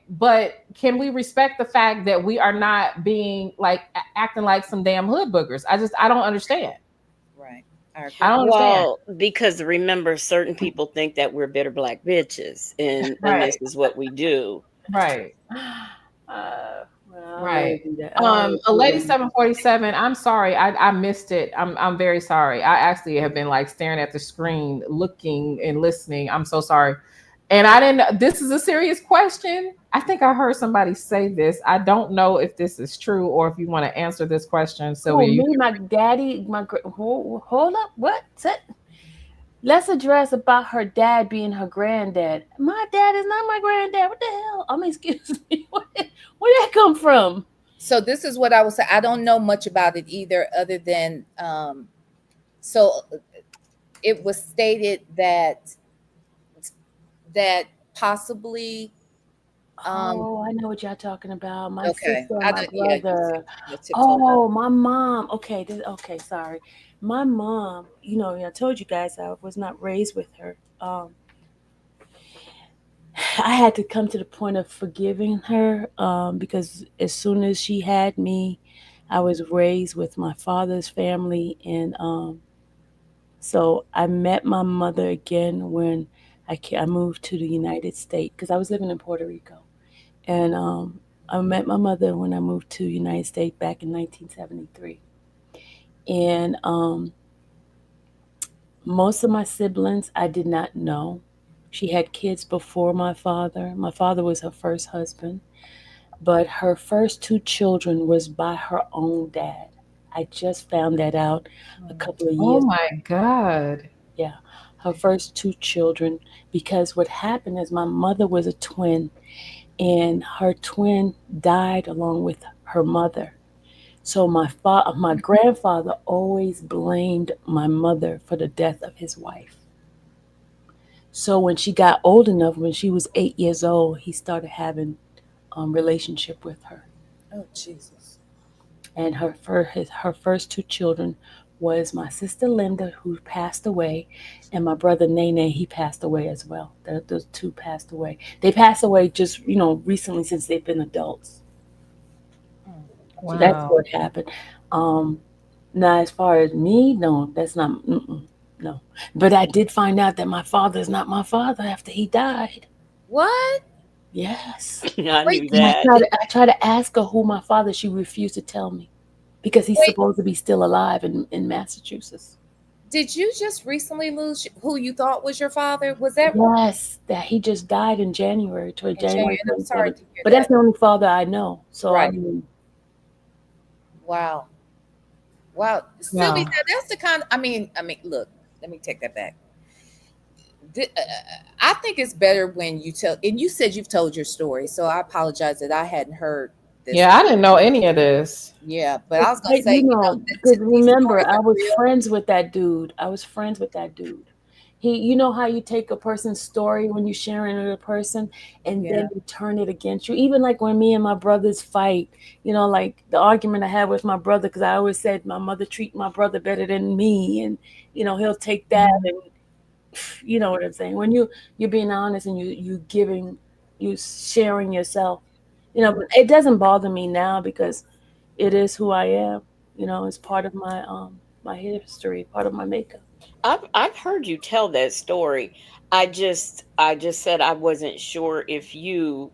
But can we respect the fact that we are not being acting like some damn hood boogers? I don't understand. Right. I agree. I don't understand. Well, because remember, certain people think that we're bitter black bitches, and this Right. is what we do. Right. Well, I don't Right. really do that. I don't really A do lady that. 747. I'm sorry. I missed it. I'm very sorry. I actually have been like staring at the screen, looking and listening. I'm so sorry. And I didn't. This is a serious question. I think I heard somebody say this. I don't know if this is true or if you want to answer this question, Oh, Sylvia. You me, my daddy, hold up, what? Let's address about her dad being her granddad. My dad is not my granddad. What the hell? I mean, excuse me. Where did that come from? So this is what I would say. I don't know much about it either, other than so it was stated that possibly Oh, I know what y'all talking about. My okay. sister and I my don't, yeah, brother. you tiptoed up. Oh, my mom. Okay, okay, sorry. My mom, I told you guys I was not raised with her. I had to come to the point of forgiving her because as soon as she had me, I was raised with my father's family. And so I met my mother again when I moved to the United States because I was living in Puerto Rico. And I met my mother when I moved to the United States back in 1973. And most of my siblings I did not know. She had kids before my father. My father was her first husband, but her first two children was by her own dad. I just found that out a couple of Oh years. my God. Yeah, her first two children, because what happened is my mother was a twin, and her twin died along with her mother. So my grandfather always blamed my mother for the death of his wife. So when she got old enough, when she was 8 years old, he started having relationship with her. Oh Jesus! And her first two children was my sister Linda, who passed away, and my brother Nene. He passed away as well. Those two passed away. They passed away just recently since they've been adults. So that's Wow. what happened. Now, as far as me, no, that's not. No, but I did find out that my father is not my father after he died. What? Yes. I Wait, knew did I that. tried to ask her who my father. She refused to tell me because he's Wait, supposed to be still alive in Massachusetts. did you just recently lose who you thought was your father? Was that Yes, that he just died in January, in January January? And I'm sorry 27th. to hear But that's that. the only father I know. So I Right. mean, Wow. Wow. Sylvia, Wow. that's the kind. Look. Let me take that back. I think it's better when you tell. And you said you've told your story, so I apologize that I hadn't heard this. Yeah, I didn't know any of this. Yeah, but I was gonna But, say, because these remember, stories I are was real. friends with that dude. You know how you take a person's story when you're sharing it with a person and Yeah. then you turn it against you. Even like when me and my brothers fight, like the argument I had with my brother, because I always said my mother treat my brother better than me, and he'll take that, and you know what I'm saying. When you're being honest and you sharing yourself, but it doesn't bother me now because it is who I am. It's part of my history, part of my makeup. I've heard you tell that story. I just said I wasn't sure if you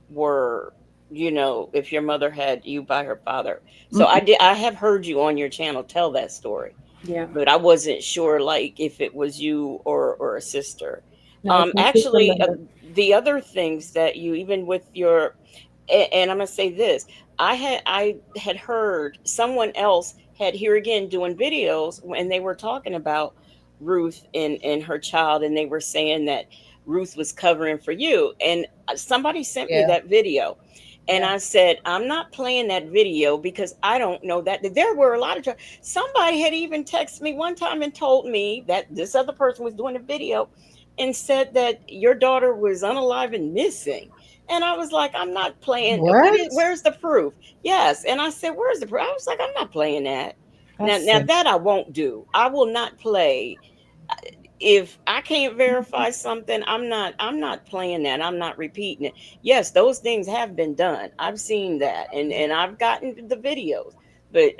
were, if your mother had you by her father. So Mm-mm. I have heard you on your channel tell that story, Yeah. but I wasn't sure like if it was you or a sister. No, it's my sister Actually, Linda. the other things that you even with your and I'm gonna say this, I had heard someone else had here again doing videos when they were talking about Ruth and her child, and they were saying that Ruth was covering for you, and somebody sent me Yeah. that video. And Yeah. I said, I'm not playing that video because I don't know that. There were a lot of somebody had even texted me one time and told me that this other person was doing a video and said that your daughter was unalive and missing. And I was like, I'm not playing. What? Where's the proof? Yes. And I said, where's the proof? I was like, I'm not playing that. That's Now sick. that I won't do. I will not play. If I can't verify something, I'm not playing that. I'm not repeating it. Yes, those things have been done. I've seen that, and I've gotten the videos, but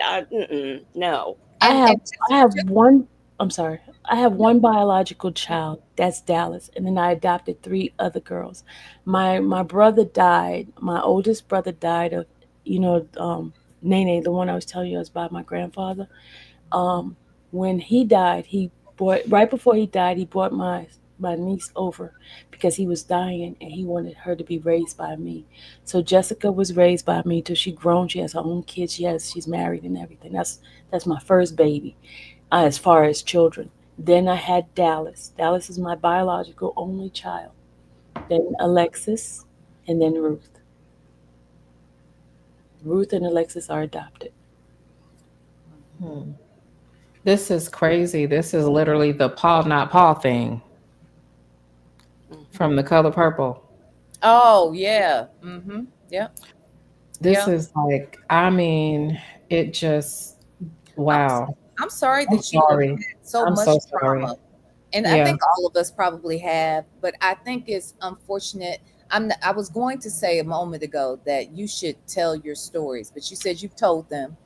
no. I And have and just, I have just one. I'm sorry. I have one biological child. That's Dallas, and then I adopted three other girls. My brother died. My oldest brother died of, Nene, the one I was telling you was by my grandfather. Um, when he died, he brought right before he died, he brought my niece over because he was dying and he wanted her to be raised by me. So Jessica was raised by me till she grown. She has her own kids. She's married and everything. That's my first baby, as far as children. Then I had Dallas. Dallas is my biological only child. Then Alexis, and then Ruth. Ruth and Alexis are adopted. Hmm. This is crazy. This is literally the Paul not Paul thing from The Color Purple. Oh yeah. Mm-hmm. Yep. This Yeah. is like, I mean, it just, I'm wow. I'm sorry I'm that you have sorry. had so I'm much so sorry. trauma. And I Yeah. think all of us probably have, but I think it's unfortunate. I was going to say a moment ago that you should tell your stories, but you said you've told them.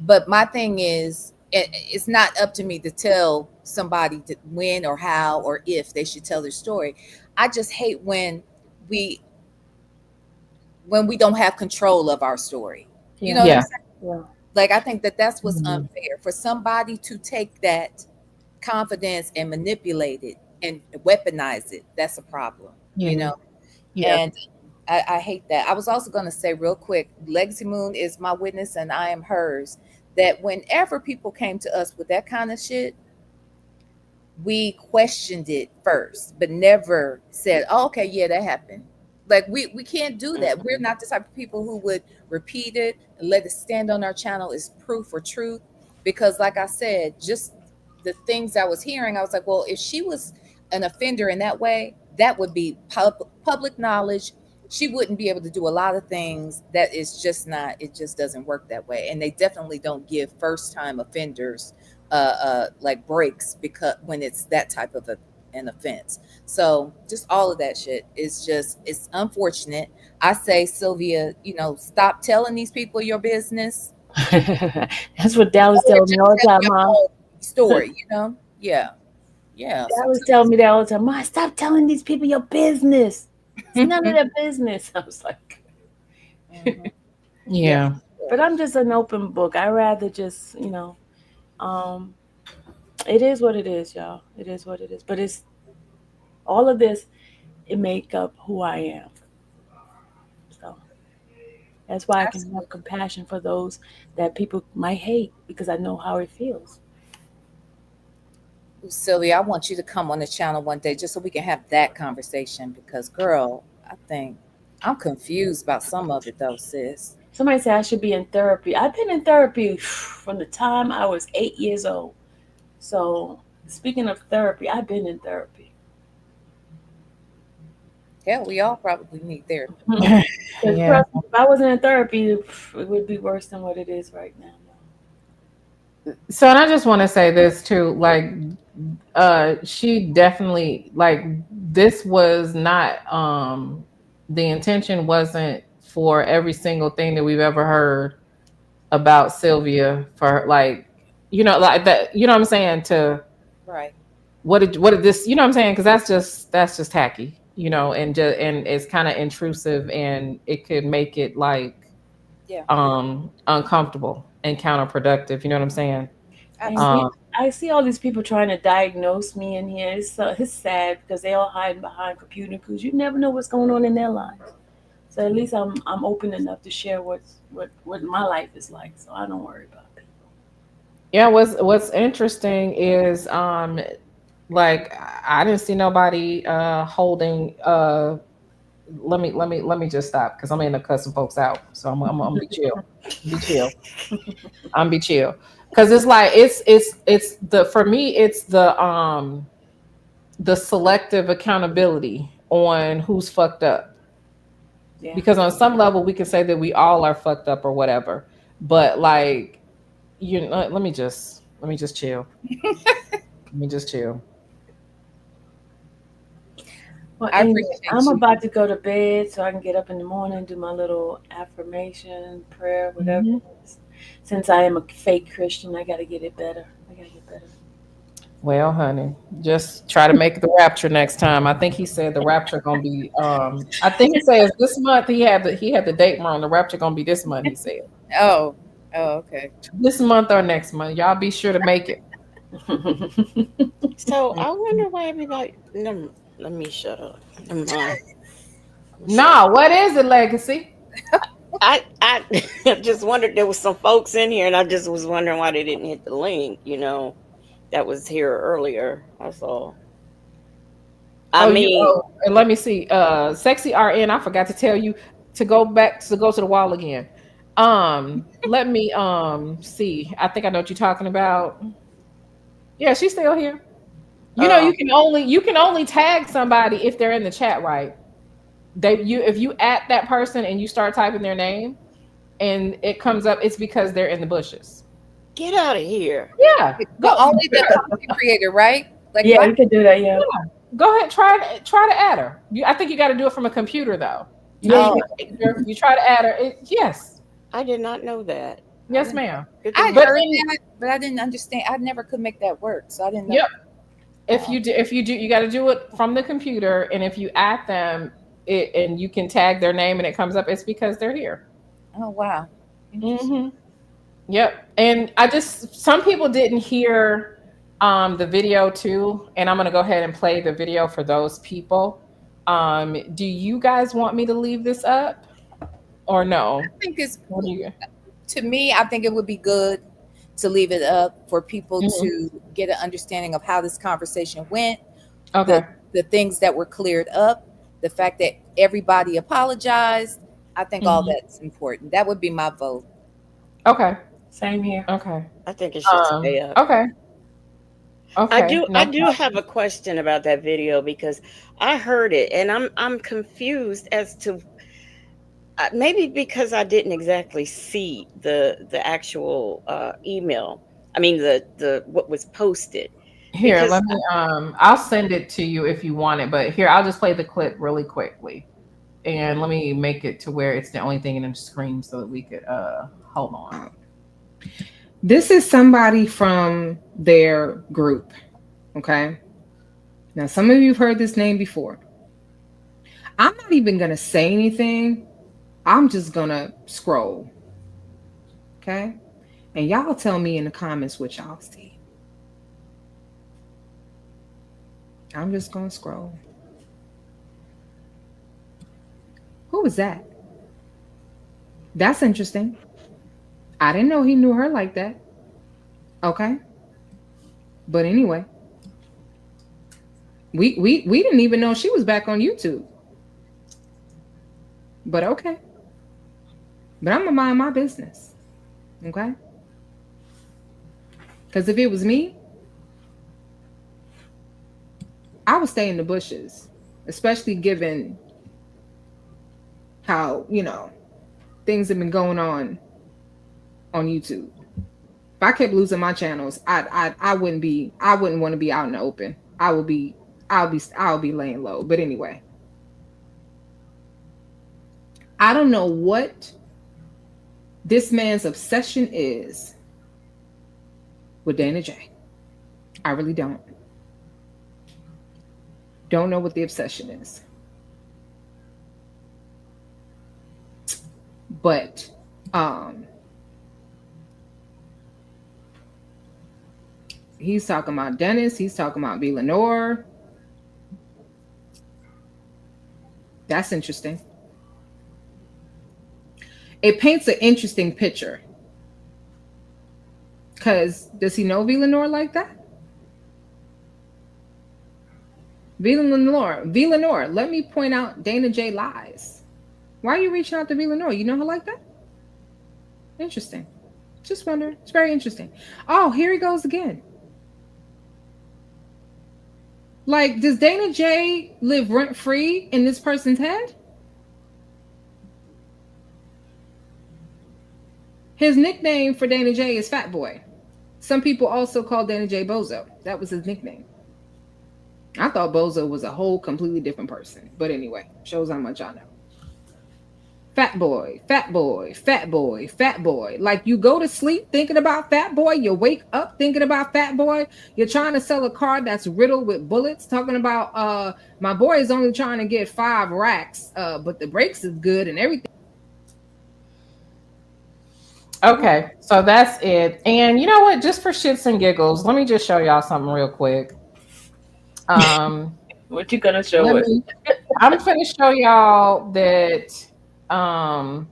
But my thing is, it's not up to me to tell somebody to when or how or if they should tell their story. I just hate we when we don't have control of our story. You Yeah. know what I'm Yeah. saying? Yeah. Like I think that that's what's Mhm. unfair for somebody to take that confidence and manipulate it and weaponize it. That's a problem, you Yeah. know. Yeah. And I hate that. I was also going to say real quick, Legacy Moon is my witness and I am hers. That whenever people came to us with that kind of shit, we questioned it first, but never said, oh, okay, yeah, that happened. Like we can't do that. We're not the type of people who would repeat it and let it stand on our channel as proof or truth. Because like I said, just the things I was hearing, I was like, well, if she was an offender in that way, that would be public knowledge. She wouldn't be able to do a lot of things that is just not, it just doesn't work that way. And they definitely don't give first time offenders like breaks because when it's that type of an offense. So just all of that shit is just, it's unfortunate. I say, Sylvia, stop telling these people your business That's what Dallas or tells me just all the tell time, your Mom. whole story. Yeah, yeah. Dallas tells me that all the time. Mom, stop telling these people your business. It's none of their business. I was like, Mhm. Yeah, Yeah. but I'm just an open book. I rather just, um, it is what it is, y'all. It is what it is. But it's all of this. It make up who I am. So that's why I can have absolutely. compassion for those that people might hate because I know how it feels. Sylvia, I want you to come on the channel one day just so we can have that conversation because, girl, I think I'm confused about some of it though, sis. Somebody said I should be in therapy. I've been in therapy from the time I was 8 years old. So speaking of therapy, I've been in therapy. Hell, we all probably need therapy. Because Yeah. if I wasn't in therapy, it would be worse than what it is right now. So, and I just want to say this too, like, she definitely, like, this was not, the intention wasn't for every single thing that we've ever heard about Sylvia for, like, like that, you know what I'm saying, to Right. what did this, you know what I'm saying, because that's just tacky, and it's kind of intrusive, and it could make it like Yeah, uncomfortable and counterproductive, you know what I'm saying. And absolutely. I see all these people trying to diagnose me in here. It's sad because they all hiding behind computer because you never know what's going on in their lives. So at least I'm open enough to share what my life is like. So I don't worry about it. Yeah, what's interesting is like I didn't see nobody holding let me just stop because I'm in the cussing folks out. So I'm be chill. Be chill. I'm be chill. Cause it's like it's the for me it's the selective accountability on who's fucked up. Yeah. Because on some level we can say that we all are fucked up or whatever. But like, let me just chill. Let me just chill. Well, I anyway, appreciate I'm you. about to go to bed so I can get up in the morning, do my little affirmation, prayer, whatever Mhm. it is. Since I am a fake Christian, I got to get it better. I got to get better. Well, honey, just try to make the rapture next time. I think he said the rapture gonna be. I think he says this month. He had the date wrong. The rapture gonna be this month. He said Oh, okay. this month or next month. Y'all be sure to make it. So I wonder why everybody. Let me shut up. Never mind. Nah, what is it, Legacy? I just wondered, there was some folks in here, and I just was wondering why they didn't hit the link. That was here earlier. That's all. I mean, and let me see. Sexy RN, I forgot to tell you to go to the wall again. Let me see. I think I know what you're talking about. Yeah, she's still here. You can only tag somebody if they're in the chat, right? If you at that person and you start typing their name and it comes up, it's because they're in the bushes. Get out of here. Yeah. But only the content creator, right? Like, Yeah, you can do that. Yeah. Go ahead, try to add her. I think you got to do it from a computer though. You try to add her. Yes. I did not know that. Yes, ma'am. I heard that, but I didn't understand. I never could make that work, so I didn't know. Yep. If you do, you got to do it from the computer, and if you add them, and you can tag their name, and it comes up, it's because they're here. Oh wow. Mm-hmm. Yep. And some people didn't hear the video too, and I'm gonna go ahead and play the video for those people. Do you guys want me to leave this up or no? I think to me, I think it would be good to leave it up for people to get an understanding of how this conversation went. Okay. The things that were cleared up, the fact that everybody apologized. I think all that's important. That would be my vote. Okay. Same here. Okay. I think it should stay up. Okay. Okay. I do have a question about that video because I heard it and I'm confused as to maybe because I didn't exactly see the actual email. I mean the what was posted. Here, Because let me I'll send it to you if you want it, but here I'll just play the clip really quickly. And let me make it to where it's the only thing in the screen so that we could hold on. This is somebody from their group. Okay. Now, some of you have heard this name before. I'm not even going to say anything. I'm just going to scroll. Okay. And y'all tell me in the comments what y'all see. I'm just going to scroll. Who was that? That's interesting. I didn't know he knew her like that. Okay. But anyway, we didn't even know she was back on YouTube. But okay. But I'm gonna mind my business. Okay? Because if it was me, I would stay in the bushes, especially given how, things have been going on YouTube. If I kept losing my channels, I wouldn't want to be out in the open. I'll be laying low. But anyway, I don't know what this man's obsession is with Dana J. I really don't. Don't know what the obsession is. But he's talking about Dennis. He's talking about V. Lenore. That's interesting. It paints an interesting picture. Because does he know V. Lenore like that? V. Lenore, let me point out Dana J lies. Why are you reaching out to V. Lenore? You know her like that? Interesting. Just wonder. It's very interesting. Oh, here he goes again. Like, does Dana J live rent-free in this person's head? His nickname for Dana J is Fat Boy. Some people also call Dana J Bozo. That was his nickname. I thought Bozo was a whole completely different person. But anyway, shows how much I know. Fat boy, fat boy, fat boy, fat boy. Like you go to sleep thinking about fat boy, you wake up thinking about fat boy. You're trying to sell a car that's riddled with bullets, talking about my boy is only trying to get 5 racks, but the brakes is good and everything. Okay, so that's it. And you know what? Just for shits and giggles, let me just show y'all something real quick. What you gonna show us? I'm gonna show y'all that. I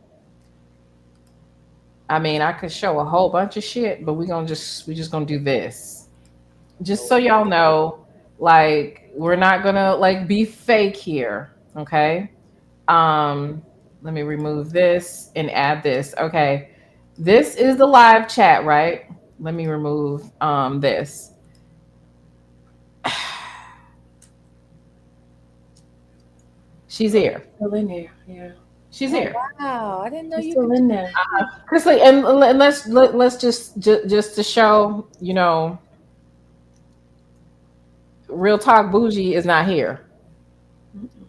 mean, I could show a whole bunch of shit, but we just gonna do this, just so y'all know. Like, we're not gonna like be fake here, okay? Let me remove this and add this. Okay, this is the live chat, right? Let me remove this. She's here. Still in there, yeah. She's here. Wow, I didn't know you Still could in there. Chrisley, and let's just to show, you know, real talk, Bougie is not here,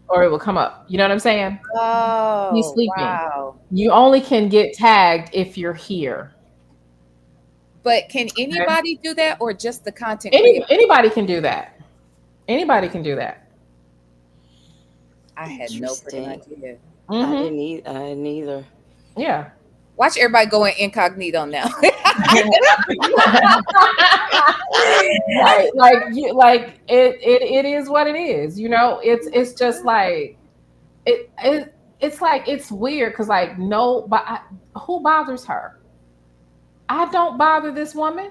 or it will come up. You know what I'm saying? Oh, He's sleeping. wow. You only can get tagged if you're here. But can anybody do that, or just the content creator? Anybody can do that. Anybody can do that. I had no freaking idea. I didn't either. Yeah. Watch everybody go in incognito now. like it is what it is. You know, it's just like it's like it's weird because like who bothers her? I don't bother this woman.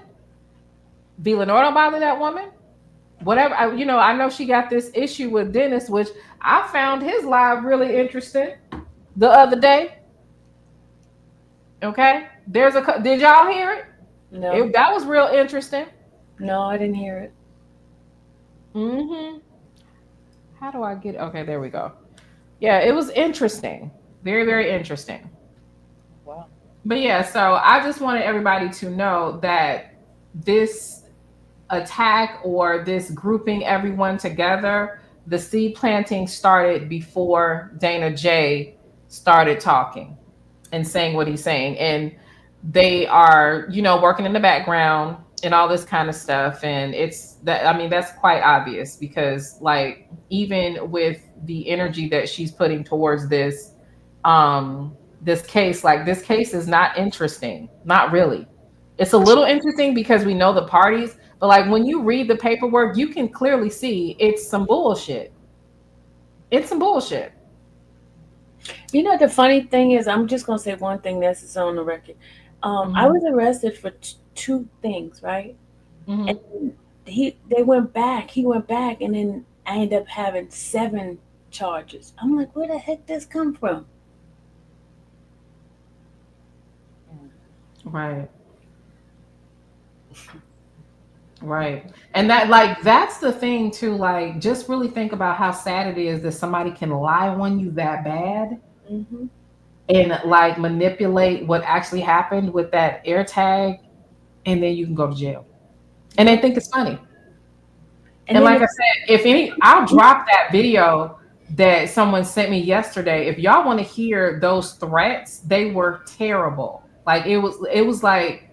V. Lenore don't bother that woman. Whatever, I know she got this issue with Dennis, which I found his live really interesting the other day. Okay, did y'all hear it? No, that was real interesting. No, I didn't hear it. How do I get? Okay, there we go. Yeah, it was interesting, very, very interesting. Wow. But yeah, so I just wanted everybody to know that this attack or this grouping everyone together, the seed planting started before Dana J started talking and saying what he's saying. And they are, working in the background and all this kind of stuff. And that's quite obvious because like, even with the energy that she's putting towards this case, like this case is not interesting. Not really. It's a little interesting because we know the parties, but like when you read the paperwork, you can clearly see it's some bullshit. It's some bullshit. You know, the funny thing is, I'm just going to say one thing that's on the record. I was arrested for 2 things, right? And he went back, and then I ended up having 7 charges. I'm like, where the heck this come from? Right. Right. And that's the thing too, like, just really think about how sad it is that somebody can lie on you that bad and like manipulate what actually happened with that air tag, and then you can go to jail and they think it's funny. And like I said, I'll drop that video that someone sent me yesterday. If y'all want to hear those threats, they were terrible. Like it was like,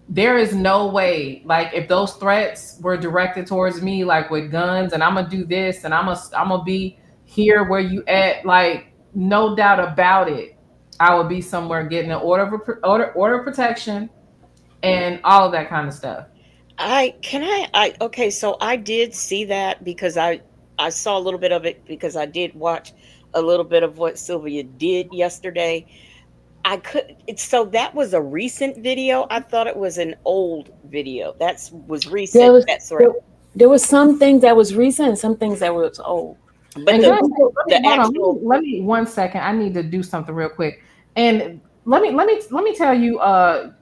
there is no way, like if those threats were directed towards me, like with guns and I'm gonna do this and I'm gonna be here where you at, like no doubt about it, I would be somewhere getting an order of protection and all of that kind of stuff. Okay, so I did see that because I saw a little bit of it because I did watch a little bit of what Sylvia did yesterday. So that was a recent video. I thought it was an old video. That was recent. There was some things that was recent and some things that was old. But let me 1 second. I need to do something real quick. And let me tell you,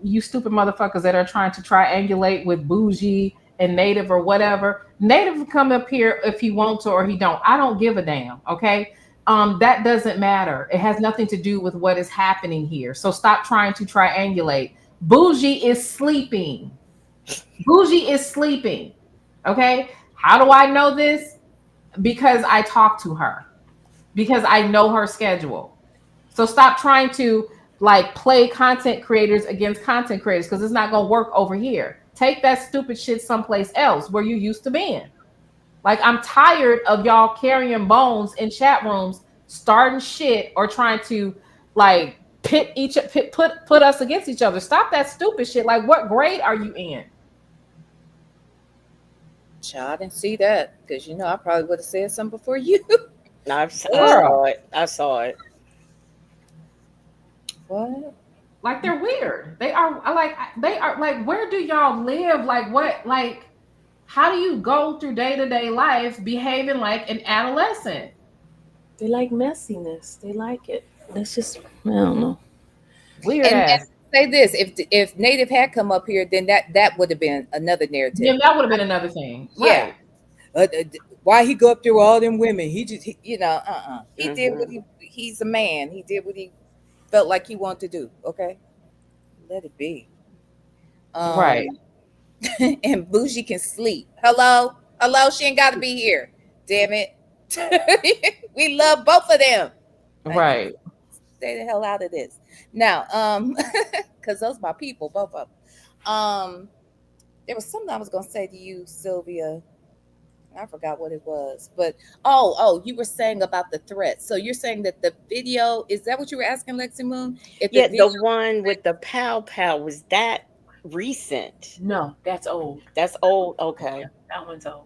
you stupid motherfuckers that are trying to triangulate with Bougie and Native or whatever. Native will come up here if he wants to or he don't. I don't give a damn. Okay. That doesn't matter. It has nothing to do with what is happening here. So stop trying to triangulate. Bougie is sleeping. Bougie is sleeping. Okay. How do I know this? Because I talk to her. Because I know her schedule. So stop trying to like play content creators against content creators because it's not gonna work over here. Take that stupid shit someplace else where you used to being. Like I'm tired of y'all carrying bones in chat rooms, starting shit or trying to like put us against each other. Stop that stupid shit. Like what grade are you in? Child, I didn't see that because you know I probably would have said something before you. I saw it. I saw it. What? Like they're weird. They are like where do y'all live? Like what like how do you go through day-to-day life behaving like an adolescent? They like messiness. They like it. That's just I don't know. Weird And ass. say this: if Native had come up here, then that would have been another narrative. Yeah, that would have been another thing. Yeah. Right. Why he go up there with all them women? He just he did what he's a man. He did what he felt like he wanted to do. Okay, let it be. Right. And Bougie can sleep. Hello, she ain't got to be here. Damn it. We love both of them. Right. Stay the hell out of this now. Because those my people, both of them. There was something I was gonna say to you, Sylvia. I forgot what it was, but you were saying about the threat. So you're saying that the video, is that what you were asking, Lexi Moon? The one with the pow, was that recent? No, that's old. That's old. Okay. That one's old.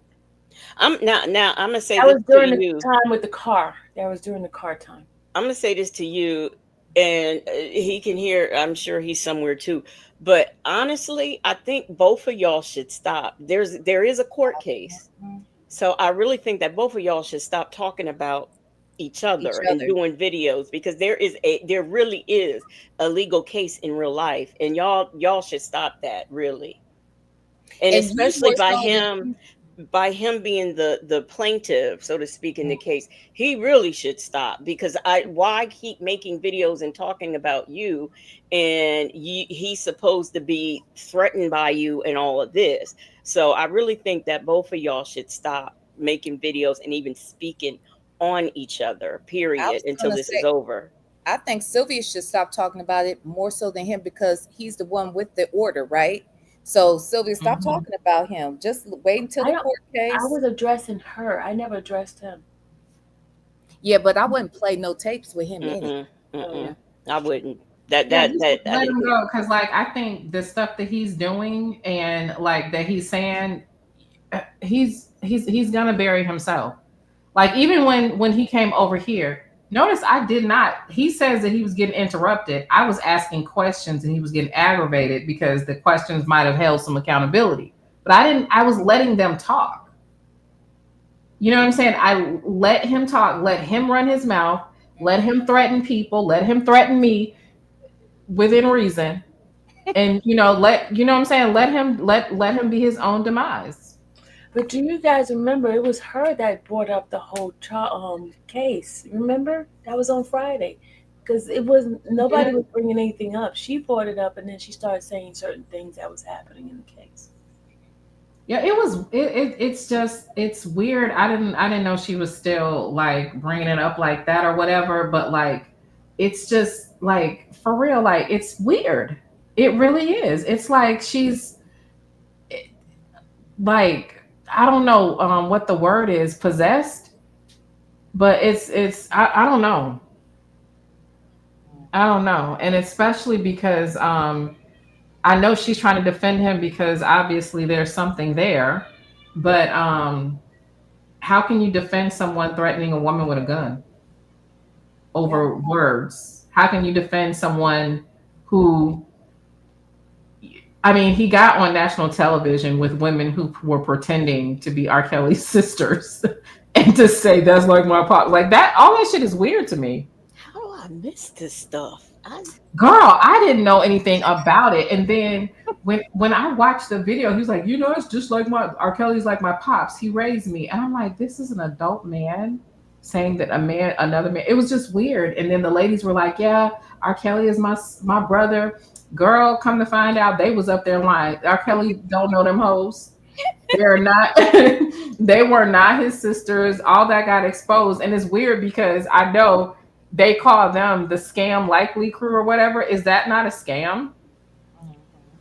I'm gonna say That this was during to the you. time with the car. That was during the car time. I'm gonna say this to you, and he can hear. I'm sure he's somewhere too. But honestly, I think both of y'all should stop. There is a court case, so I really think that both of y'all should stop talking about each other and doing videos, because there really is a legal case in real life, and y'all should stop that, really. And especially by him being the plaintiff, so to speak, in the case, he really should stop, because why keep making videos and talking about you, and he's supposed to be threatened by you and all of this. So I really think that both of y'all should stop making videos and even speaking on each other, period, until this is over. I think Sylvia should stop talking about it more so than him, because he's the one with the order, right? So Sylvia, stop talking about him. Just wait until the court case. I was addressing her. I never addressed him. Yeah, but I wouldn't play no tapes with him in it. I wouldn't. Let him go, because like I think the stuff that he's doing and like that he's saying, he's gonna bury himself. Like even when he came over here, notice I did not. He says that he was getting interrupted. I was asking questions and he was getting aggravated because the questions might have held some accountability. But I was letting them talk. You know what I'm saying? I let him talk, let him run his mouth, let him threaten people, let him threaten me within reason. And let him be his own demise. But do you guys remember it was her that brought up the whole case? Remember? That was on Friday. Because nobody was bringing anything up. She brought it up, and then she started saying certain things that was happening in the case. Yeah, it's weird. I didn't know she was still like bringing it up like that or whatever, but like it's just like for real, like it's weird. It really is. It's like she's like, I don't know what the word is, possessed, but I don't know. And especially because I know she's trying to defend him because obviously there's something there, but how can you defend someone threatening a woman with a gun over words? How can you defend someone who, I mean, he got on national television with women who were pretending to be R. Kelly's sisters and to say that's like my pop, like that, all that shit is weird to me. How do I miss this stuff? Girl, I didn't know anything about it. And then when I watched the video, he was like, it's just like R. Kelly's like my pops. He raised me. And I'm like, this is an adult man saying that another man, it was just weird. And then the ladies were like, yeah, R. Kelly is my brother. Girl, come to find out they was up there lying. R. Kelly don't know them hoes. They're not, they were not his sisters. All that got exposed. And it's weird because I know they call them the Scam Likely crew or whatever. Is that not a scam?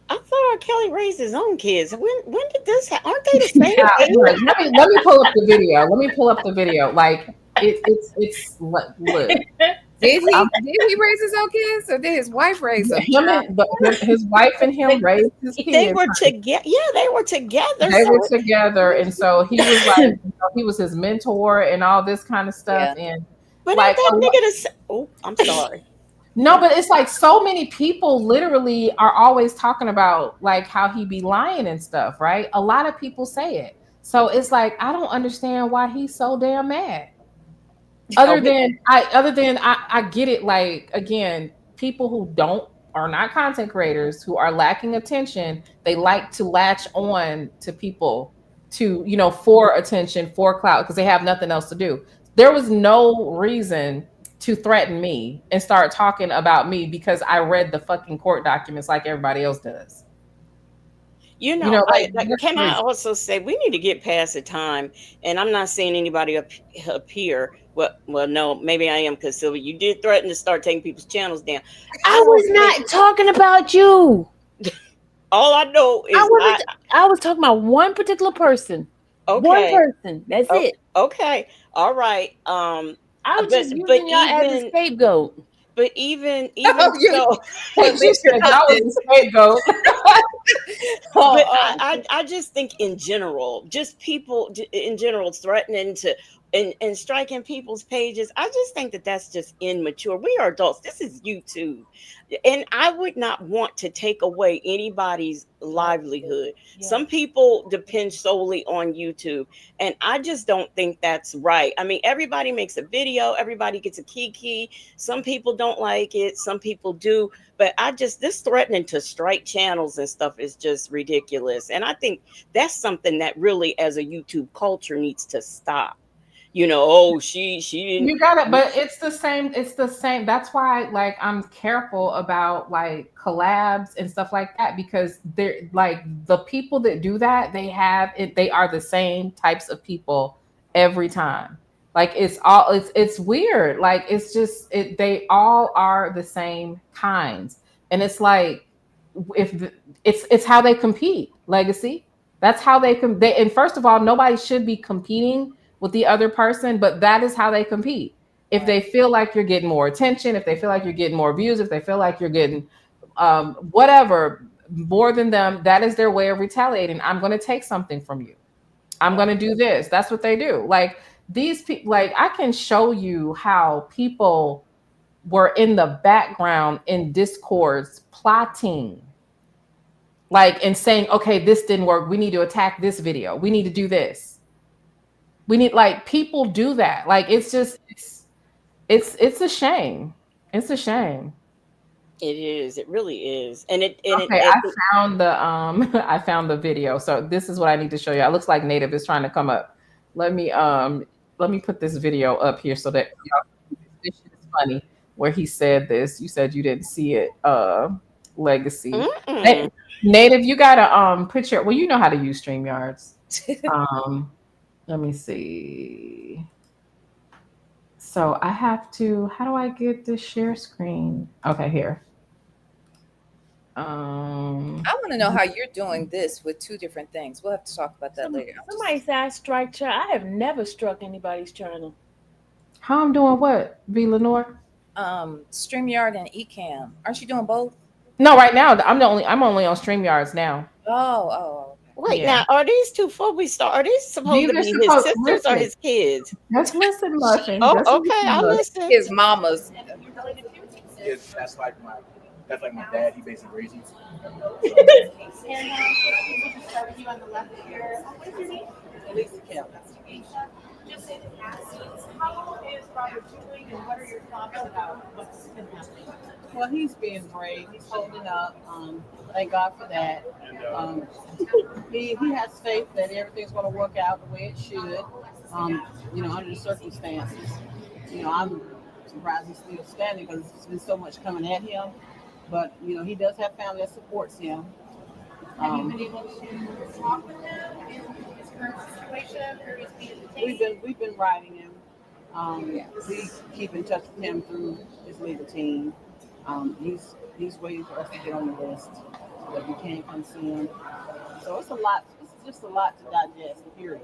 I thought R. Kelly raised his own kids. When did this happen? Aren't they the same Yeah, age? right. Let me pull up the video. Let me pull up the video. Like it's look. Did he raise his own kids, or did his wife raise them? His wife and him raised his kids. They were together. Yeah, they were together. They were together, and so he was like, he was his mentor and all this kind of stuff. Yeah. And But like, that nigga oh, I'm sorry. no, but it's like so many people literally are always talking about like how he be lying and stuff, right? A lot of people say it. So it's like I don't understand why he's so damn mad. Other than I get it, like again, people who are not content creators, who are lacking attention, they like to latch on to people to, for attention, for clout, because they have nothing else to do. There was no reason to threaten me and start talking about me because I read the fucking court documents like everybody else does. Can I also say we need to get past the time, and I'm not saying anybody up here. Well, no, maybe I am, because Sylvia, you did threaten to start taking people's channels down. I was not talking about you. All I know is I was talking about one particular person. Okay. One person. That's it. Okay. All right. I was just using y'all as a scapegoat. But even so, I was a scapegoat. But I just think in general, just people in general threatening to and striking people's pages. I just think that that's just immature. We are adults. This is YouTube. And I would not want to take away anybody's livelihood. Yeah. Some people depend solely on YouTube. And I just don't think that's right. I mean, everybody makes a video. Everybody gets a kiki. Some people don't like it. Some people do. But this threatening to strike channels and stuff is just ridiculous. And I think that's something that really, as a YouTube culture, needs to stop. She didn't. You got it, but it's the same. It's the same. That's why, like, I'm careful about like collabs and stuff like that, because they're like the people that do that. They are the same types of people every time. Like it's weird. Like it's just they all are the same kinds, and it's like it's how they compete. Legacy. That's how they and first of all, nobody should be competing with the other person, but that is how they compete. If they feel like you're getting more attention, if they feel like you're getting more views, if they feel like you're getting whatever more than them, that is their way of retaliating. I'm going to take something from you. I'm going to do this. That's what they do. Like these people, like I can show you how people were in the background in discords plotting, like, and saying, okay, this didn't work. We need to attack this video. We need to do this. We need, like, people do that. Like, it's just, it's a shame. It's a shame. It is. It really is. And I found the video. So this is what I need to show you. It looks like Native is trying to come up. Let me put this video up here so that this shit is funny. Where he said this. You said you didn't see it. Legacy. Native, you gotta put your. Well, you know how to use StreamYards. Let me see. So I have to, how do I get this share screen? Okay, here. I want to know how you're doing this with two different things. We'll have to talk about that later. Somebody said I strike channel. I have never struck anybody's channel. How I'm doing what, V. Lenore? StreamYard and Ecamm. Aren't you doing both? No, right now I'm only on StreamYards now. Oh. Wait, now are these two before we start? Are these supposed to be his sisters or his kids? Just listen, Muffin. Okay, I'll listen. His mamas. That's like my dad. He basically raised me. You on the left here. What is your name? Lisa Kim. Just in absence, how is Robert doing, and what are your thoughts about what's been happening? Well, he's being brave. He's holding up. Thank God for that. He has faith that everything's going to work out the way it should. Under the circumstances. I'm surprised he's still standing because there's been so much coming at him. But he does have family that supports him. Have you been able to talk with him in his current situation, or is he we've been writing him. We keep in touch with him through his legal team. He's waiting for us to get on the list so that we can come see him. So it's a lot. It's just a lot to digest. Period.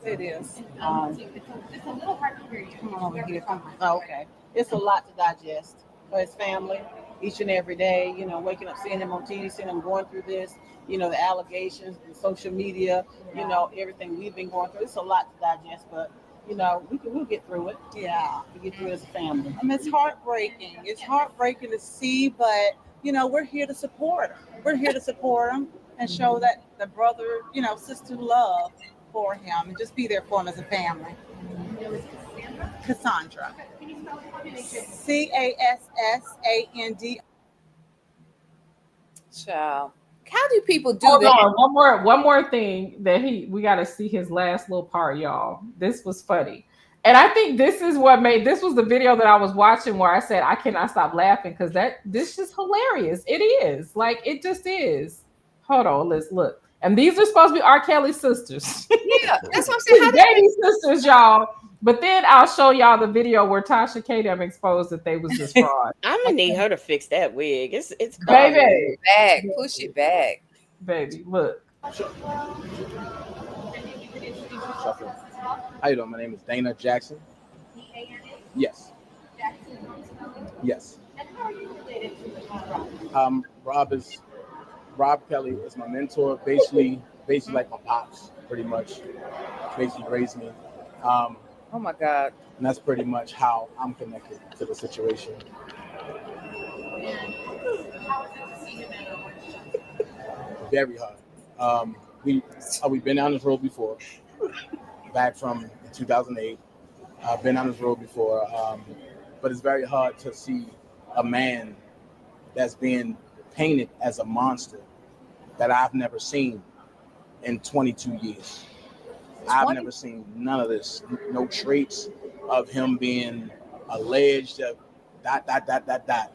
It is. It's a little hard to hear you. Come on over here. Oh, okay. It's a lot to digest for his family each and every day. You know, waking up, seeing him on TV, seeing him going through this. You know, the allegations, the social media. You know, everything we've been going through. It's a lot to digest, but you know, we'll get through it. Yeah. We get through it as a family. I mean, it's heartbreaking. It's heartbreaking to see, but you know, we're here to support him. We're here to support him and show that the brother, you know, sister love for him and just be there for him as a family. Cassandra. CASSAND. Child. How do people do Hold that? on, one more thing that we got to see his last little part, y'all. This was funny. And I think this was the video that I was watching where I said I cannot stop laughing because this is hilarious. It is. Like, it just is. Hold on, let's look. And these are supposed to be R. Kelly's sisters. Yeah, that's what I'm saying. How Baby sisters, y'all. But then I'll show y'all the video where Tasha K. exposed that they was just fraud. I'm gonna need her to fix that wig. It's Baby. Back, push it back. Baby, look. How you doing? My name is Dana Jackson. Yes. Yes. Rob Kelly is my mentor, basically like my pops, pretty much. Basically raised me. Oh my God. And that's pretty much how I'm connected to the situation. Very hard. We've been down this road before, back from 2008. I've been on this road before, but it's very hard to see a man that's being painted as a monster that I've never seen in 22 years. I've never seen none of this. No traits of him being alleged of that.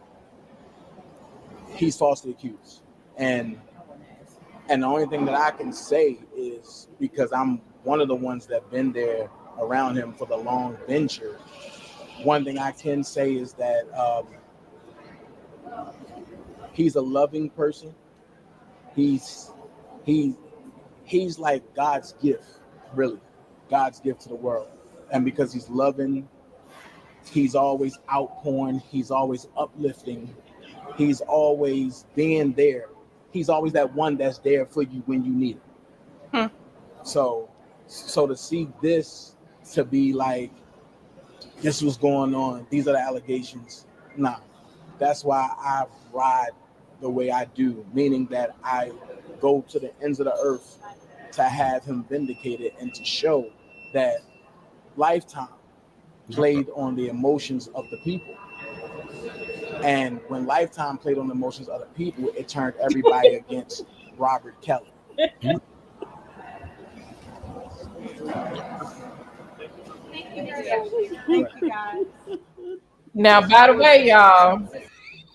He's falsely accused. And the only thing that I can say is because I'm one of the ones that been there around him for the long venture. One thing I can say is that he's a loving person. He's like God's gift, really. God's gift to the world. And because he's loving, he's always outpouring, he's always uplifting, he's always being there. He's always that one that's there for you when you need it. So to see this, to be like, this was going on, these are the allegations. Nah, that's why I ride the way I do, meaning that I go to the ends of the earth to have him vindicated and to show that Lifetime played on the emotions of the people. And when Lifetime played on the emotions of the people, it turned everybody against Robert Kelly. Thank you, guys. Now, by the way, y'all,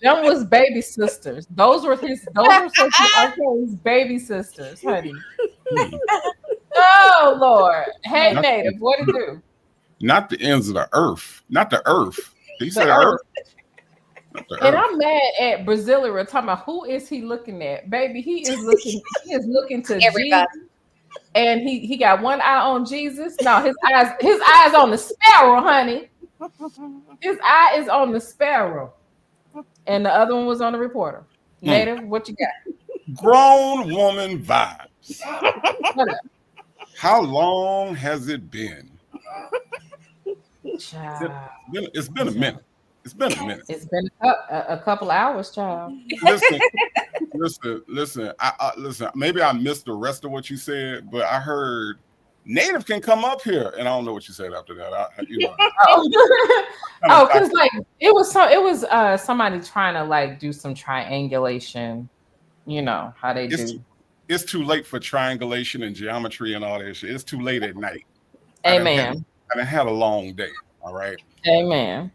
them was baby sisters. Those were supposed to be his baby sisters, honey. Oh Lord. Hey, Native, what it do? Not the ends of the earth. Not the earth. He said earth. earth. And I'm mad at Brazilian talking about who is he looking at? Baby, he is looking to everybody. Jesus. And he got one eye on Jesus. No, his eyes on the sparrow, honey. His eye is on the sparrow. And the other one was on the reporter. Native, what you got? Grown woman vibes. How long has it been? It's been a minute. It's been a minute. It's been a couple hours, child. Listen. Listen. Maybe I missed the rest of what you said, but I heard Native can come up here, and I don't know what you said after that. Because like it was somebody trying to like do some triangulation. You know how they do. It's too late for triangulation and geometry and all that shit. It's too late at night. Amen. I done had a long day. All right. Amen.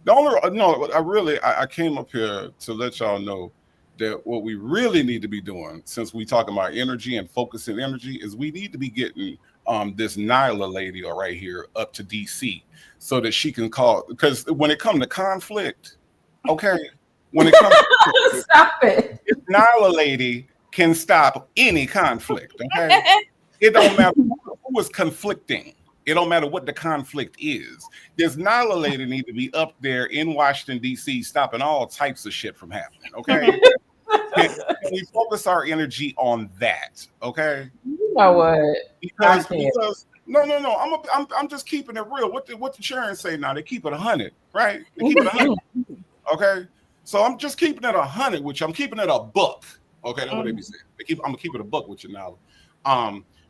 I came up here to let y'all know that what we really need to be doing, since we talking about energy and focusing energy, is we need to be getting this Nyla lady right here up to DC so that she can call, because when it comes to conflict, okay, when it comes to Stop it. this Nyla lady can stop any conflict, okay? It don't matter who is conflicting. It don't matter what the conflict is. This Nyla lady need to be up there in Washington, D.C., stopping all types of shit from happening, okay? Can we focus our energy on that, okay? You know what? Because no, I'm just keeping it real. What the children say now? They keep it 100, right? They keep it 100, okay? So I'm just keeping it 100 with you. I'm keeping it a buck, okay? That's what they be saying. I'm gonna keep it a buck with you now.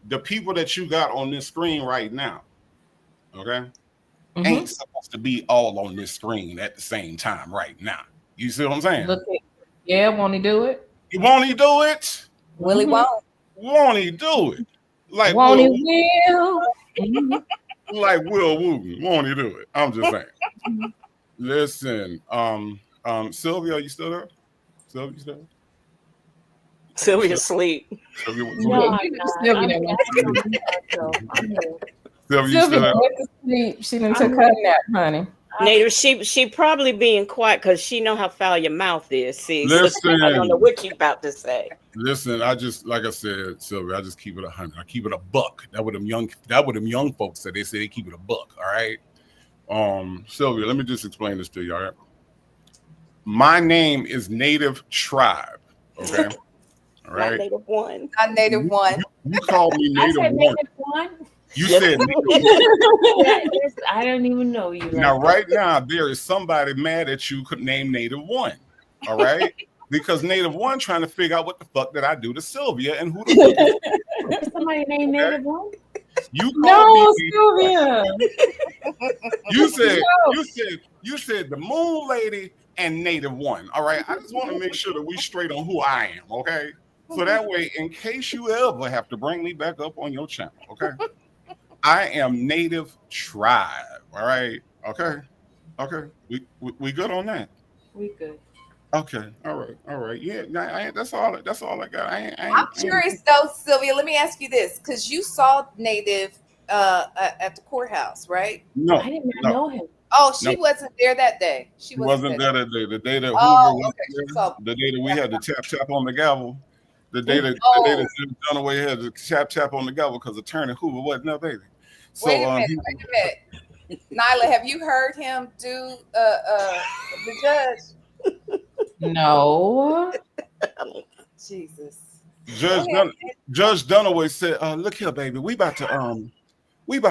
The people that you got on this screen right now, okay, ain't supposed to be all on this screen at the same time right now. You see what I'm saying? Yeah, won't he do it? Won't he do it? Willie won't. Won't he do it? Like won't Will, he will? like Will Wooten. Won't he do it? I'm just saying. Listen, Sylvia, you still there? Sylvia, you still there? Sylvia asleep. Sylvia, No, Sylvia, you still there? went to sleep. She done took her nap, honey. Native, she probably being quiet because she know how foul your mouth is. See, Listen. so I don't know what you about to say. Listen, I just, like I said, Sylvia, I just keep it 100. I keep it a buck. That what them young folks said. They say they keep it a buck. All right. Sylvia, let me just explain this to you. All right. My name is Native Tribe. Okay. All right. Not Native One. Not Native One. You call me I Native said One. Native One. You said I don't even know you. now, right now, there is somebody mad at you could name Native One. All right. Because Native One trying to figure out what the fuck did I do to Sylvia and who the fuck Is somebody named Native One? you called me Sylvia. You said the Moon Lady and Native One. All right. I just want to make sure that we straight on who I am. Okay. So that way, in case you ever have to bring me back up on your channel, okay? I am Native Tribe. All right. Okay. Okay. We good on that. We good. Okay. All right. Yeah. That's all I got. I'm curious though, Sylvia. Let me ask you this, because you saw Native at the courthouse, right? No. I did not know him. Oh, she wasn't there that day. She wasn't there that day. The day that Hoover was there, the day that we had the tap on the gavel, the day that Jim Dunaway had the tap on the gavel because Attorney Hoover wasn't there, baby. So, wait a minute. Nyla, have you heard him do the judge? No. Jesus. Judge Dunaway said, "Look here, baby, we about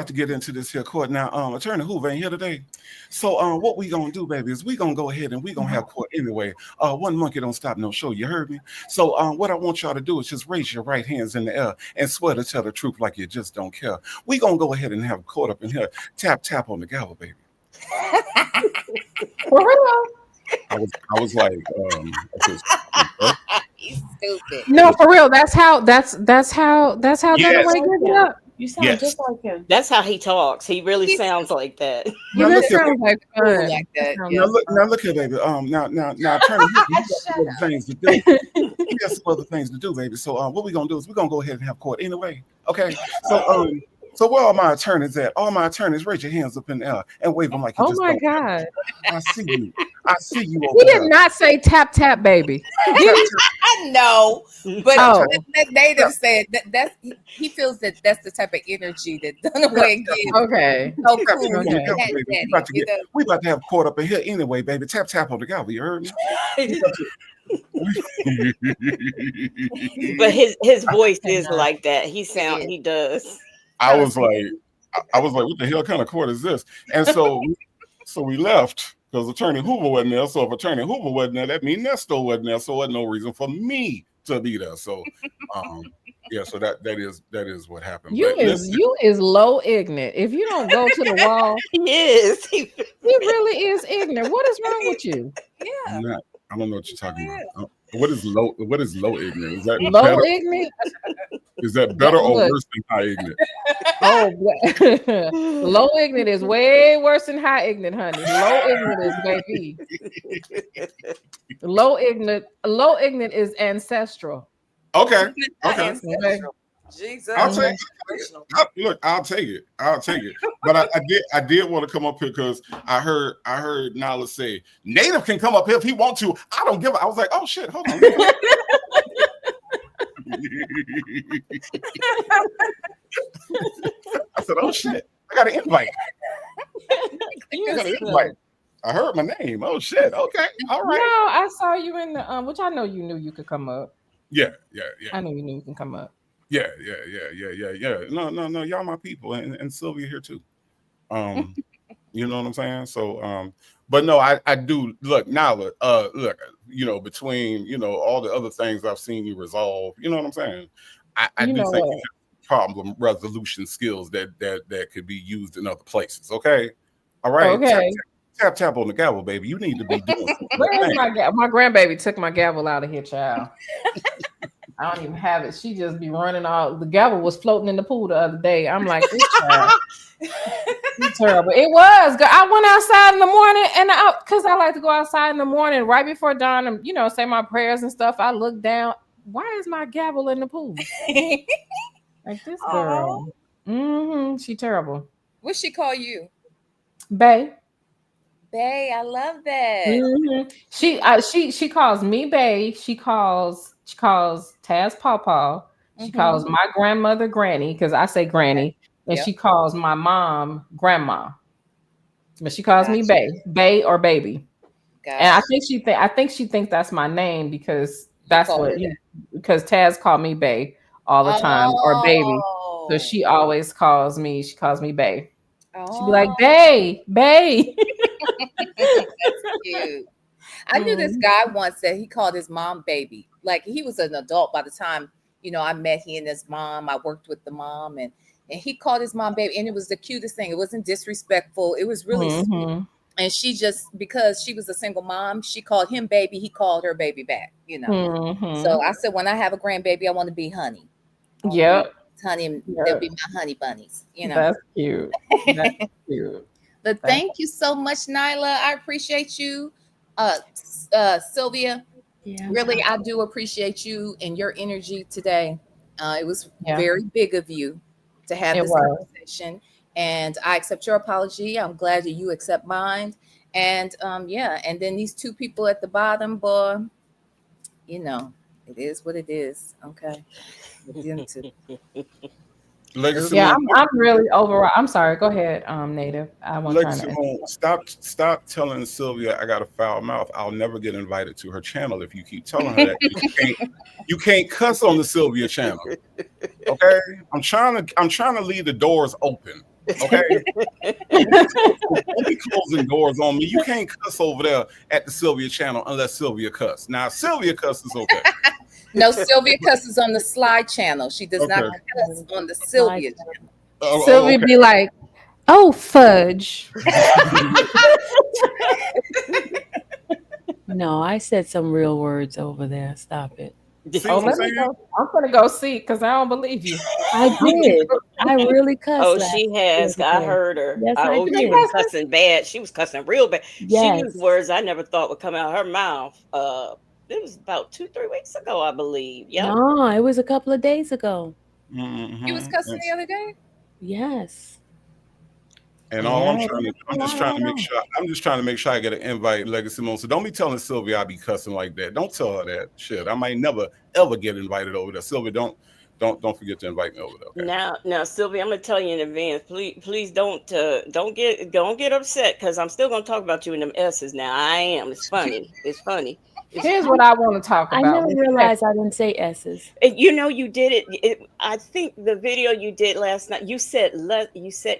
to get into this here court now. Attorney Hoover ain't here today, so what we gonna do, baby, is we gonna go ahead and we gonna have court anyway. One monkey don't stop no show. You heard me? So what I want y'all to do is just raise your right hands in the air and swear to tell the truth like you just don't care. We gonna go ahead and have court up in here. Tap on the gavel, baby." For real? I was like, He's stupid. No, for real. That's how Dunaway Yes. gives it up. You sound Yes. just like him. That's how he talks. He really sounds like that. Now look here, sounds like fun. Like that. now look here, baby. Now, Attorney, you got some other things to do. We got some other things to do, baby. So what we gonna do is we're gonna go ahead and have court anyway. Okay. So where are my attorneys at? All my attorneys, raise your hands up in the air and wave them like you Oh just my don't. God. I see you. I see you He over did there. not say tap, baby. I know, but Oh. that Native said that he feels that that's the type of energy that Dunaway gives. Okay. So Tap, cool. tap, tap, That baby. daddy, We about to have court up in here anyway, baby. Tap on the gavel. You heard me? But his voice is like that. He does. I was like, what the hell kind of court is this? And so we left because Attorney Hoover wasn't there. So if Attorney Hoover wasn't there, that means Nesto wasn't there. So there was no reason for me to be there. So yeah, so that is what happened. You But is listen, low ignorant. If you don't go to the wall, He is. he really is ignorant. What is wrong with you? Yeah. I don't know what you're talking about. What is low ignorant? Is that Low better? ignorant? Is that better or Look. worse than high ignorant? Oh, low ignorant is way worse than high ignorant, honey. Low ignorant is baby. Low ignorant is ancestral. Okay. Ancestral. Jesus. I'll take look, I'll take it. But I did want to come up here because I heard Nala say Native can come up here if he want to. I don't give a. I was like, oh shit, hold on. I said, oh shit, I got an invite. I heard my name. Oh shit. Okay. All right. No, I saw you in the which I know you knew you could come up. Yeah. I know you knew you can come up. Yeah. No. Y'all my people, and Sylvia here too. You know what I'm saying? So, but no, I do look now. Look, between all the other things I've seen you resolve, you know what I'm saying? I do think you have problem resolution skills that could be used in other places. Okay. All right. Okay. Tap on the gavel, baby. You need to be doing something. Where's my gavel? My grandbaby took my gavel out of here, child. I don't even have it. She just be running all. The gavel was floating in the pool the other day. I'm like, this child. It's terrible. It was. I went outside in the morning, and because I like to go outside in the morning right before dawn, and say my prayers and stuff. I look down. Why is my gavel in the pool? Like this girl. She terrible. What she call you? Bae. Bae, I love that. She calls me Bae. She calls Taz Pawpaw. She calls my grandmother Granny because I say Granny, and she calls my mom Grandma. But she calls me Bae or Baby. And I think she thinks that's my name because that's because Taz called me Bae all the time or Baby. So she always calls me. She calls me Bae. She'd be like, Bae. That's cute. I knew this guy once that he called his mom Baby. Like he was an adult by the time, I met he and his mom. I worked with the mom and he called his mom Baby. And it was the cutest thing. It wasn't disrespectful. It was really sweet. And she just, because she was a single mom, she called him Baby. He called her Baby back, So I said, when I have a grandbaby, I want to be Honey. Yep. Honey, they'll be my honey bunnies, That's cute. That's cute. But thank you so much, Nyla. I appreciate you. Sylvia, really, I do appreciate you and your energy today. It was very big of you to have this conversation. And I accept your apology. I'm glad that you accept mine. And and then these two people at the bottom, boy, it is what it is. Okay. I'm really over. I'm sorry. Go ahead, Native. I want to stop telling Sylvia I got a foul mouth. I'll never get invited to her channel if you keep telling her that. You can't cuss on the Sylvia channel. Okay, I'm trying to leave the doors open. Okay, don't be closing doors on me. You can't cuss over there at the Sylvia channel unless Sylvia cuss. Now, if Sylvia cuss is okay. No, Sylvia cusses on the Slide channel. She does not cuss on the Sylvia channel. Sylvia be like, "Oh, fudge." No, I said some real words over there. Stop it. I'm gonna go see because I don't believe you. I did. I really cussed. Oh, she has. I heard her. Yes, I did. She was cussing bad. She was cussing real bad. Yes. She used words I never thought would come out of her mouth. It was about 2-3 weeks ago, I believe. Yeah. No, it was a couple of days ago. You was cussing the other day? Yes. And I'm just trying to make sure I get an invite, Legacy Moon. So don't be telling Sylvia I be cussing like that. Don't tell her that shit. I might never ever get invited over there. Sylvia, don't forget to invite me over there. Okay? Now, Sylvia, I'm gonna tell you in advance. Please don't get upset because I'm still gonna talk about you in them S's. Now I am. It's funny. It's funny. Here's what I want to talk about. I never realized I didn't say S's. You did it. I think the video you did last night, you said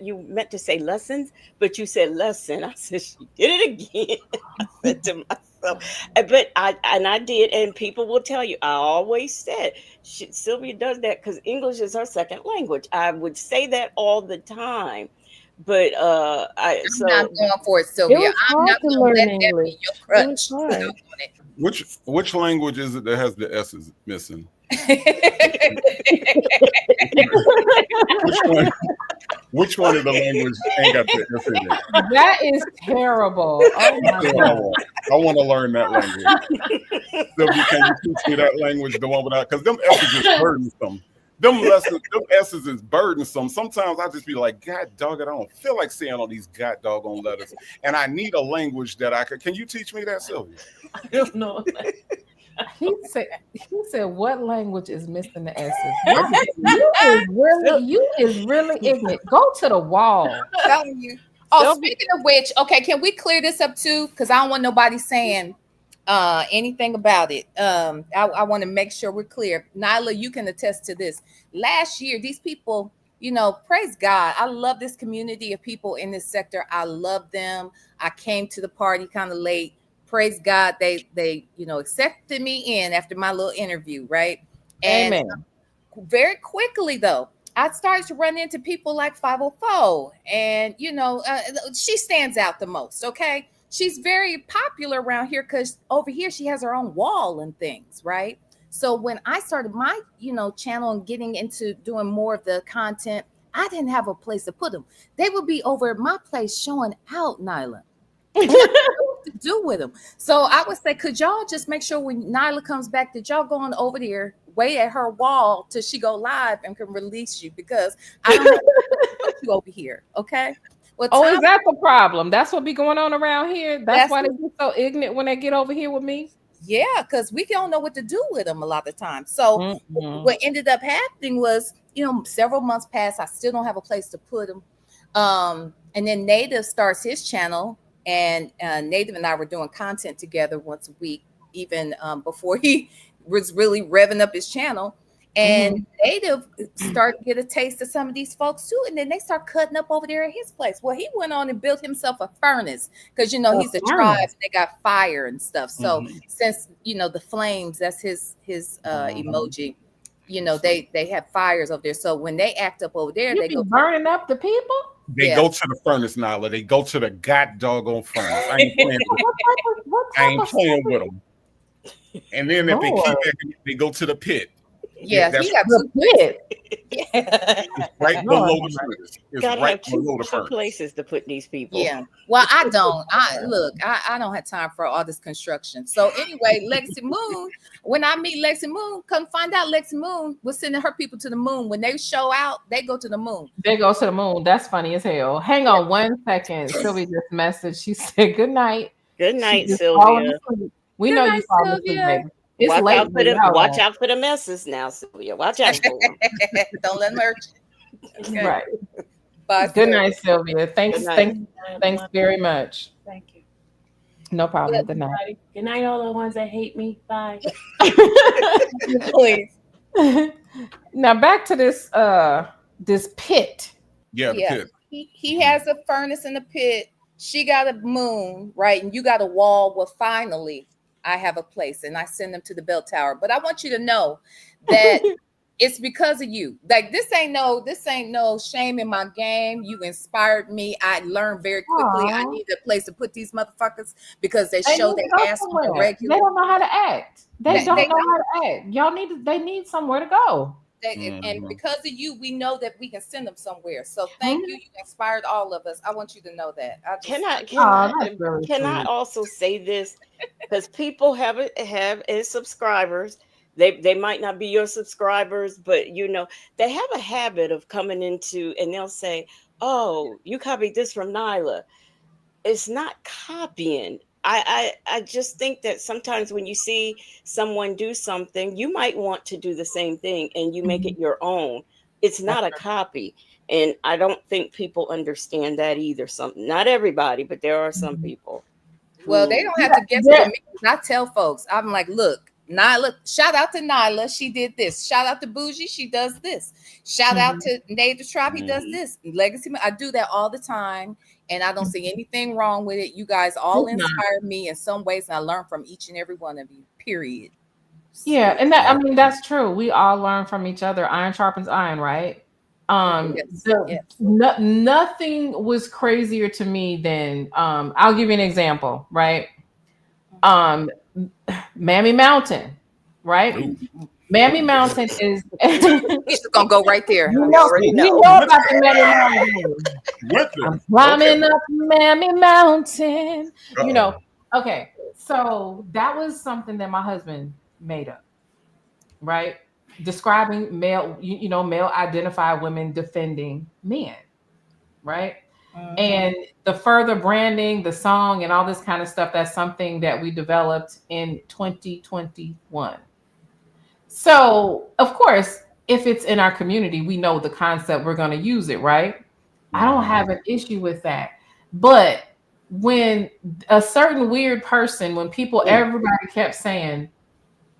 you meant to say lessons, but you said lesson. I said she did it again. I said to myself, but I did, and people will tell you. I always said Sylvia does that because English is her second language. I would say that all the time. But I'm not going for it, Sylvia. I'm not going to let that be your crutch. Which language is it that has the S's missing? Which one of the languages ain't got the S in it? That is terrible. Oh my God. I want to learn that language. Sylvia, can you teach me that language, the one without? Because them S's is burdensome. them lessons, them S's is burdensome. Sometimes I just be like, God dog it, I don't feel like saying all these god doggone letters. And I need a language that I could. Can you teach me that, Sylvia? I don't know. He said, what language is missing the S's? You is really ignorant. Go to the wall. I'm telling you. Oh, speaking of which, okay, can we clear this up too? Because I don't want nobody saying anything about it. I want to make sure we're clear. Nyla, you can attest to this. Last year, these people, you know, praise God. I love this community of people in this sector. I love them. I came to the party kind of late. Praise God. They, you know, accepted me in after my little interview, right? And Amen. Very quickly, though, I started to run into people like 504, and you know, she stands out the most. Okay, she's very popular around here because over here she has her own wall and things, right? So when I started my, you know, channel and getting into doing more of the content, I didn't have a place to put them. They would be over at my place showing out, Nyla. To do with them. So I would say, could y'all just make sure when Nyla comes back that y'all go on over there, wait at her wall till she go live and can release you, because I don't have to put you over here. Okay. Well, is that the problem? That's what be going on around here. That's why they get so ignorant when they get over here with me. Yeah, because we don't know what to do with them a lot of times. So what ended up happening was, you know, several months passed. I still don't have a place to put them. And then Native starts his channel. And Native and I were doing content together once a week, even before he was really revving up his channel. And Native started to get a taste of some of these folks too. And then they start cutting up over there at his place. Well, he went on and built himself a furnace because, you know, he's a tribe. They got fire and stuff. So since, you know, the flames, that's his emoji. You know, they have fires over there. So when they act up over there, they go burning up the people. They go to the furnace, Nyla. They go to the god doggone furnace. I ain't playing with them. And then if they keep acting, they go to the pit. Yeah, that's he got the pit. It's right below the furnace. It's Gotta right have below the two furnace. places to put these people. Yeah. Well, I don't. I don't have time for all this construction. So anyway, Lexi Moon, when I meet Lexi Moon, come find out Lexi Moon was sending her people to the moon. When they show out, they go to the moon. They go to the moon. That's funny as hell. Hang on 1 second. Sylvia just messaged. She said, good night. Good night, Sylvia. We know you falling asleep, baby. It's watch late. Watch out for the messes now, Sylvia. Watch out for them. Don't let them hurt you. Okay. Right. Bye, Good night, Sylvia. Thanks night. Thanks very much. Thank you. No problem. Good night. Good night, all the ones that hate me. Bye. Please. Now back to this pit. Yeah, the pit. He has a furnace in the pit. She got a moon, right? And you got a wall. Well, finally, I have a place, and I send them to the bell tower. But I want you to know that it's because of you. Like this ain't no shame in my game. You inspired me. I learned very quickly. I need a place to put these motherfuckers because they show their ass on the regular. They don't know how to act. They don't know how to act. They need somewhere to go. And because of you, we know that we can send them somewhere. So thank you. You inspired all of us. I want you to know that. Can I also say this? Because people have as subscribers. They might not be your subscribers, but you know, they have a habit of coming into and they'll say, oh, you copied this from Nyla. It's not copying. I just think that sometimes when you see someone do something, you might want to do the same thing and you make it your own. It's not a copy. And I don't think people understand that either. Not everybody, but there are some people. Well, they don't have to guess what it means. I tell folks, I'm like, look, Nyla, shout out to Nyla. She did this. Shout out to Bougie. She does this. Shout out to Native Tribe. He does this. Legacy. I do that all the time. And I don't see anything wrong with it. You guys all inspire me in some ways. And I learn from each and every one of you, period. Yeah. And that's true. We all learn from each other. Iron sharpens iron, right? Nothing was crazier to me than, I'll give you an example, right? Mammy Mountain, right? Mammy Mountain is just gonna go right there. You know about the Mammy Mountain. I'm climbing up Mammy Mountain. You know, okay. So that was something that my husband made up, right? describing male, male identified women defending men, right? And the further branding, the song, and all this kind of stuff, that's something that we developed in 2021. So, of course, if it's in our community, we know the concept, we're going to use it, right? I don't have an issue with that. But when a certain weird person, when everybody kept saying,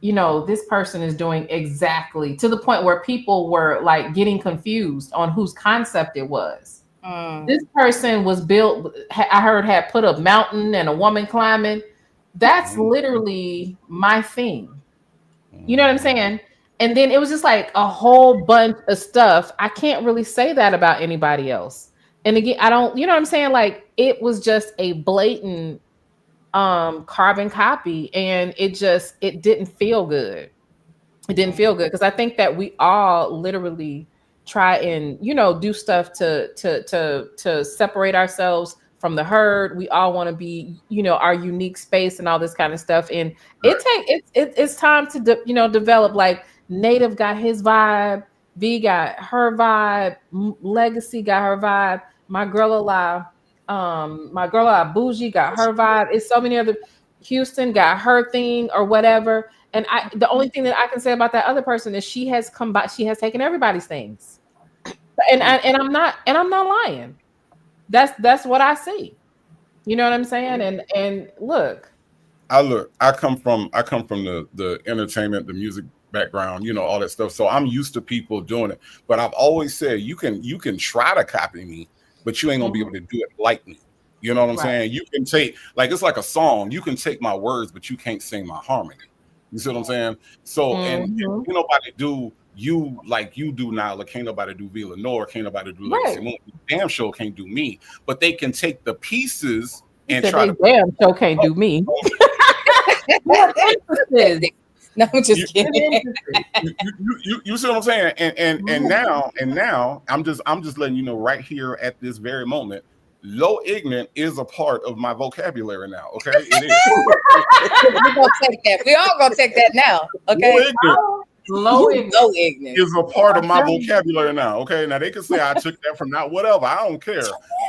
this person is doing exactly, to the point where people were like getting confused on whose concept it was. This person was built, I heard, had put a mountain and a woman climbing. That's literally my thing. You know what I'm saying? And then it was just like a whole bunch of stuff. I can't really say that about anybody else. And again, I don't, you know what I'm saying? Like, it was just a blatant carbon copy, and it didn't feel good. It didn't feel good, because I think that we all literally try and, do stuff to separate ourselves from the herd. We all want to be, our unique space and all this kind of stuff. And it's time to develop. Like, Native got his vibe, V got her vibe, Legacy got her vibe, my girl Alive Bougie got her vibe. It's so many other, Houston got her thing or whatever. And the only thing that I can say about that other person is she has taken everybody's things. And I'm not lying. That's what I see. You know what I'm saying? And look. I come from the entertainment, the music background, all that stuff. So I'm used to people doing it. But I've always said you can try to copy me, but you ain't gonna be able to do it like me. You know what I'm saying? You can take, like, it's like a song. You can take my words, but you can't sing my harmony. You see what I'm saying? So and nobody do you like you do, Nyla. Can't nobody do Vila Nor, can't nobody do Legacy Moon. Damn sure can't do me. But they can take the pieces and try to damn sure can't do me. No, I'm just kidding. You see what I'm saying? And now I'm just letting you know right here at this very moment, low ignorant is a part of my vocabulary now. Okay, it is. We're gonna take that. We all gonna take that now. Okay. Low ignorant is a part of my vocabulary now. Okay, now they can say I took that from that, whatever. I don't care.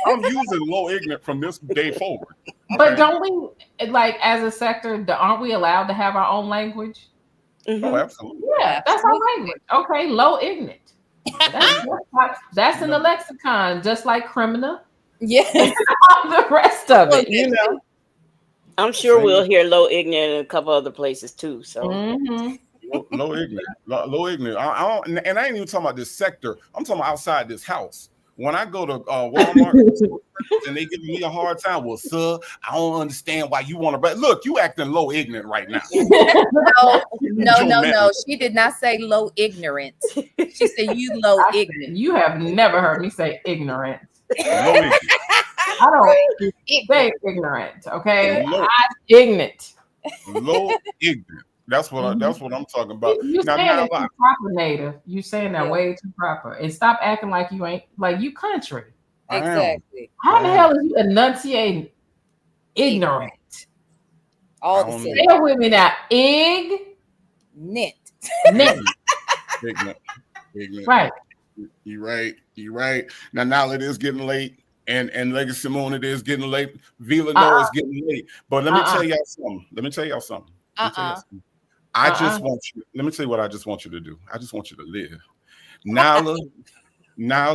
I'm using low ignorant from this day forward. Okay? But don't we, like, as a sector, aren't we allowed to have our own language? Oh, absolutely. Yeah, that's our language. Okay, low ignorant. That's in the lexicon, just like criminal. Yeah. The rest of it, I'm sure we'll hear low ignorant in a couple other places too. So low ignorant. I don't, and I ain't even talking about this sector. I'm talking about outside this house. When I go to Walmart and they give me a hard time, well, sir, I don't understand why you want to. But look, you acting low ignorant right now. No. She did not say low ignorant. She said you low ignorant. You have never heard me say ignorant. I don't say ignorant. Okay, ignorant. Low ignorant. That's what I'm talking about. You saying that too proper, Native. You saying that way too proper. And stop acting like you ain't, like you country. Exactly. How the hell is you enunciating ignorant? All the same. Say it with me now. Ignorant. Ignorant. Right. You're right. Now it is getting late. And Legacy Moon, it is getting late. Vila Nor is getting late. But let me tell y'all something. Let me tell y'all something. Let me tell you what I just want you to do. I just want you to live. Nyla, I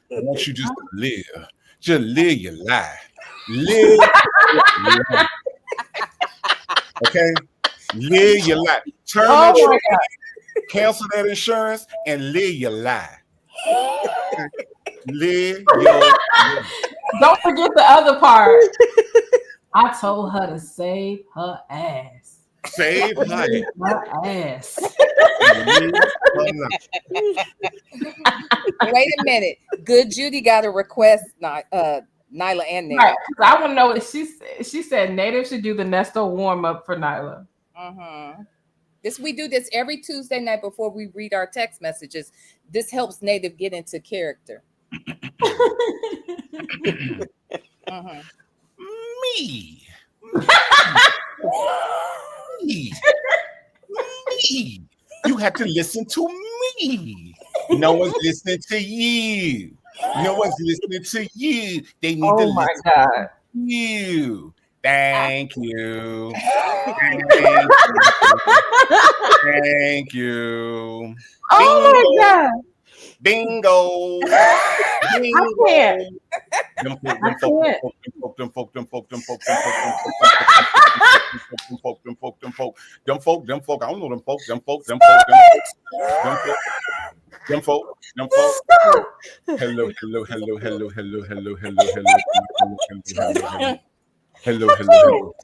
want you just to live. Just live your life. Live your life. Okay? Live your life. Turn that trade, cancel that insurance, and live your life. Live your life. Don't forget the other part. I told her to save her ass. Save her ass. Wait a minute. Good Judy got a request, Nyla and Native. Right. I want to know what she said. Native should do the Nesto warm up for Nyla. We do this every Tuesday night before we read our text messages. This helps Native get into character. Me. You had to listen to me. No one's listening to you. No one's listening to you. They need to Oh my listen God. to you. Thank you. Thank you. Oh my God. Bingo. I can't. Them folk. I don't know them folk. Hello.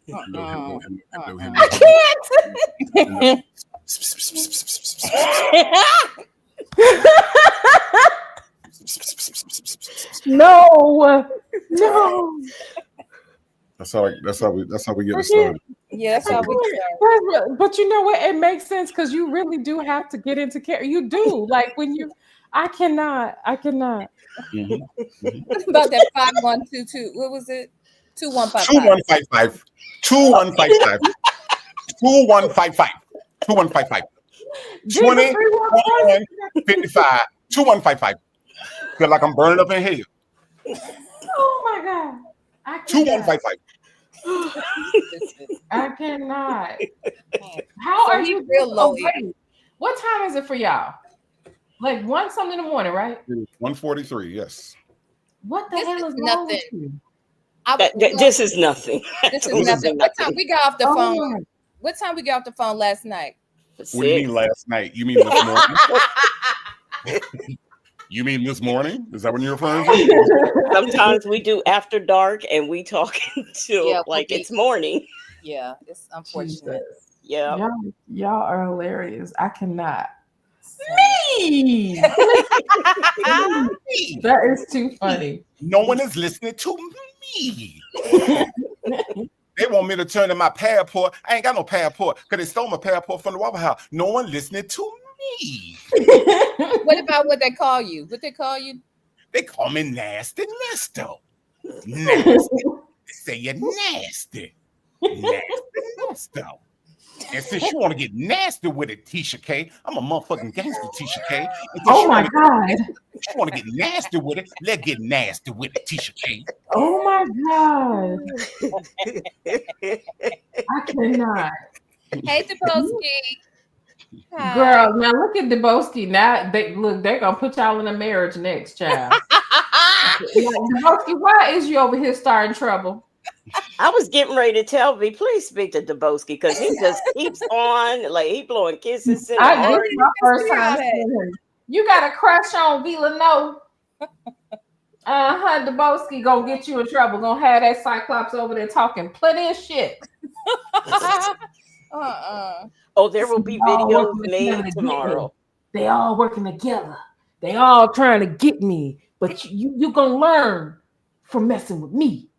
No. That's how we get it started. Yeah, that's how we start. But you know what? It makes sense because you really do have to get into care. You do. Like when you I cannot. What about that 5122? What was it? 2155. 2155. 2155. 2155. 2155. 2155. Feel like I'm burning up in hell. Oh my God. 2155. I cannot. How So are he you real low wait. What time is it for y'all? Like 1 something in the morning, right? 1:43, yes. What the hell is nothing. With you? This is nothing. This is nothing. What time we got off the Oh phone? my. What time we got off the phone last night? What do you mean last night? You mean this morning? You mean this morning? Is that when you're referring to? Sometimes we do after dark and we talk until it's morning. Yeah, it's unfortunate. Yeah. Y'all are hilarious. I cannot. Me. That is too funny. No one is listening to me. They want me to turn in my passport. I ain't got no passport because they stole my passport from the Waffle House. No one listening to me. What about what they call you? What they call you? They call me Nasty Nesto. Nasty. They say you're nasty. Nasty Nesto. And since you want to get nasty with it, Tisha K, I'm a motherfucking gangster, Tisha K. Oh my God. If you want to get nasty with it, let's get nasty with it, Tisha K. Oh my God. I cannot. Hey, Debowski. Girl, now look at Debowski. Now they're gonna put y'all in a marriage next, child. Debowski, why is you over here starting trouble? I was getting ready to tell V, please speak to Debowski because he just keeps on like he blowing kisses. In I this is my first time seeing him. You got a crush on Villano? Debowski gonna get you in trouble. Gonna have that Cyclops over there talking plenty of shit. Oh, there will be videos made tomorrow. They all working together. They all trying to get me, but you gonna learn from messing with me,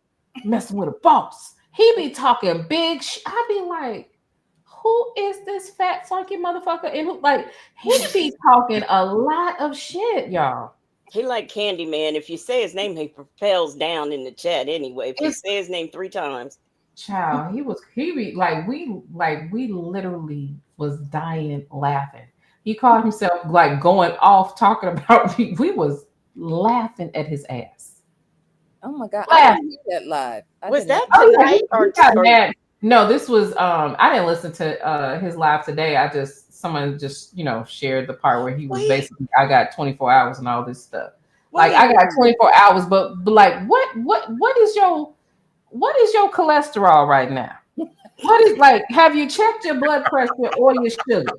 messing with a boss. He be talking big. I be like, who is this fat funky motherfucker? And who, like, he be talking a lot of shit, y'all. He like Candyman. If you say his name, he propels down in the chat anyway. If you say his name 3 times. Child, we literally was dying laughing. He called himself like going off talking about me. We was laughing at his ass. Oh my God. I didn't hear that live. Was that tonight or no, this was I didn't listen to his live today. Someone just shared the part where he was basically I got 24 hours and all this stuff. Like I got 24 hours, but like what is your cholesterol right now? What is like? Have you checked your blood pressure or your sugar?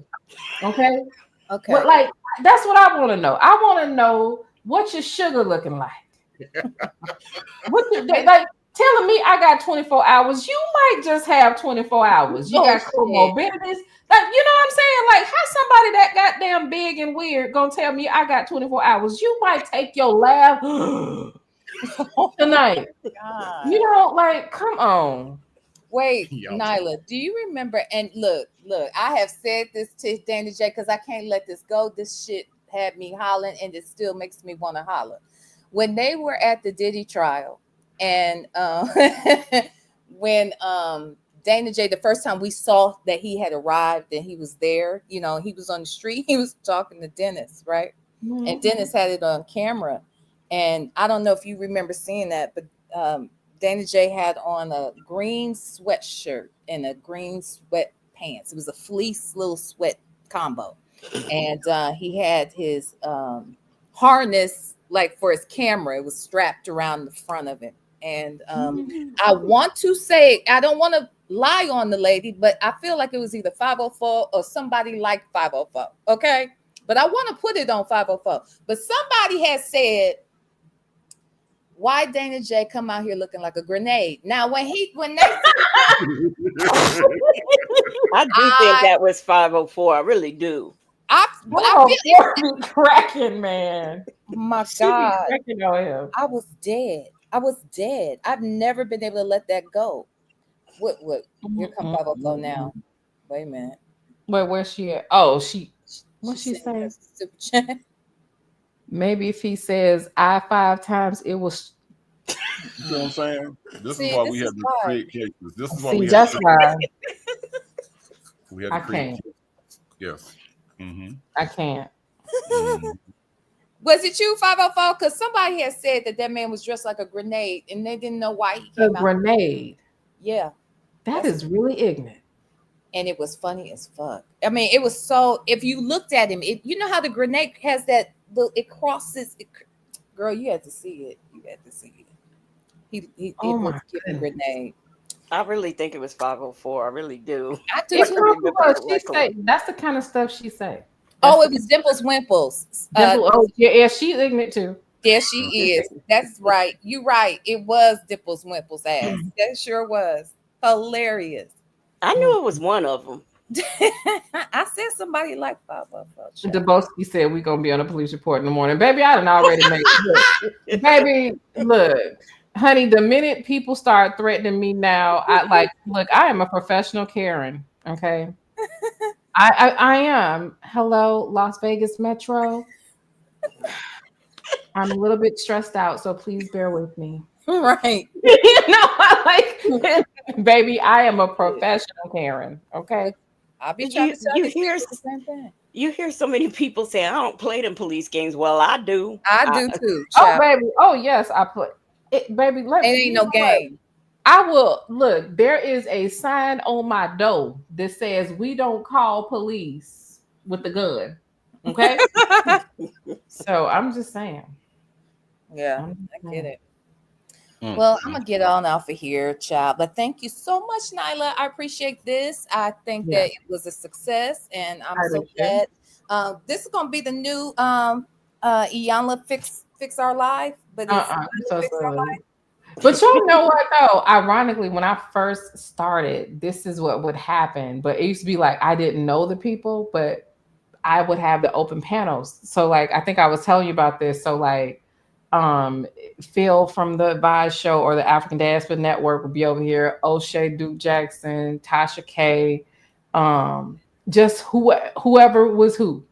Okay. But like that's what I want to know. I want to know what's your sugar looking like. Like telling me I got 24 hours. You might just have 24 hours. You got comorbidities. Like, you know what I'm saying? Like, how somebody that goddamn big and weird gonna tell me I got 24 hours? You might take your lab tonight. God. You know, like, come on. Wait, Nyla, do you remember? And look, I have said this to Danny J because I can't let this go. This shit had me hollering, and it still makes me want to holler. When they were at the Diddy trial, and when Dana J, the first time we saw that he had arrived and he was there, you know, he was on the street, he was talking to Dennis, right? Mm-hmm. And Dennis had it on camera. And I don't know if you remember seeing that, but Dana J had on a green sweatshirt and a green sweatpants. It was a fleece little sweat combo. And he had his harness like for his camera. It was strapped around the front of him. And I want to say, I don't want to lie on the lady, but I feel like it was either 504 or somebody like 504. Okay. But I want to put it on 504. But somebody has said, why Dana J come out here looking like a grenade? Now, when they I do think that was 504. I really do. I feel cracking, man. My She be God. cracking on him. I was dead. I've never been able to let that go. What? Here come 504 now. Wait a minute. Where's she at? Oh, what's she saying? Maybe if he says I 5 times, it was. You know what I'm saying? This See, is why this we is have to why. create cases. This is why See, we that's have why we have I to create can't. cases. Yes. Mm-hmm. I can't. Was it you, 504? Because somebody had said that man was dressed like a grenade and they didn't know why he A came out. grenade. Yeah. That is really ignorant. And it was funny as fuck. I mean, it was so, if you looked at him, you know how the grenade has that little, it crosses. Girl, you had to see it. You had to see it. It was giving grenade. I really think it was 504. I really do. I do It too. probably was. She say, that's the kind of stuff she say. Oh, it was Dimples Wimples. Yeah, she's ignorant too. Yeah, she is. That's right. You're right. It was Dimples Wimples ass. That sure was. Hilarious. I knew it was one of them. I said somebody like 504. Debosky said we're gonna be on a police report in the morning. Baby, I done already made it. Baby, look, honey, the minute people start threatening me now, I am a professional Karen. Okay. I am. Hello, Las Vegas Metro. I'm a little bit stressed out, so please bear with me. Right. Baby, I am a professional Karen. Okay. I'll be trying to tell you you hear the same thing. You hear so many people say, I don't play them police games. Well, I do. I do too. Oh, child. baby. Oh, yes, I play. It, baby, let It ain't no game. I will look. There is a sign on my door that says we don't call police with the gun. Okay. So I'm just saying. Yeah, I get it. Well, I'm gonna get on off of here, child. But thank you so much, Nyla. I appreciate this. I think that it was a success, and I'm so glad. This is gonna be the new Iyanla Fix Our Life, but it's Fix Our Life. But y'all know what though? Ironically, when I first started, this is what would happen. But it used to be like I didn't know the people, but I would have the open panels. So like I think I was telling you about this. So like Phil from the Vibe Show or the African Diaspora Network would be over here, O'Shea Duke Jackson, Tasha K, just whoever was who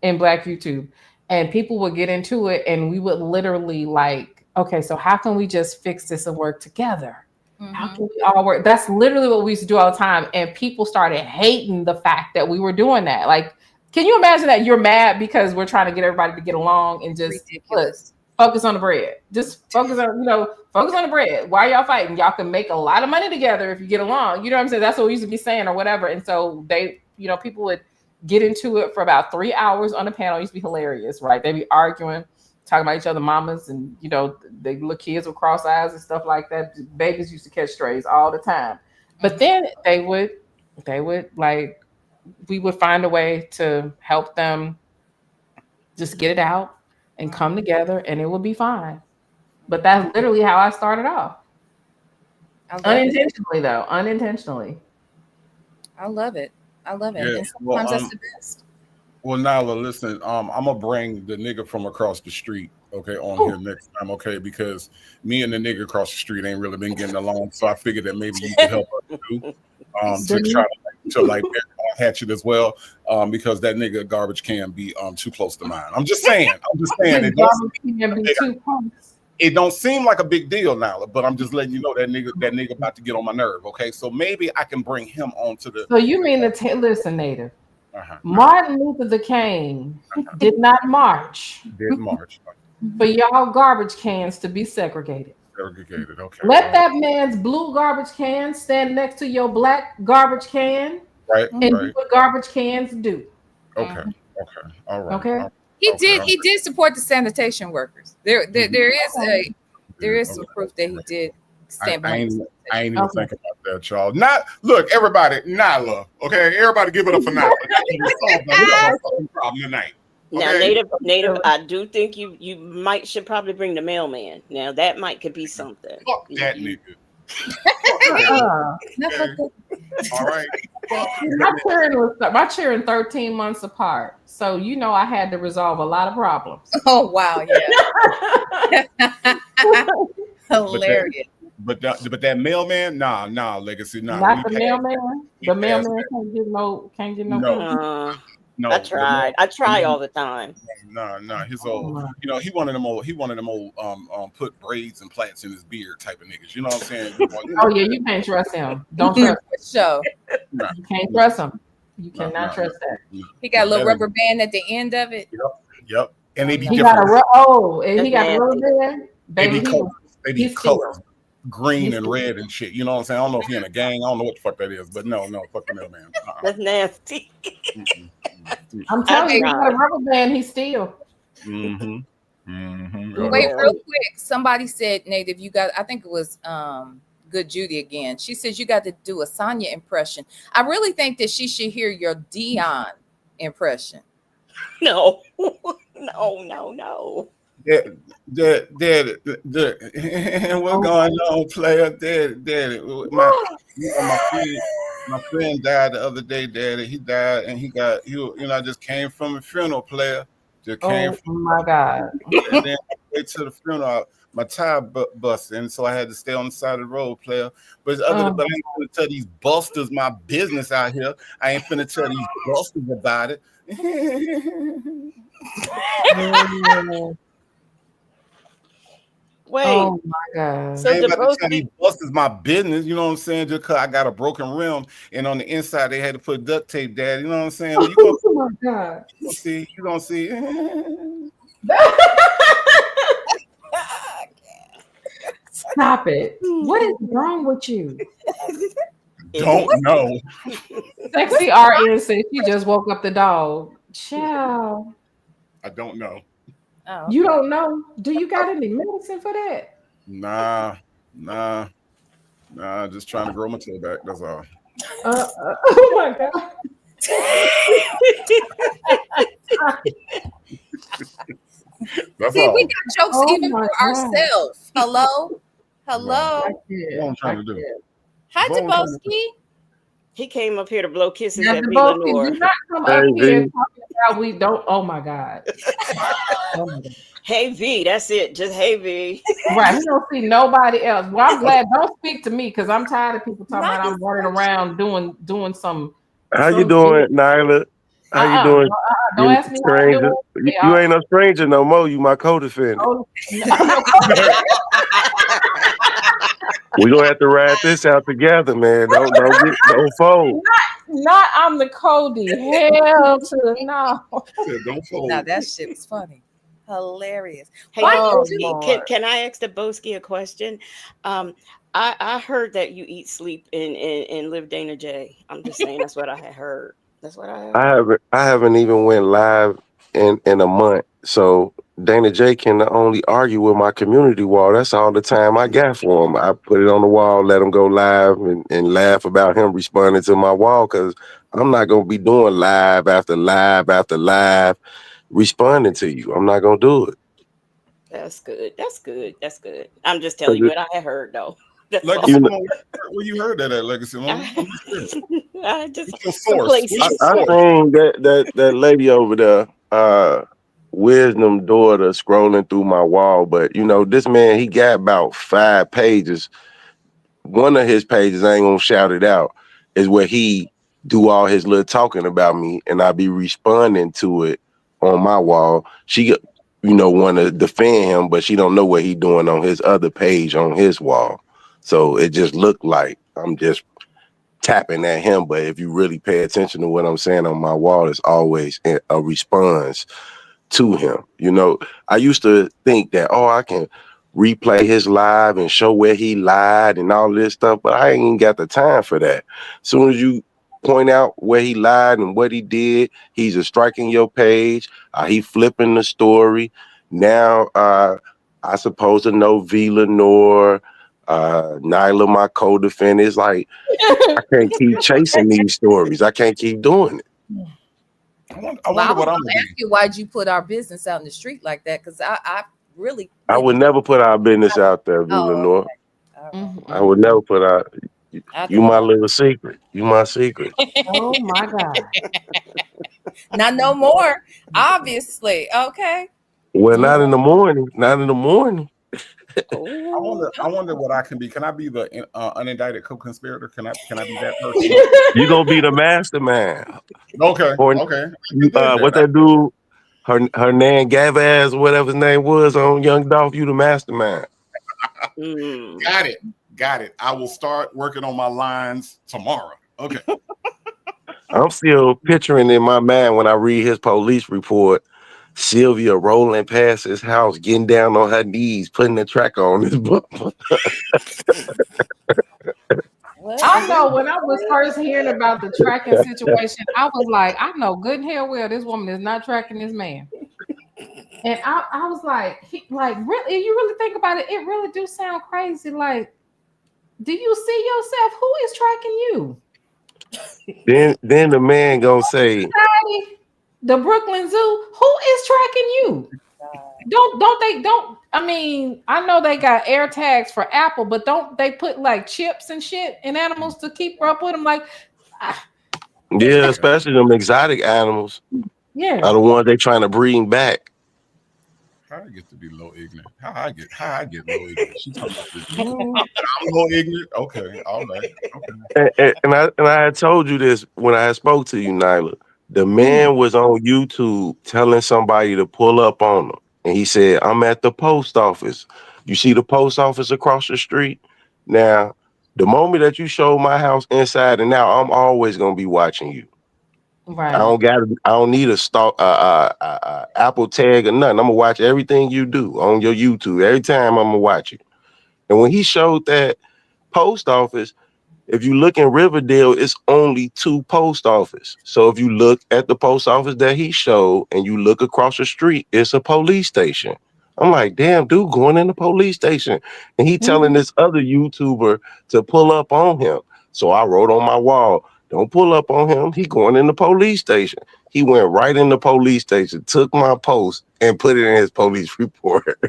in Black YouTube. And people would get into it and we would literally like, okay, so how can we just fix this and work together? Mm-hmm. How can we all work? That's literally what we used to do all the time. And people started hating the fact that we were doing that. Like, can you imagine that you're mad because we're trying to get everybody to get along and just focus on the bread? Just focus on the bread. Why are y'all fighting? Y'all can make a lot of money together if you get along. You know what I'm saying? That's what we used to be saying or whatever. And so they, people would get into it for about 3 hours on the panel. It used to be hilarious, right? They'd be arguing, talking about each other mamas, and the little kids with cross eyes and stuff like that. Babies used to catch strays all the time. But then they would like, we would find a way to help them just get it out and come together, and it would be fine. But that's literally how I started off. Unintentionally. I love it. Yeah, And sometimes that's the best. Well, Nyla, listen, I'm gonna bring the nigga from across the street, okay, on here next time, okay? Because me and the nigga across the street ain't really been getting along, so I figured that maybe you could help us too, to try to hatchet as well, because that nigga garbage can be too close to mine. I'm just saying. It garbage can be too close. It don't seem like a big deal now, but I'm just letting you know that nigga about to get on my nerve. Okay, so maybe I can bring him onto the. So you mean to listen, Native? Uh-huh. Martin Luther King did not march. Did march for y'all garbage cans to be segregated. Segregated. Okay. Let that man's blue garbage can stand next to your black garbage can, Right. and do Right. what garbage cans do. Okay. Okay. All right. Okay. All right. He Okay, did. He did support the sanitation workers. There is some proof that he did stand I behind. ain't even thinking about that, y'all. Not look, everybody, Nyla. Okay, everybody, give it up for Nyla. We got a fucking problem tonight. Now, Okay? native, I do think you should probably bring the mailman. Now that could be something. Fuck that nigga. All right. My children 13 months apart, so you know I had to resolve a lot of problems. Oh wow, yeah, hilarious. But that mailman, nah, Legacy, nah. Not the mailman. The mailman can't get no. No, I tried. I try all the time. Nah, his old, he one of them old, put braids and plaits in his beard type of niggas. You know what I'm saying? Oh yeah, you can't trust him. Don't trust him. So you can't trust him. You cannot trust that. He got a little rubber band at the end of it. Yep. And they be He different. and he got a rubber band. Baby, they be colors. Green and red and shit. You know what I'm saying? I don't know if he in a gang. I don't know what the fuck that is, but no, fuck the mailman. That's nasty. I'm telling you, he got a rubber band. He steal. Wait, real quick. Somebody said, Native, you got. I think it was Good Judy again. She says you got to do a Sonya impression. I really think that she should hear your Dion impression. No. What's going on, player? Daddy. My friend died the other day, Daddy. He died, and he got I just came from a funeral, player. Just came from my God. And then way to the funeral, my tire busted, and so I had to stay on the side of the road, player. But but I ain't gonna tell these busters my business out here. I ain't finna tell these busters about it. Wait. Oh my God. So I ain't about to tell Dabrowski, these busters my business, you know what I'm saying? Just cause I got a broken rim and on the inside they had to put duct tape, Dad. You know what I'm saying? Well, Oh my God. you gonna see. Stop it. What is wrong with you? Don't know. Sexy RN said she just woke up the dog. Child. I don't know. Oh. You don't know? Do you got any medicine for that? Nah. Just trying to grow my tail back. That's all. Oh my God. That's See, all. we got jokes even for ourselves. Hello. What I'm trying to do. Hi, What I'm trying to Dabrowski. he came up here to blow kisses Now, at V Dabrowski, Lenore. do not come up here talking about we don't. Oh my God. Oh my God. Hey V, that's it. Just hey V. Right. He don't see nobody else. Well, I'm glad. Don't speak to me because I'm tired of people talking about I'm running around doing some. How you doing, Nyla? How you doing? Don't ask me how I'm stranger. doing. You ain't no stranger no more. You my co-defendant. Oh, We gonna have to ride this out together, man. Don't fold. not I'm the Cody. Hell to the no. Don't fold. Now that shit was funny. Hilarious. Hey, Why Dabrowski, you can I ask Dabrowski a question? I heard that you eat, sleep, and live Dana J. I'm just saying that's what I had heard. That's what I heard. I haven't even went live in a month. So Dana J can only argue with my community wall. That's all the time I got for him. I put it on the wall, let him go live and laugh about him responding to my wall because I'm not going to be doing live after live after live responding to you. I'm not going to do it. That's good. I'm just telling you what I had heard, though. That's Legacy, all. where you heard that at, Legacy? I just I seen that lady over there, Wisdom daughter, scrolling through my wall. But this man, he got about 5 pages. One of his pages, I ain't gonna shout it out, is where he do all his little talking about me, and I be responding to it on my wall. want to defend him, but she don't know what he doing on his other page on his wall. So it just looked like I'm just tapping at him. But if you really pay attention to what I'm saying on my wall, it's always a response to him. I used to think that, I can replay his live and show where he lied and all this stuff, but I ain't got the time for that. As soon as you point out where he lied and what he did, he's a striking your page. He flipping the story. Now I suppose to know V. Lenore, Nyla, my co-defendant. It's like I can't keep chasing these stories. I can't keep doing it. I wonder what I'm gonna ask you, why'd you put our business out in the street like that? Because I really would never put our business out there, V. Lenore. Okay. I would never put out. You my little secret. You my secret. Oh my God. Not no more, obviously. Okay. Well, not in the morning. Not in the morning. I wonder what I can be. Can I be the unindicted co-conspirator? Can I be that person? You gonna be the mastermind. Okay. Or, okay. What that dude, Hernan Gavaz, whatever his name was on Young Dolph, you the mastermind. Got it. I will start working on my lines tomorrow. Okay. I'm still picturing in my mind when I read his police report, Sylvia rolling past his house, getting down on her knees, putting the track on his bumper. I know when I was first hearing about the tracking situation, I was like, I know good and hell well this woman is not tracking this man. And I was like, really? You really think about it? It really do sound crazy. Like, do you see yourself? Who is tracking you? Then the man gonna say, the Brooklyn Zoo, who is tracking you? Don't I mean, I know they got air tags for Apple, but don't they put like chips and shit in animals to keep up with them? Like, yeah, especially them exotic animals. Yeah, are the ones they trying to bring back. How I get to be low ignorant? How I get low ignorant? She talking about this. I'm low ignorant. Okay, all right. Okay. And I had told you this when I had spoke to you, Nyla. The man was on YouTube telling somebody to pull up on him. And he said, I'm at the post office. You see the post office across the street? Now, the moment that you show my house inside and out, I'm always gonna be watching you. Right. I don't need a Apple tag or nothing. I'm gonna watch everything you do on your YouTube. Every time I'm gonna watch you. And when he showed that post office, if you look in Riverdale, it's only 2 post offices. So if you look at the post office that he showed and you look across the street, it's a police station. I'm like, damn, dude, going in the police station. And he telling this other YouTuber to pull up on him. So I wrote on my wall, don't pull up on him. He going in the police station. He went right in the police station, took my post and put it in his police report.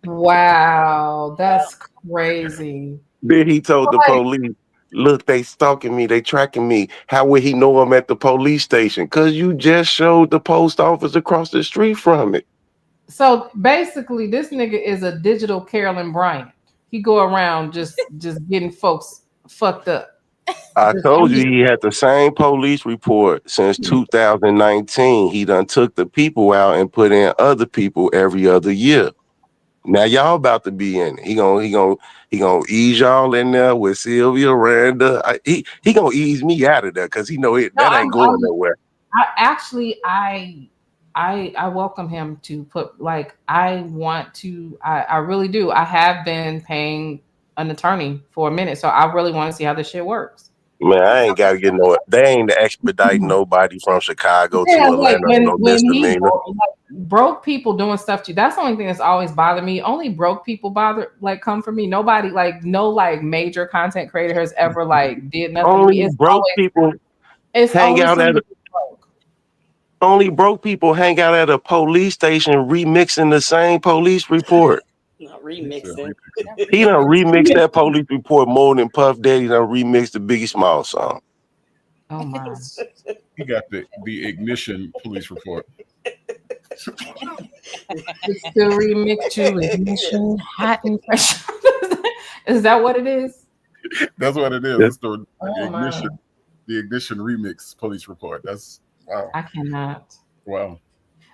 Wow, that's crazy. Then he told the police, look, they stalking me, they tracking me. How would he know I'm at the police station? Because you just showed the post office across the street from it. So basically, this nigga is a digital Carolyn Bryant. He go around just getting folks fucked up. I told you he had the same police report since 2019. He done took the people out and put in other people every other year. Now y'all about to be in it. He gonna ease y'all in there with Sylvia, Randa. He gonna ease me out of there because he know that ain't going nowhere. I welcome him to put I really do. I have been paying an attorney for a minute, so I really want to see how this shit works. Man, I ain't gotta get they ain't expedite nobody from Chicago to Atlanta. No misdemeanor. Broke people doing stuff to you. That's the only thing that's always bothered me. Only broke people come for me. Nobody no major content creator has ever did nothing. Only broke people hang out at only broke people hang out at a police station remixing the same police report. Not remixing. He done remixed that police report more than Puff Daddy done remixed the Biggie Small song. Oh my. He got the ignition police report. It's still remixed you ignition, hot and fresh. Is that what it is? That's what it is. It's the ignition, the ignition remix police report. That's wow. I cannot. Wow.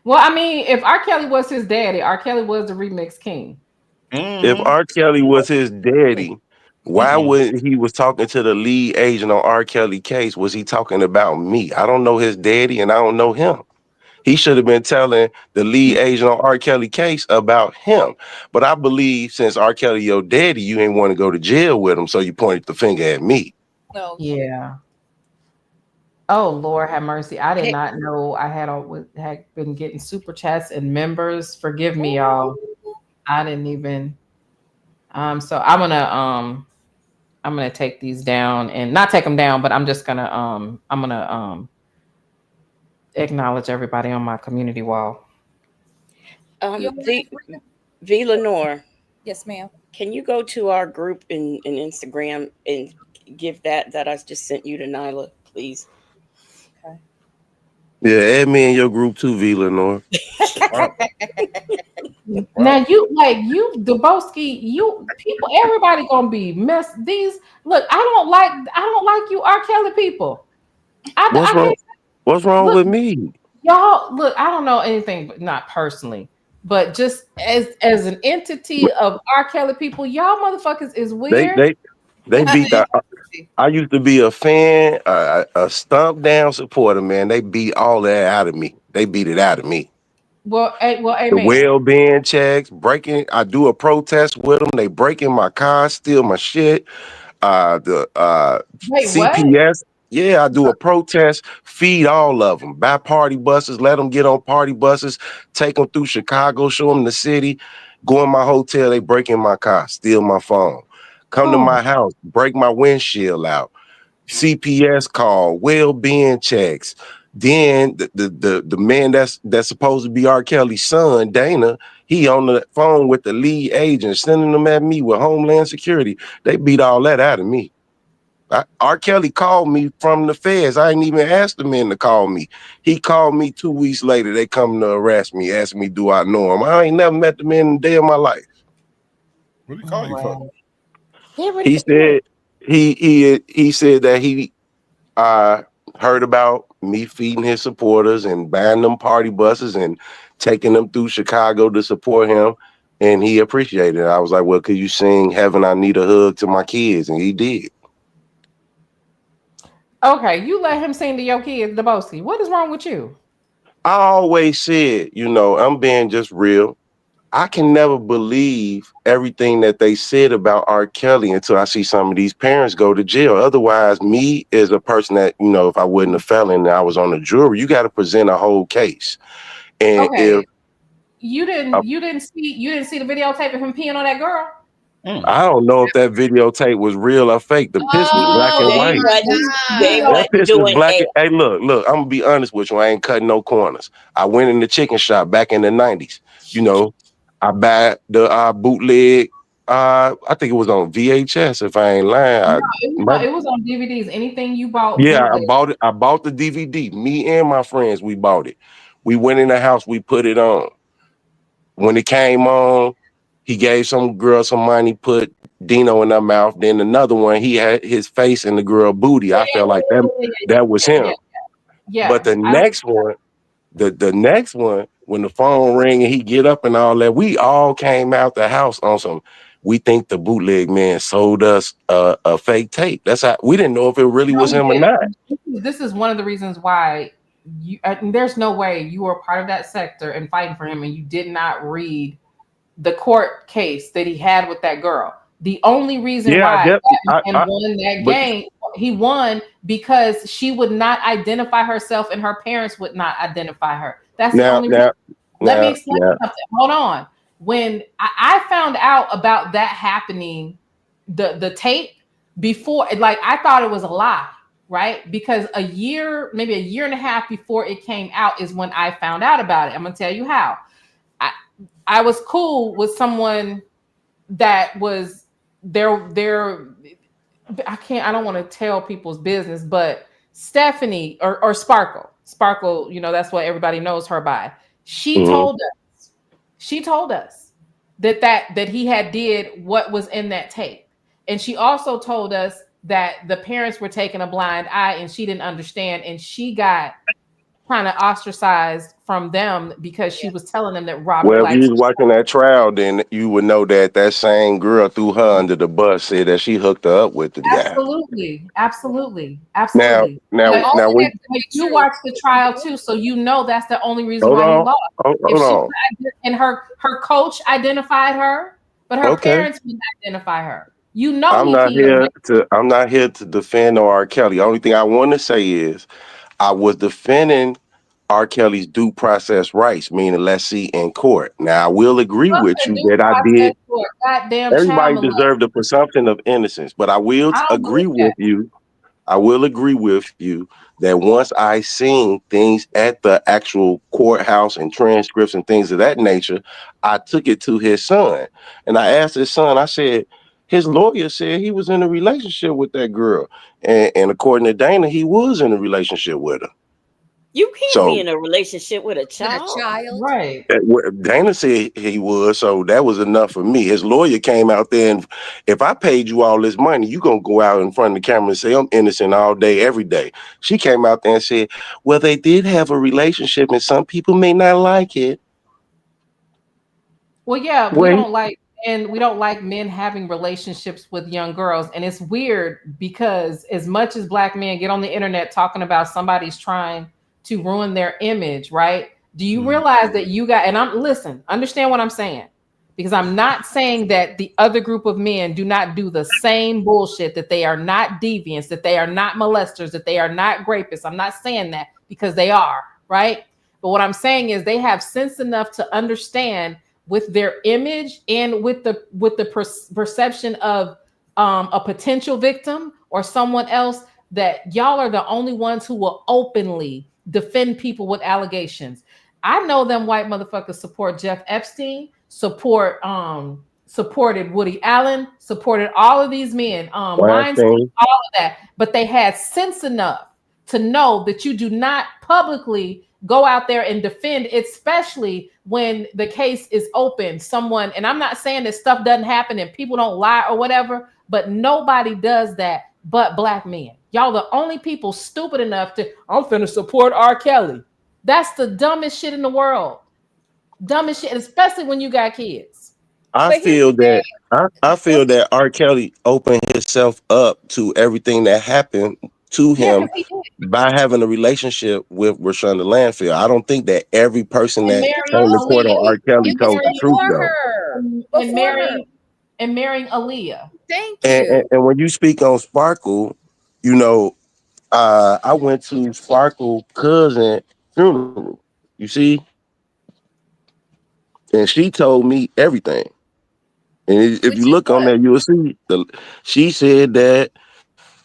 Well, I mean, if R. Kelly was his daddy, R. Kelly was the remix king. If R. Kelly was his daddy, why would he was talking to the lead agent on R. Kelly case? Was he talking about me? I don't know his daddy and I don't know him. He should have been telling the lead agent on R. Kelly case about him. But I believe since R. Kelly your daddy, you ain't want to go to jail with him, so you pointed the finger at me. No. Yeah. Oh Lord, have mercy! I did not know I had been getting super chats and members. Forgive me, y'all. I didn't even. So I'm gonna take these down and not take them down, but I'm just gonna I'm gonna acknowledge everybody on my community wall. V Lenore. Yes, ma'am. Can you go to our group in Instagram and give that I just sent you to Nyla, please? Okay. Yeah, add me in your group too, V Lenore. Now you Dubowski, people, everybody gonna be mess. Look, I don't like you R. Kelly people. What's wrong? What's wrong with me? Y'all, look, I don't know anything, but not personally, but just as an entity of R. Kelly people, y'all motherfuckers is weird. They beat that. I used to be a fan, a stomp down supporter, man. They beat all that out of me. They beat it out of me. Well, The amen. well-being checks, breaking. I do a protest with them. They break in my car, steal my shit. The Wait, CPS. Yeah, I do a protest, feed all of them, buy party buses, let them get on party buses, take them through Chicago, show them the city, go in my hotel, they break in my car, steal my phone, come to my house, break my windshield out, CPS call, well-being checks. Then the man that's supposed to be R. Kelly's son, Dana, he on the phone with the lead agent, sending them at me with Homeland Security. They beat all that out of me. R. Kelly called me from the feds. I ain't even asked the men to call me. He called me 2 weeks later. They come to arrest me, ask me, do I know him? I ain't never met the man in a day of my life. What did he call you for? He said he said that he heard about me feeding his supporters and buying them party buses and taking them through Chicago to support him, and he appreciated it. I was like, well, could you sing Heaven I Need a Hug to my kids? And he did. Okay, you let him sing to your kids, Dubowski. What is wrong with you? I always said, I'm being just real. I can never believe everything that they said about R. Kelly until I see some of these parents go to jail. Otherwise, me as a person that, if I wasn't a felon and I was on the jury, you got to present a whole case. And if you didn't see the videotape of him peeing on that girl. I don't know if that videotape was real or fake. The piss was black and white. That piss was black. Hey, look, I'm gonna be honest with you. I ain't cutting no corners. I went in the chicken shop back in the 90s. I bought the bootleg. I think it was on VHS. If I ain't lying, It was on DVDs. Anything you bought? Yeah, I bought it. I bought the DVD. Me and my friends, we bought it. We went in the house. We put it on. When it came on, he gave some girl some money, put Dino in her mouth. Then another one, he had his face in the girl booty. I felt like that was him. Yeah. But the next one, the next one, when the phone rang and he get up and all that, we all came out the house on some. We think the bootleg man sold us a fake tape. That's how we didn't know if it really was him or not. This is one of the reasons why there's no way you were part of that sector and fighting for him and you did not read the court case that he had with that girl. The only reason why he won that game, he won because she would not identify herself and her parents would not identify her. That's the only reason. Let me explain something. Hold on. When I found out about that happening, the tape before, like I thought it was a lie, right? Because maybe a year and a half before it came out is when I found out about it. I'm gonna tell you how. I was cool with someone that was I don't want to tell people's business, but Stephanie or Sparkle, that's what everybody knows her by. She told us that he had did what was in that tape. And she also told us that the parents were taking a blind eye and she didn't understand. And she got kind of ostracized from them because she was telling them that Robert Well, if likes. you was watching that trial, then you would know that that same girl threw her under the bus, said that she hooked her up with the guy. Absolutely, absolutely, Now, absolutely. now, But now, when, you watched the trial too, so you know that's the only reason hold why he on, lost. hold If she on. and her coach identified her, but her Okay. parents wouldn't identify her. You know I'm he not peed on her. I'm not here to defend R. Kelly. The only thing I want to say is I was defending R. Kelly's due process rights, meaning let's see in court. Now I will agree Fuck with the you due that I process did. for a goddamn child Everybody molester. deserved the presumption of innocence, but I will I don't agree believe with that. you. I will agree with you that once I seen things at the actual courthouse and transcripts and things of that nature, I took it to his son. And I asked his son, I said, his lawyer said he was in a relationship with that girl. And according to Dana, he was in a relationship with her. You can't So be in a relationship with a child. Right. Dana said he was, so that was enough for me. His lawyer came out there, and if I paid you all this money, you gonna go out in front of the camera and say I'm innocent all day, every day. She came out there and said, well, they did have a relationship, and some people may not like it. Well, yeah, Wait. we don't like men having relationships with young girls. And it's weird because as much as black men get on the internet talking about somebody's trying to ruin their image, right? Do you realize that you got, and understand what I'm saying, because I'm not saying that the other group of men do not do the same bullshit, that they are not deviants, that they are not molesters, that they are not rapists. I'm not saying that, because they are, right? But what I'm saying is they have sense enough to understand with their image and with the perception of a potential victim or someone else, that y'all are the only ones who will openly defend people with allegations. I know them white motherfuckers support Jeff Epstein, supported Woody Allen, supported all of these men, Weinstein, all of that, but they had sense enough to know that you do not publicly go out there and defend, especially when the case is open. Someone, and I'm not saying that stuff doesn't happen and people don't lie or whatever, but nobody does that but black men. Y'all the only people stupid enough to, I'm finna support R. Kelly. That's the dumbest shit in the world. Dumbest shit, especially when you got kids. I feel that R. Kelly opened himself up to everything that happened to him by having a relationship with Rashonda Landfield. I don't think that every person that came to court on R. Kelly told the truth, though. And marrying Aaliyah. Thank you. And when you speak on Sparkle, you know, I went to Sparkle cousin funeral. You see, and she told me everything. And if you look on there, you will see she said that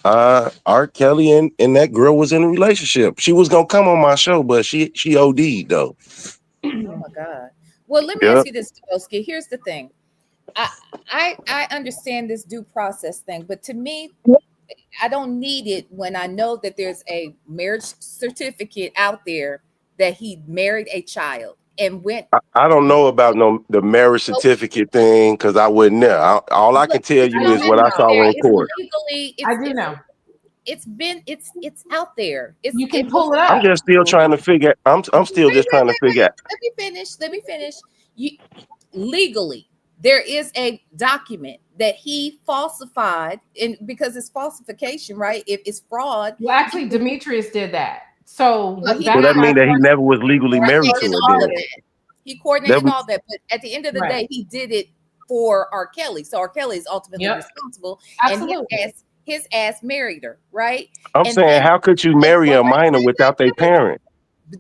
R. Kelly and that girl was in a relationship. She was gonna come on my show, but she OD'd though. Oh my God. Well, let me ask you this, Dubowski. Here's the thing. I understand this due process thing, but to me, I don't need it when I know that there's a marriage certificate out there that he married a child and went. I don't know about the marriage certificate thing because I wasn't there. All I can tell you is what I saw in court. I do know. It's out there. You can pull it up. I'm just still trying to figure. I'm still just trying to figure out. Let me finish. Legally, there is a document that he falsified, and because it's falsification, right? If it's fraud. Well, actually, Demetrius did that. So that means that he never was legally married to her. He coordinated all that, but at the end of the day, he did it for R. Kelly. So R. Kelly is ultimately responsible, and his ass married her, right? I'm saying, how could you marry a minor without their parent?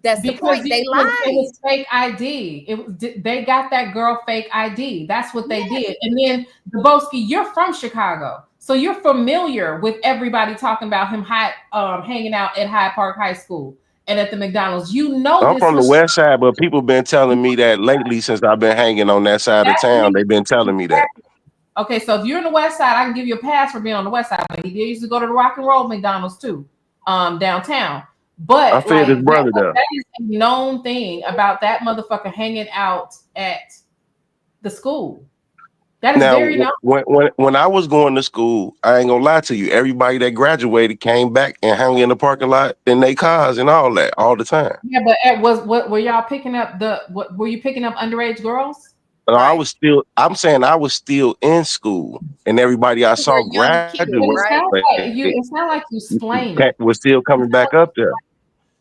That's the point. They lied. It was fake ID. They got that girl fake ID. That's what they did. And then Dubowski, you're from Chicago, so you're familiar with everybody talking about him hanging out at Hyde Park High School and at the McDonald's. You know, I'm from the West Side, but people been telling me that lately since I've been hanging on that side of town. They've been telling me that. Okay, so if you're in the West Side, I can give you a pass for being on the West Side. But he did used to go to the Rock and Roll McDonald's too, downtown. But I fed his brother there. That is a known thing about that motherfucker hanging out at the school. That is Now, very known. when I was going to school, I ain't gonna lie to you. Everybody that graduated came back and hung in the parking lot in their cars and all that all the time. Yeah, but what were y'all picking up were you picking up underage girls? And I'm saying I was still in school, and everybody I saw graduate It sound like you splaining. was still coming back up there, It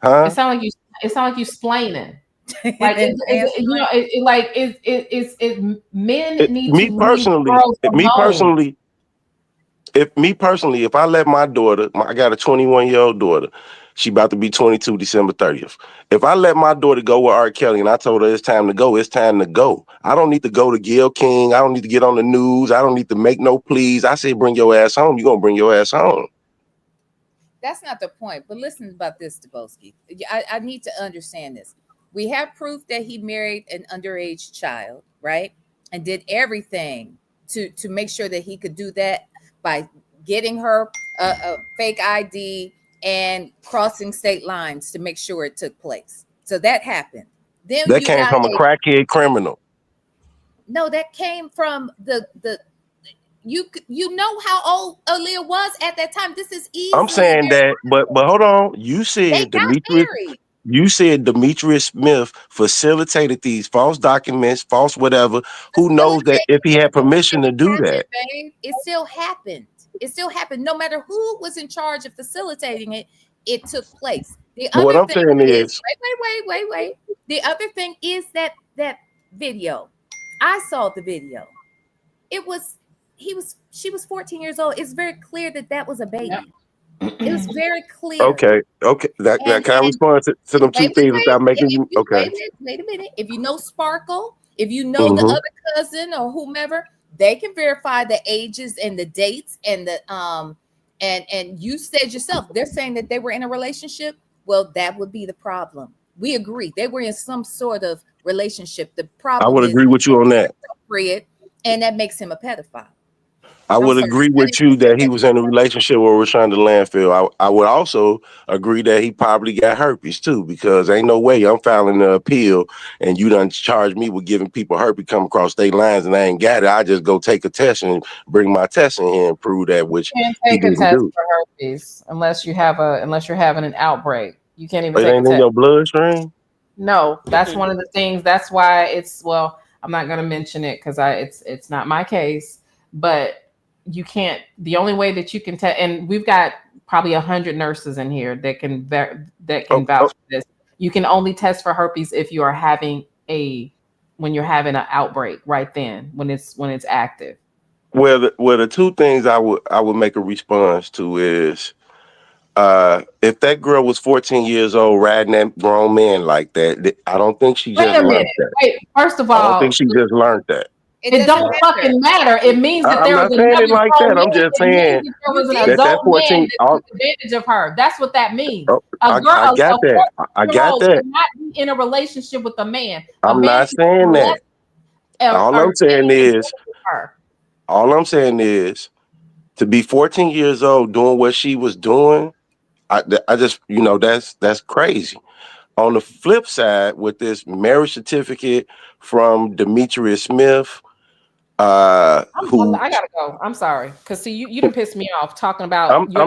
huh? sound like you splaining. Like men need Me to personally, leave girls alone. me personally, if I let my daughter, I got a 21-year-old daughter. She about to be 22 December 30th. If I let my daughter go with R. Kelly and I told her it's time to go, it's time to go. I don't need to go to Gil King. I don't need to get on the news. I don't need to make no pleas. I say bring your ass home. You're going to bring your ass home. That's not the point. But listen about this, Dubowski. I need to understand this. We have proof that he married an underage child, right? And did everything to make sure that he could do that by getting her a fake ID and crossing state lines to make sure it took place. So that happened. Then that came from a crackhead criminal. No, that came from the you know how old Aaliyah was at that time. This is easy. I'm saying that, but hold on. You said Demetrius Smith facilitated these false documents, false whatever. Who knows that if he had permission to do that? It still happened. It still happened. No matter who was in charge of facilitating it, it took place. The What other I'm thing saying is, is, wait. The other thing is that video. I saw the video. She was 14 years old. It's very clear that was a baby. It was very clear. okay. That kind of response to them two things without making you okay. Wait a minute. If you know Sparkle, if you know the other cousin or whomever, they can verify the ages and the dates and the and you said yourself, they're saying that they were in a relationship. Well, that would be the problem. We agree. They were in some sort of relationship. The problem I would agree with you on that. And that makes him a pedophile. I would agree with you that he was in a relationship where we're trying to landfill. I would also agree that he probably got herpes too, because ain't no way I'm filing an appeal and you done charge me with giving people herpes come across state lines and I ain't got it. I just go take a test and bring my test in here and prove that, which you can't take a test for herpes unless you're having an outbreak. You can't even take a test. It ain't in your bloodstream? No, that's one of the things. That's why I'm not going to mention it because it's not my case, but you can't. The only way that you can test, and we've got probably 100 nurses in here that can vouch for this. You can only test for herpes if you are when you're having an outbreak right then when it's active. Well, the two things I would make a response to is if that girl was 14 years old riding that grown man like that, I don't think she just learned that. Wait, first of all, I don't think she just learned that. It don't fucking matter. It means that there was another like that. I'm just saying there was an adult man that took advantage of her. That's what that means. I got that. I got that. Should not be in a relationship with a man. I'm not saying that. All I'm saying is to be 14 years old doing what she was doing. I just, that's crazy. On the flip side, with this marriage certificate from Demetrius Smith, I gotta go. I'm sorry, because see, you done pissed me off talking about you're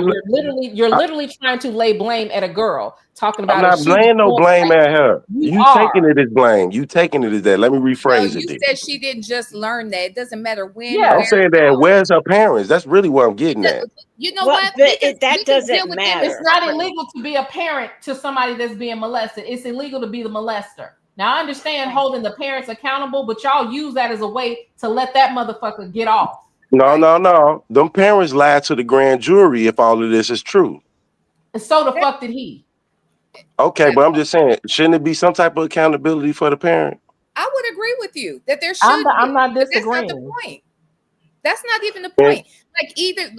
literally trying to lay blame at a girl. Talking about I'm not laying no blame at her. You taking it as blame. You taking it as that. Let me rephrase it. You said she didn't just learn that. It doesn't matter when. Yeah, I'm saying that. Where's her parents? That's really what I'm getting at. You know what? That doesn't matter. It's not illegal to be a parent to somebody that's being molested. It's illegal to be the molester. Now I understand holding the parents accountable, but y'all use that as a way to let that motherfucker get off. No. Them parents lied to the grand jury if all of this is true. And so the fuck did he. Okay, but I'm just saying, shouldn't it be some type of accountability for the parent? I would agree with you that there should. I'm not disagreeing. That's not the point. That's not even the point. Like either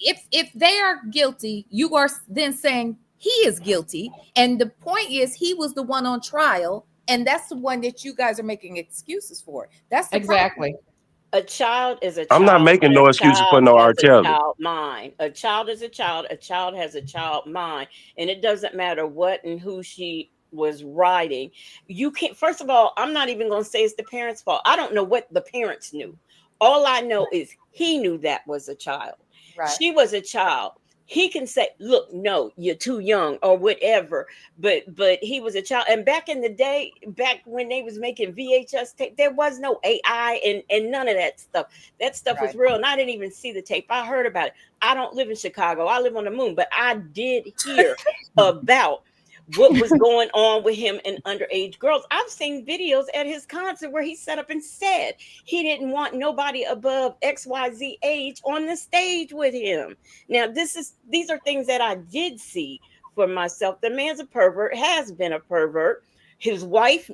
if they are guilty, you are then saying he is guilty, and the point is he was the one on trial, and that's the one that you guys are making excuses for. That's the exactly. problem. A child is a child. I'm not making no excuses for no R. Kelly. Mind. A child is a child. A child has a child mind. And it doesn't matter what and who she was writing. You can't, first of all, I'm not even going to say it's the parents' fault. I don't know what the parents knew. All I know is he knew that was a child. Right. She was a child. He can say, look, no, you're too young or whatever. But he was a child. And back in the day, back when they was making VHS tape, there was no AI and none of that stuff. That stuff was real. And I didn't even see the tape. I heard about it. I don't live in Chicago. I live on the moon. But I did hear about what was going on with him and underage girls. I've seen videos at his concert where he sat up and said he didn't want nobody above XYZ age on the stage with him. Now, these are things that I did see for myself. The man's a pervert, has been a pervert. His wife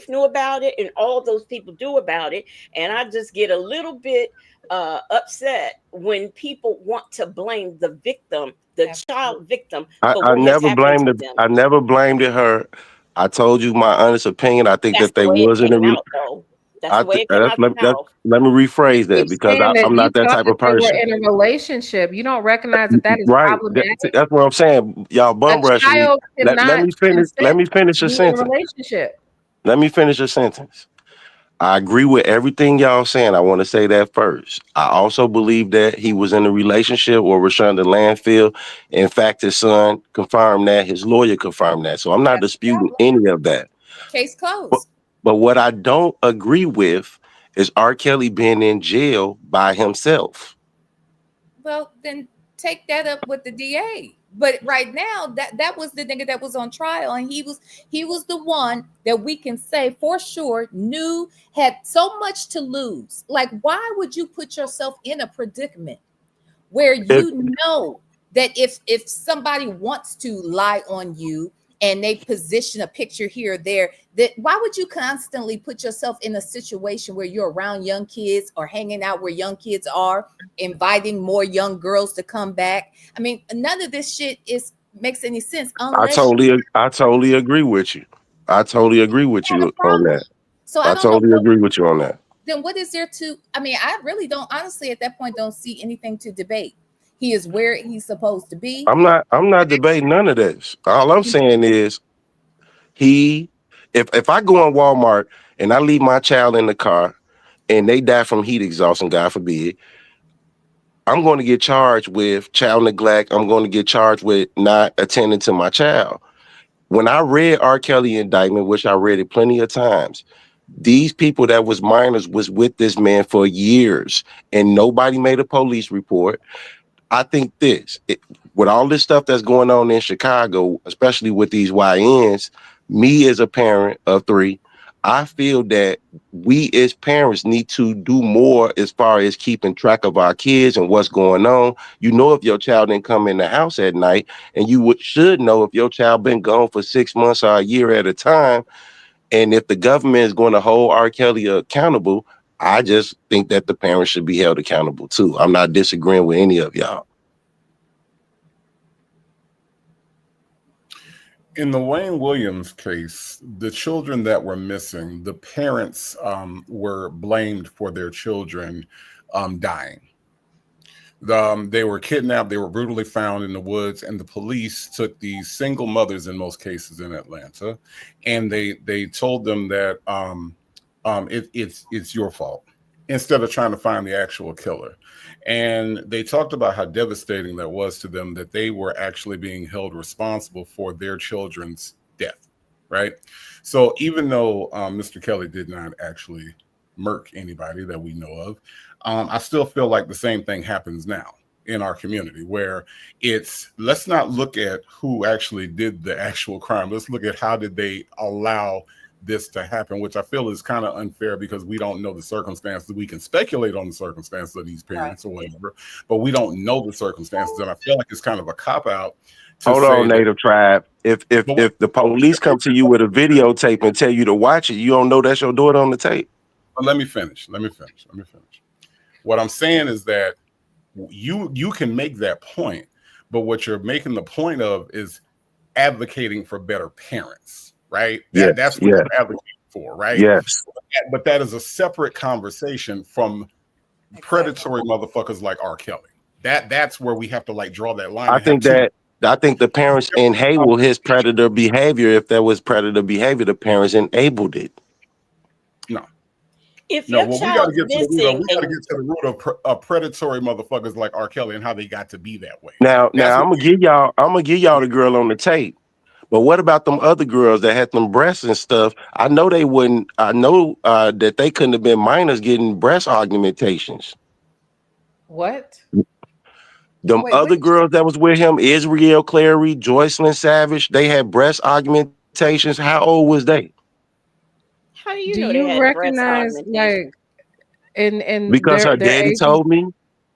knew about it, and all those people do about it. And I just get a little bit upset when people want to blame the victim, the child victim. I never blamed it. I never blamed it her. I told you my honest opinion. I think that they wasn't a That's the way it came out the mouth. Let me rephrase that because I'm not that type of person. We're in a relationship. You don't recognize that is right. problematic. That's what I'm saying. Y'all bum rushing me. Let me finish. Let me finish a sentence. Relationship. Let me finish a sentence. I agree with everything y'all saying. I want to say that first. I also believe that he was in a relationship or returned to landfill. In fact, his son confirmed that. His lawyer confirmed that. So I'm not disputing any of that. Case closed. But what I don't agree with is R. Kelly being in jail by himself. Well, then take that up with the DA. But right now, that was the nigga that was on trial, and he was the one that we can say for sure knew had so much to lose. Like, why would you put yourself in a predicament where you know that if somebody wants to lie on you and they position a picture here or there, that why would you constantly put yourself in a situation where you're around young kids or hanging out where young kids are, inviting more young girls to come back? I mean, none of this shit makes any sense. I totally agree with you. I totally agree with you on that. So I totally agree with you on that. Then what is there to, I mean, I really don't, honestly, at that point, don't see anything to debate. He is where he's supposed to be. I'm not debating none of this. All I'm saying is if I go in Walmart and I leave my child in the car and they die from heat exhaustion, God forbid, I'm going to get charged with child neglect. I'm going to get charged with not attending to my child. When I read R. Kelly indictment, which I read it plenty of times, these people that was minors was with this man for years and nobody made a police report. I think with all this stuff that's going on in Chicago, especially with these YNs, me as a parent of 3, I feel that we as parents need to do more as far as keeping track of our kids and what's going on. You know, if your child didn't come in the house at night, and you should know if your child been gone for 6 months or a year at a time. And if the government is going to hold R. Kelly accountable, I just think that the parents should be held accountable too. I'm not disagreeing with any of y'all. In the Wayne Williams case, the children that were missing, the parents were blamed for their children dying. They were kidnapped, they were brutally found in the woods, and the police took these single mothers in most cases in Atlanta, and they told them that it's your fault, instead of trying to find the actual killer. And they talked about how devastating that was to them, that they were actually being held responsible for their children's death, right? So even though Mr. Kelly did not actually murk anybody that we know of, I still feel like the same thing happens now in our community, where let's not look at who actually did the actual crime. Let's look at how did they allow this to happen, which I feel is kind of unfair because we don't know the circumstances. We can speculate on the circumstances of these parents or whatever, but we don't know the circumstances. And I feel like it's kind of a cop-out. Hold on, Native Tribe. If the police come to you with a videotape and tell you to watch it, you don't know that's your daughter on the tape. But let me finish. What I'm saying is that you can make that point, but what you're making the point of is advocating for better parents. Right? That's what you're advocating for, right? Yes. But that is a separate conversation from predatory motherfuckers like R. Kelly. That's where we have to like draw that line. I think the parents enabled his predator behavior. If there was predator behavior, the parents enabled it. No. If No, your well, we got to child's get to the root of missing we got to and get to the root of predatory motherfuckers like R. Kelly and how they got to be that way. Now That's I'm what gonna give y'all the girl on the tape. But what about them other girls that had them breasts and stuff? I know they wouldn't. I know that they couldn't have been minors getting breast augmentations. What? Them Wait, other which girls that was with him, Israel Clary, Joycelyn Savage, they had breast augmentations. How old was they? how do you Do know they you had breast recognize augmentation? like in Because her their daddy age? told me.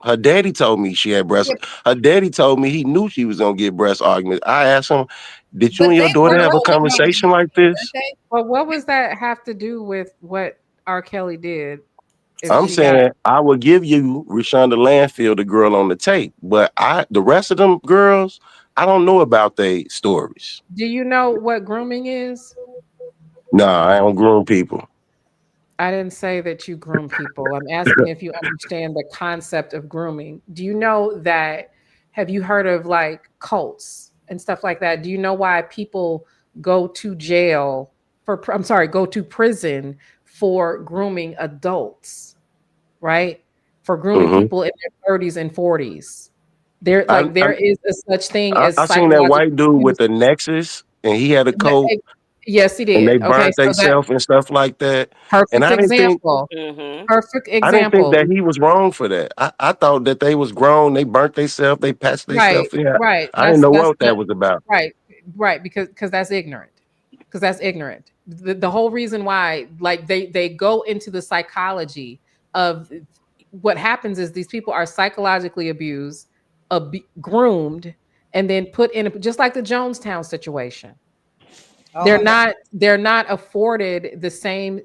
Her daddy told me she had breast. yeah, Her daddy told me he knew she was gonna get breast augment. I asked him, "Did you but and your they daughter were have a older ladies, conversation like weren't this?" they? But what was that have to do with what R. Kelly did? If I'm she got saying I would give you Rashonda Landfield, the girl on the tape, but the rest of them girls, I don't know about their stories. do you know what grooming is? Nah, I don't groom people. I didn't say that you groom people. I'm asking if you understand the concept of grooming. Do you know that? Have you heard of like cults and stuff like that? Do you know why people go to jail I'm sorry, go to prison for grooming adults, right? For grooming hmm people in their 30s and 40s. There, I, like, I there is a such thing as I seen that psychological white dude with abuse. the Nexus, and he had a But, coat, yes, he and they did. Okay, burnt so that themselves and stuff like that. And perfect example. Mm-hmm. Perfect I didn't think example. that he was wrong for that. I thought that they was grown, they burnt themselves, they patched Right, themselves in. right. I didn't know That's what that was about. right, right. Because that's ignorant. Because that's ignorant. The whole reason why, like, they go into the psychology of what happens is these people are psychologically abused, groomed, and then put in just like the Jonestown situation. Oh They're my not afforded the same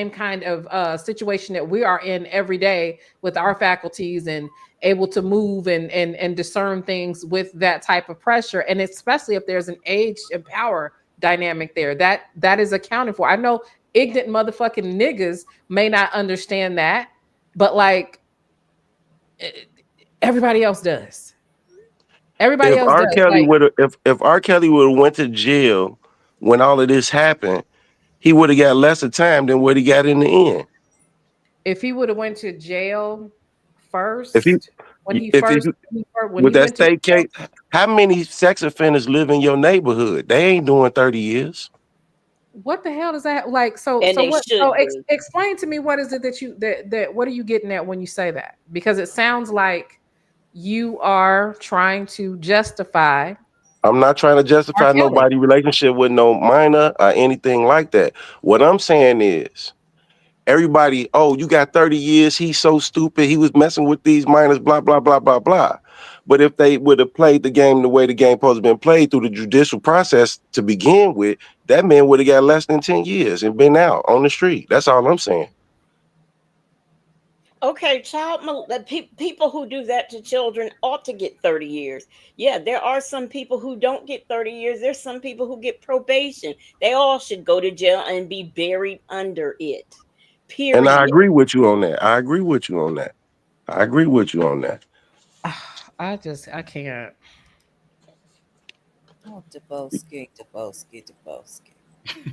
kind of situation that we are in every day with our faculties and able to move and discern things with that type of pressure, and especially if there's an age and power dynamic there that is accounted for. I know ignorant motherfucking niggas may not understand that, but like everybody else does. Everybody If else R. does. Kelly Like, would have if R. Kelly would have went to jail when all of this happened, he would have got lesser time than what he got in the end. if he would have went to jail If he first, when he if he first when with he that went to state case, how many sex offenders live in your neighborhood? They ain't doing 30 years. what the hell does that like? So And so they what? So should be. explain to me what is it that you that what are you getting at when you say that? Because it sounds like you are trying to justify I'm not trying to R. justify Kelly. nobody relationship with no minor or anything like that. What I'm saying is everybody, oh, you got 30 years, he's so stupid, he was messing with these minors, blah, blah, blah, blah, blah. But if they would have played the game the way the game supposed to have been played through the judicial process to begin with, that man would have got less than 10 years and been out on the street. That's all I'm saying. Okay, people who do that to children ought to get 30 years. Yeah, there are some people who don't get 30 years. There's some people who get probation. They all should go to jail and be buried under it. Period. And I agree with you on that. I agree with you on that. I agree with you on that. I can't. Oh, Debowski.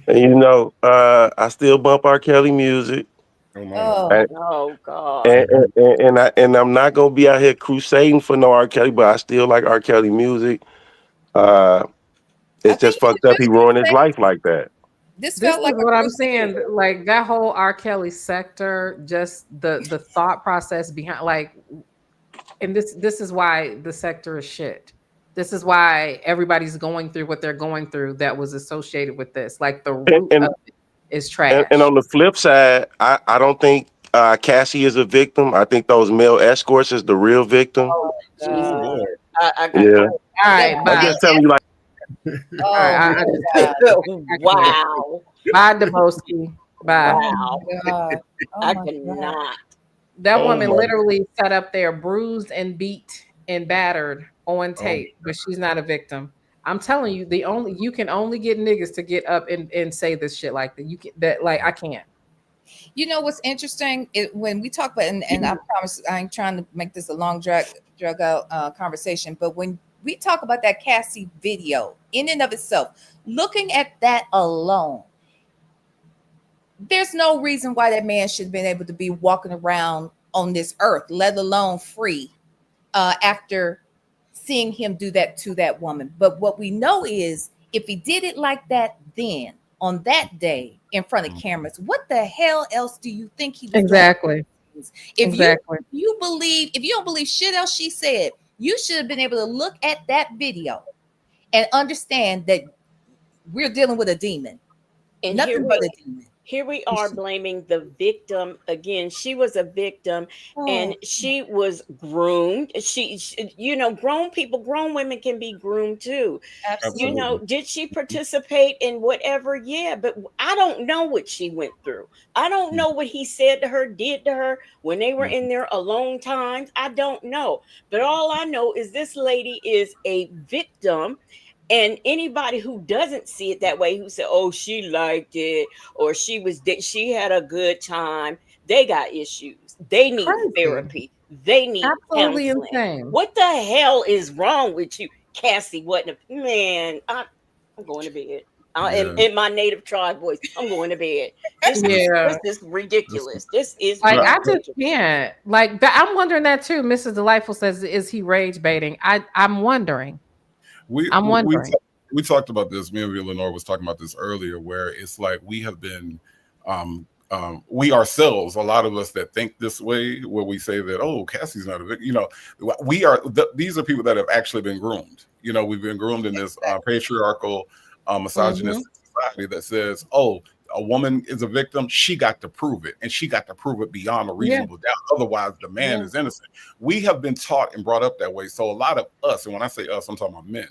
And you know, I still bump R. Kelly music. Oh, Oh God. And I'm not gonna be out here crusading for no R. Kelly, but I still like R. Kelly music. It's just fucked up. He ruined his life like that. this This felt is like a what I'm crusade. saying. Like that whole R. Kelly sector, just the thought process behind, like, and this is why the sector is shit. This is why everybody's going through what they're going through that was associated with this. Like the root And of it is trash. and on the flip side, I don't think Cassie is a victim. I think those male escorts is the real victim. Oh God. Jesus. Yeah. All right, I'm bye. just telling you, like, All right, Wow. Bye, Debowski. Bye. Wow. God. Oh I my cannot. That Oh woman my- literally sat up there bruised and beat and battered on tape, but she's not a victim. I'm telling you, you can only get niggas to get up and say this shit like that. You can that like I can't. You know what's interesting? When we talk about, and I promise I ain't trying to make this a long drag out conversation, but when we talk about that Cassie video in and of itself, looking at that alone, there's no reason why that man should have been able to be walking around on this earth, let alone free, after seeing him do that to that woman. But what we know is if he did it like that then, on that day, in front of cameras, what the hell else do you think he was Exactly. doing? Exactly. If you don't believe shit else she said, you should have been able to look at that video and understand that we're dealing with a demon. And Nothing but a demon. Here we are blaming the victim again. She was a victim, and she was groomed. She, you know, grown women can be groomed too. Absolutely. You know, did she participate in whatever? Yeah, but I don't know what she went through. I don't know what he said to her, did to her when they were in there alone times. I don't know. But all I know is this lady is a victim. And anybody who doesn't see it that way, who said, "Oh, she liked it," or she had a good time, they got issues. They need therapy. They need Absolutely counseling. insane. What the hell is wrong with you, Cassie? Man, I'm going to bed. In my native tribe voice, I'm going to bed. This is ridiculous. This is like I ridiculous. just can't. Like I'm wondering that too. Mrs. Delightful says, "Is he rage baiting?" I'm wondering. I'm wondering. We talked about this. Me and Eleanor was talking about this earlier, where it's like we have been, we ourselves, a lot of us that think this way, where we say that, oh, Cassie's not a victim. You know, we are. These are people that have actually been groomed. You know, we've been groomed in this patriarchal, misogynistic society that says, oh, a woman is a victim. She got to prove it, and she got to prove it beyond a reasonable doubt. Otherwise, the man is innocent. We have been taught and brought up that way. So a lot of us, and when I say us, I'm talking about men.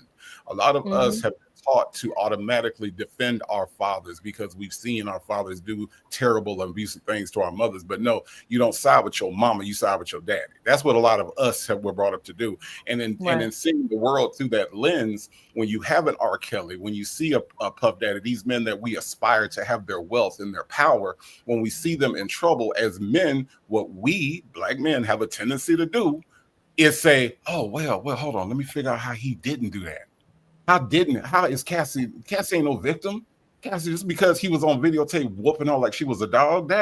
A lot of us have been taught to automatically defend our fathers because we've seen our fathers do terrible and abusive things to our mothers. But no, you don't side with your mama, you side with your daddy. That's what a lot of us were brought up to do. And then seeing the world through that lens, when you have an R. Kelly, when you see a Puff Daddy, these men that we aspire to have their wealth and their power, when we see them in trouble as men, what we black men have a tendency to do is say, oh, well, hold on, let me figure out how he didn't do that. How is Cassie ain't no victim? Cassie, just because he was on videotape whooping her like she was a dog,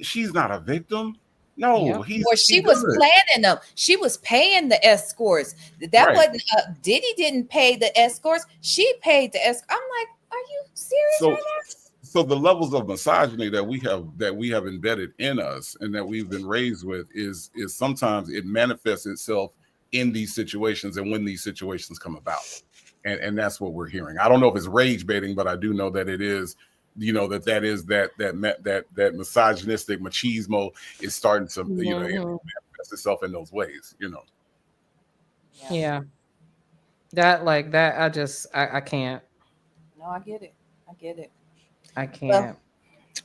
she's not a victim. No, she was planning them. She was paying the escorts. That wasn't Diddy didn't pay the escorts. She paid the escorts. I'm like, are you serious right now? So the levels of misogyny that we have embedded in us and that we've been raised with is sometimes it manifests itself in these situations and when these situations come about. And that's what we're hearing. I don't know if it's rage baiting, but I do know that it is, you know, that misogynistic machismo is starting to, you know, manifest itself in those ways, you know. Yeah. I can't. No, I get it. I can't. Well,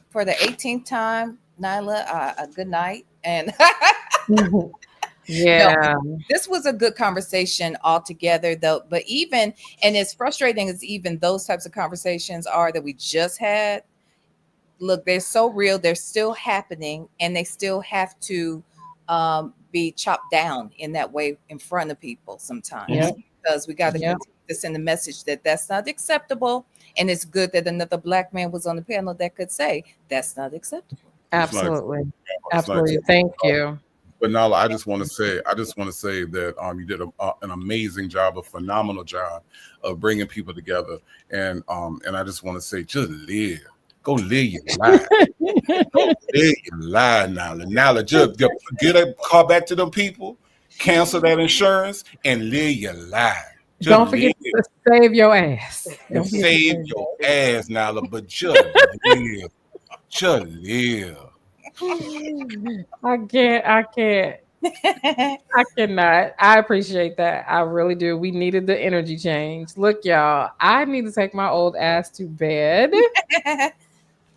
for the 18th time, Nyla, good night. And yeah, no, this was a good conversation altogether, though. But and as frustrating as even those types of conversations are that we just had, look, they're so real. They're still happening, and they still have to be chopped down in that way in front of people sometimes, because we got to send the message that that's not acceptable. And it's good that another black man was on the panel that could say that's not acceptable. Absolutely. Absolutely. Thank you. But Nala, I just want to say that you did an amazing job, a phenomenal job of bringing people together, and I just want to say, just go live your life, go live your life, Nala. Just get a car back to them people, cancel that insurance, and live your life. Don't forget to save your ass. Save your ass, Nala, but just live, just live. I can't. I cannot. I appreciate that. I really do. We needed the energy change. Look, y'all, I need to take my old ass to bed.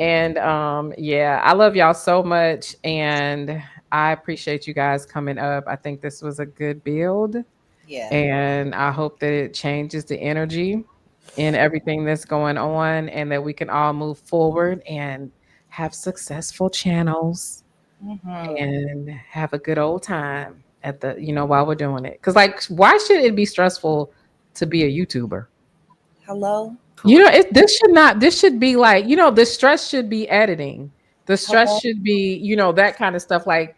And I love y'all so much. And I appreciate you guys coming up. I think this was a good build. Yeah. And I hope that it changes the energy in everything that's going on and that we can all move forward and have successful channels and have a good old time at the, while we're doing it. Because why should it be stressful to be a YouTuber? Hello? This should be like, the stress should be editing. The stress should be, you know, that kind of stuff. Like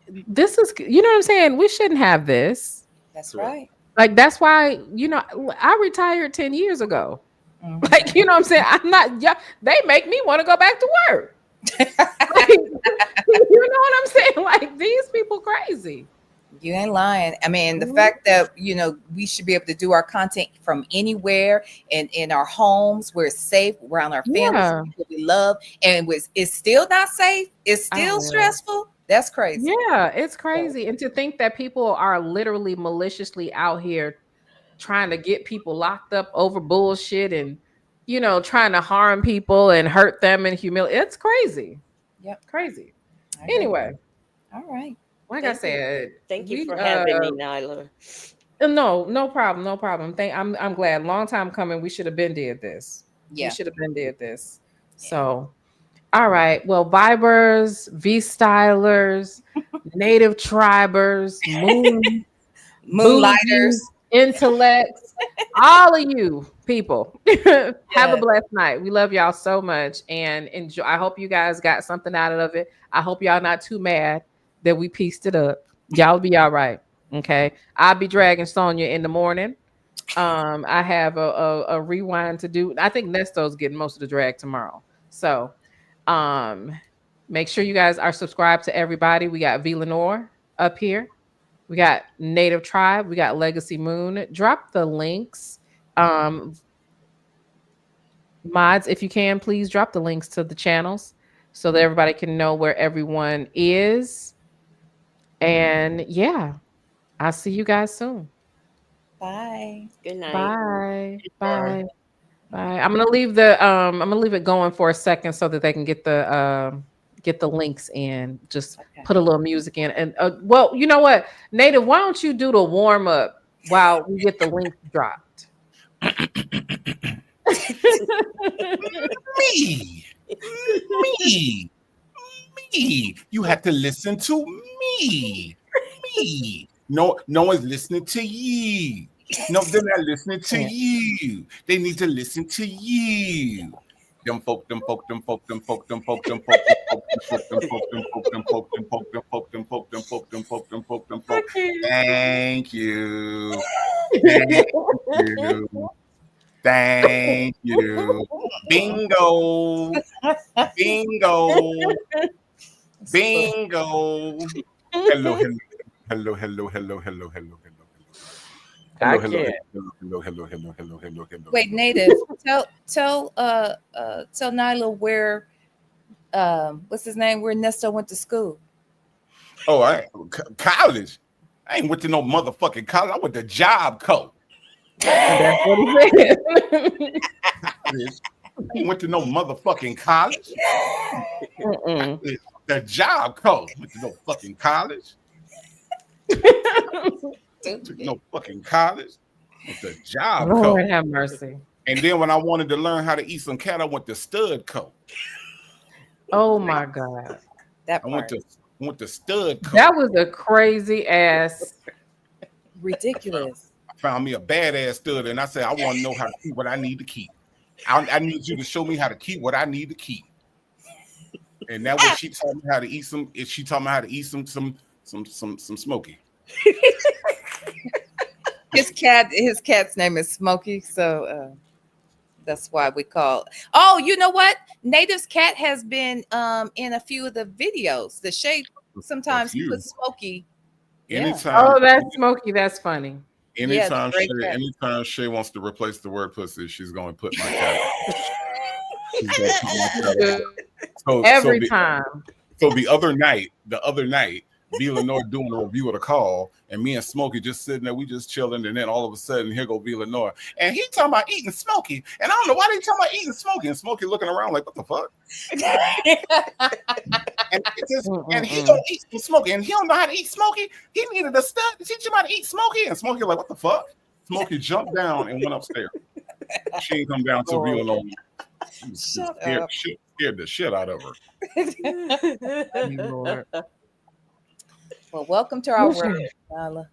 this is, you know what I'm saying? We shouldn't have this. That's right. Like, that's why, you know, I retired 10 years ago. Mhm. Like, you know what I'm saying? I'm not, yeah, they make me want to go back to work. Like, you know what I'm saying? Like, these people crazy. You ain't lying. I mean, the fact that, you know, we should be able to do our content from anywhere and in our homes where it's safe, around our families, Yeah. people we love, and it's still not safe. It's still Oh, stressful. That's crazy. yeah, it's crazy. And to think that people are literally maliciously out here trying to get people locked up over bullshit and, you know, trying to harm people and hurt them and humiliate. It's crazy. Yep. Crazy. I agree. Anyway, All right. like I said, Thank you we, for having me, Nyla. no problem, no problem. I'm glad. Long time coming. We should have been did this. Yeah. We should have been did this. So, all right. Well, Vibers, V-Stylers, Native Tribers, Moonlighters, bougies, intellects, all of you people, have a blessed night. We love y'all so much and enjoy. I hope you guys got something out of it. I hope y'all not too mad that we pieced it up. Y'all be all right. Okay. I'll be dragging Sonya in the morning. I have a rewind to do. I think Nesto's getting most of the drag tomorrow. So make sure you guys are subscribed to everybody. We got V Lenore up here. We got Native Tribe. We got Legacy Moon. Drop the links. Mods, if you can, please drop the links to the channels so that everybody can know where everyone is. And yeah, I'll see you guys soon. Bye. Good night. Bye. Bye. Bye. I'm gonna leave it going for a second so that they can get the links in. Just put a little music in. And well, you know what, Native, why don't you do the warm up while we get the links dropped? Me. You have to listen to me. No one's listening to you. No, they're not listening to you. They need to listen to you. Them folk. Thank you. Thank you. Bingo. Hello. Wait, Native, tell Nyla where what's his name? Where Nesto went to school. Oh, college. I ain't went to no motherfucking college. I went to Job Co. That's what he said. I ain't went to no motherfucking college. The Job Co. Went to no fucking college. No fucking college. With the Job Co. Lord have mercy. And then when I wanted to learn how to eat some cat, I went to Stud Co. Oh my God. That I went to Stud Co. That was a crazy ass. Ridiculous. I found me a badass stud, and I said, I want to know how to keep what I need to keep. I need you to show me how to keep what I need to keep. And that was she taught me how to eat some. She taught me how to eat some Smokey. His cat's name is Smokey, so that's why we call. Oh, you know what? Native's cat has been in a few of the videos. The Shay sometimes he puts Smokey. Anytime. Oh, that's Smokey. That's funny. Anytime Shay wants to replace the word pussy, she's going to put my cat. Every time. So the other night, V Lenore doing a review of the call, and me and Smokey just sitting there, we just chilling, and then all of a sudden, here go V Lenore, and he talking about eating Smokey, and I don't know why they talking about eating Smokey, and Smokey looking around like, what the fuck? and he don't eat some Smokey, and he don't know how to eat Smokey. He needed a stud to teach him how to eat Smokey, and Smokey like, what the fuck? Smokey jumped down and went upstairs. She ain't come down to V Lenore. Scared the shit out of her. Lord. Well, welcome to our world, Nyla.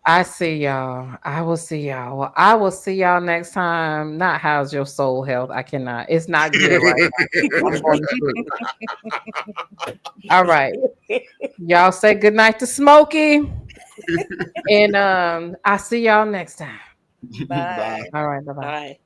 I see y'all. I will see y'all. Well, I will see y'all next time. Not how's your soul health. I cannot. It's not good right now. I'm going to sleep. All right. Y'all say goodnight to Smokey. And I'll see y'all next time. Bye. All right. Bye-bye. Bye.